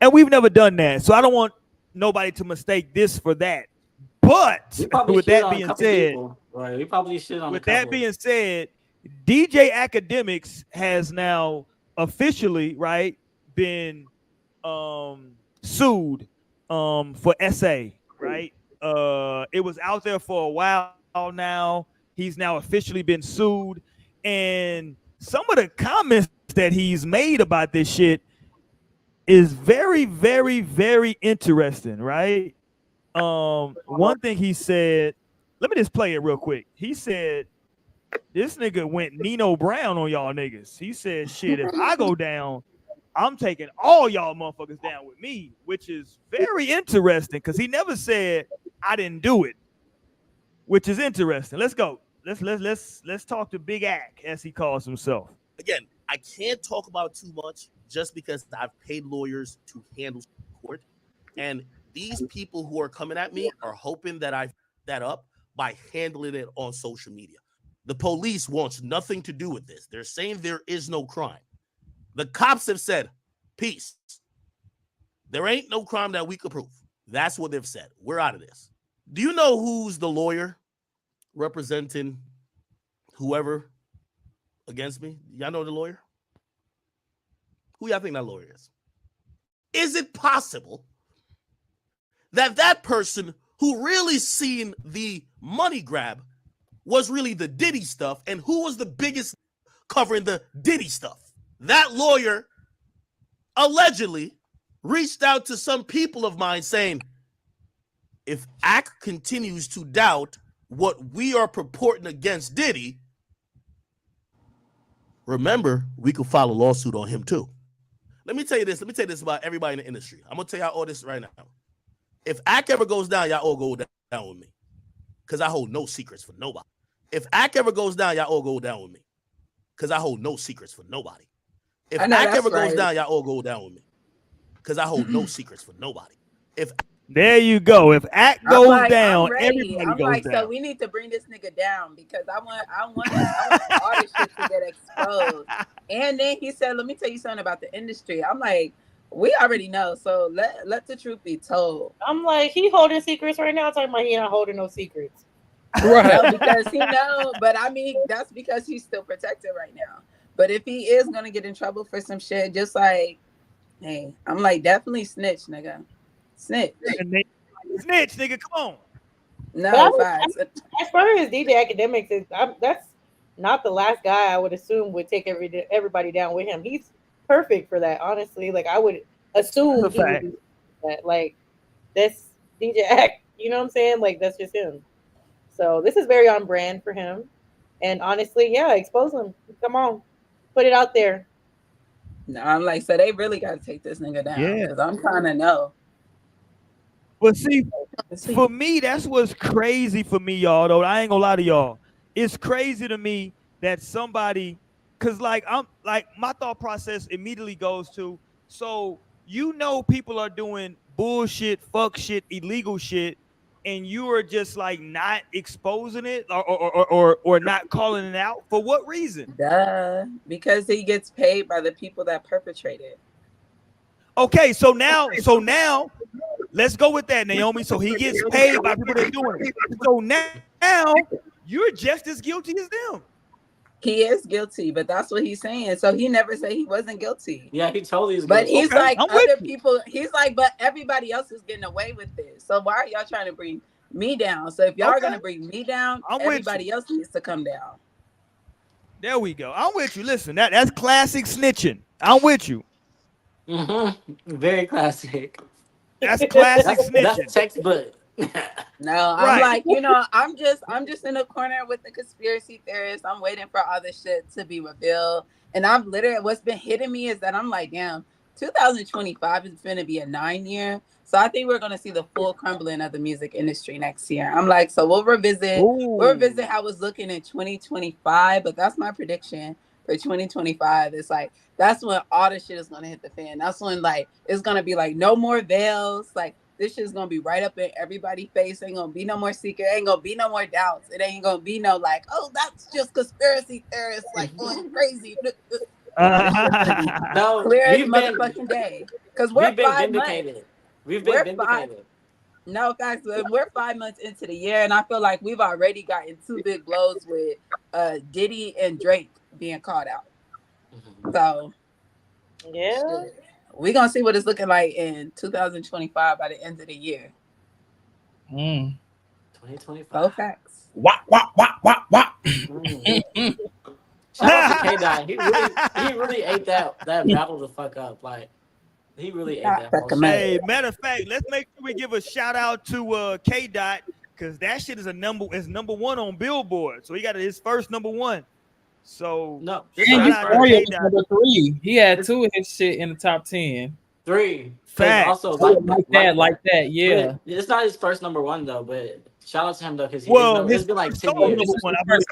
And we've never done that, so I don't want nobody to mistake this for that. But with that being said, right, we probably shit on. With that being said, DJ Academics has now officially, right, been sued for SA, right? It was out there for a while now. He's now officially been sued, and some of the comments that he's made about this shit is very, very, very interesting, right? One thing he said, let me just play it real quick. He said, this nigga went Nino Brown on y'all niggas. He said, shit, if I go down, I'm taking all y'all motherfuckers down with me, which is very interesting because he never said I didn't do it, which is interesting. Let's go. Let's talk to Big Ack, as he calls himself. Again, I can't talk about too much just because I've paid lawyers to handle court. And these people who are coming at me are hoping that I that up by handling it on social media. The police wants nothing to do with this. They're saying there is no crime. The cops have said, peace. There ain't no crime that we could prove. That's what they've said. We're out of this. Do you know who's the lawyer representing whoever against me? Y'all know the lawyer? Who y'all think that lawyer is? Is it possible that that person who really seen the money grab was really the Diddy stuff, and who was the biggest covering the Diddy stuff? That lawyer allegedly reached out to some people of mine saying, if Ack continues to doubt what we are purporting against Diddy, remember, we could file a lawsuit on him too. Let me tell you this. Let me tell you this about everybody in the industry. I'm gonna tell y'all all this right now. If Ack ever goes down, y'all all go down with me, because I hold no secrets for nobody. If Ack ever goes down, y'all all go down with me, because I hold no secrets for nobody. If Ack ever goes down, y'all all go down with me, because I hold no secrets for nobody. If There you go. If Ack goes down, everybody I'm goes like, down. so we need to bring this nigga down because I want all this shit to get exposed. And then he said, let me tell you something about the industry. I'm like, we already know. So let the truth be told. I'm like, he holding secrets right now. Talking about he not holding no secrets. Right. No, because he know, but I mean, that's because he's still protected right now. But if he is gonna get in trouble for some shit, just like, hey, I'm like, definitely snitch, nigga. Snitch. Snitch, nigga, come on. No, facts. As far as DJ Academics, that's not the last guy I would assume would take everybody down with him. He's perfect for that, honestly. Like, I would assume he would do that. Like, that's DJ Act, you know what I'm saying? Like, that's just him. So this is very on brand for him. And honestly, yeah, expose him. Come on. Put it out there. No, I'm like, so they really got to take this nigga down because I'm trying to know. But see, for me, that's what's crazy for me, y'all, though. I ain't gonna lie to y'all. It's crazy to me that somebody, cause like my thought process immediately goes to, so people are doing bullshit, fuck shit, illegal shit, and you are just like not exposing it or not calling it out. For what reason? Duh, because he gets paid by the people that perpetrate it. Okay, so now let's go with that, Naomi. So he gets paid by people that are doing it. So now you're just as guilty as them. He is guilty, but that's what he's saying. So he never said he wasn't guilty. Yeah, he totally is guilty. But he's like, other people, he's like, but everybody else is getting away with this. So why are y'all trying to bring me down? So if y'all are going to bring me down, everybody else needs to come down. There we go. I'm with you. Listen, that's classic snitching. I'm with you. Mm-hmm. Very classic. That's classic snitching. That's textbook. No, I'm like, I'm just in a corner with the conspiracy theorists. I'm waiting for all this shit to be revealed. And I'm literally, what's been hitting me is that I'm like, damn, 2025 is going to be a 9-year. So I think we're going to see the full crumbling of the music industry next year. I'm like, so we'll revisit how it's looking in 2025, but that's my prediction for 2025. It's like, that's when all the shit is going to hit the fan. That's when like, it's going to be like, no more veils. Like, this shit's going to be right up in everybody's face. Ain't going to be no more secret. Ain't going to be no more doubts. It ain't going to be no like, oh, that's just conspiracy theorists like going crazy. No, clear as motherfucking day. Because we've been vindicated. We've been vindicated. No, facts. We're 5 months into the year, and I feel like we've already gotten 2 big blows with Diddy and Drake being called out. So, yeah. Shit. We're going to see what it's looking like in 2025 by the end of the year. 2025. Oh, facts. Wah. Shout out to K-Dot. He really ate that battle the fuck up. Like, he really ate that. Hey, matter of fact, let's make sure we give a shout out to K-Dot, because that shit is number 1 on Billboard. So he got his first number 1. So number 3. He had 2 of his shit in the top 10. 3. Fact. Also like that. Yeah. But it's not his first number 1 though. But shout out to him though, because it's been like 10 years. First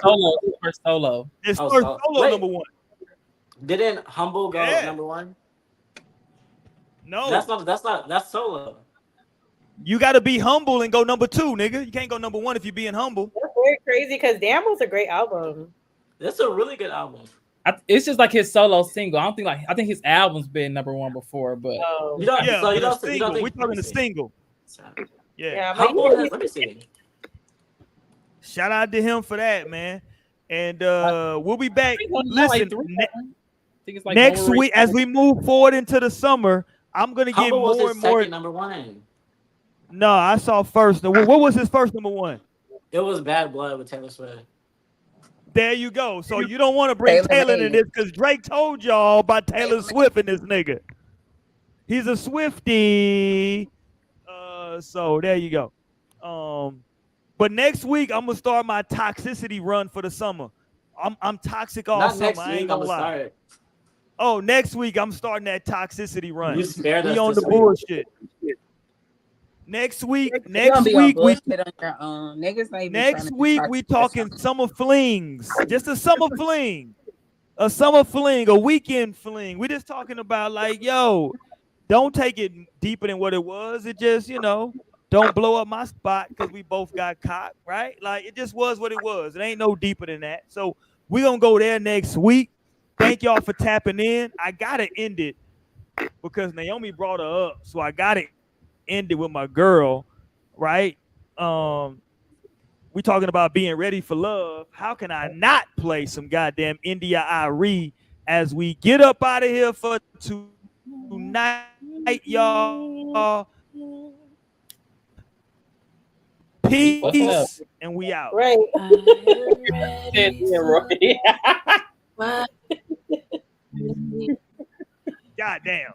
solo. His first solo number 1. Didn't Humble go number 1? No, that's solo. You got to be humble and go number 2, nigga. You can't go number 1 if you're being humble. That's very crazy because Damn was a great album. That's a really good album. It's just like his solo single. I think his album's been number 1 before, but you don't think we're talking the single. Yeah. Let me see. Shout out to him for that, man. And we'll be back. Listen, next week as we move forward into the summer, I'm gonna get more and more. Number 1. No, I saw first. What was his first number 1? It was Bad Blood with Taylor Swift. There you go. So you don't want to bring Taylor into this because Drake told y'all about Taylor Swift and this nigga. He's a Swiftie. So there you go. But next week I'm gonna start my toxicity run for the summer. I'm toxic all Not summer. next I ain't week. I'm gonna gonna lie. start. Oh, next week I'm starting that toxicity You run. spared We us on the this week. bullshit. Next week, You're gonna next be on week we bullshit on your own. Niggas not even trying next to be week we toxic for talking something. summer flings. Just a summer fling. A summer fling, a weekend fling. We just talking about like, yo, don't take it deeper than what it was. It just, don't blow up my spot because we both got caught, right? Like it just was what it was. It ain't no deeper than that. So we gonna go there next week. Thank y'all for tapping in. I gotta end it because Naomi brought her up. So I gotta end it with my girl, right? We talking about being ready for love. How can I not play some goddamn India Ari as we get up out of here for tonight, y'all? What's up? Peace, and we out. Right. Yeah, Roy. Goddamn.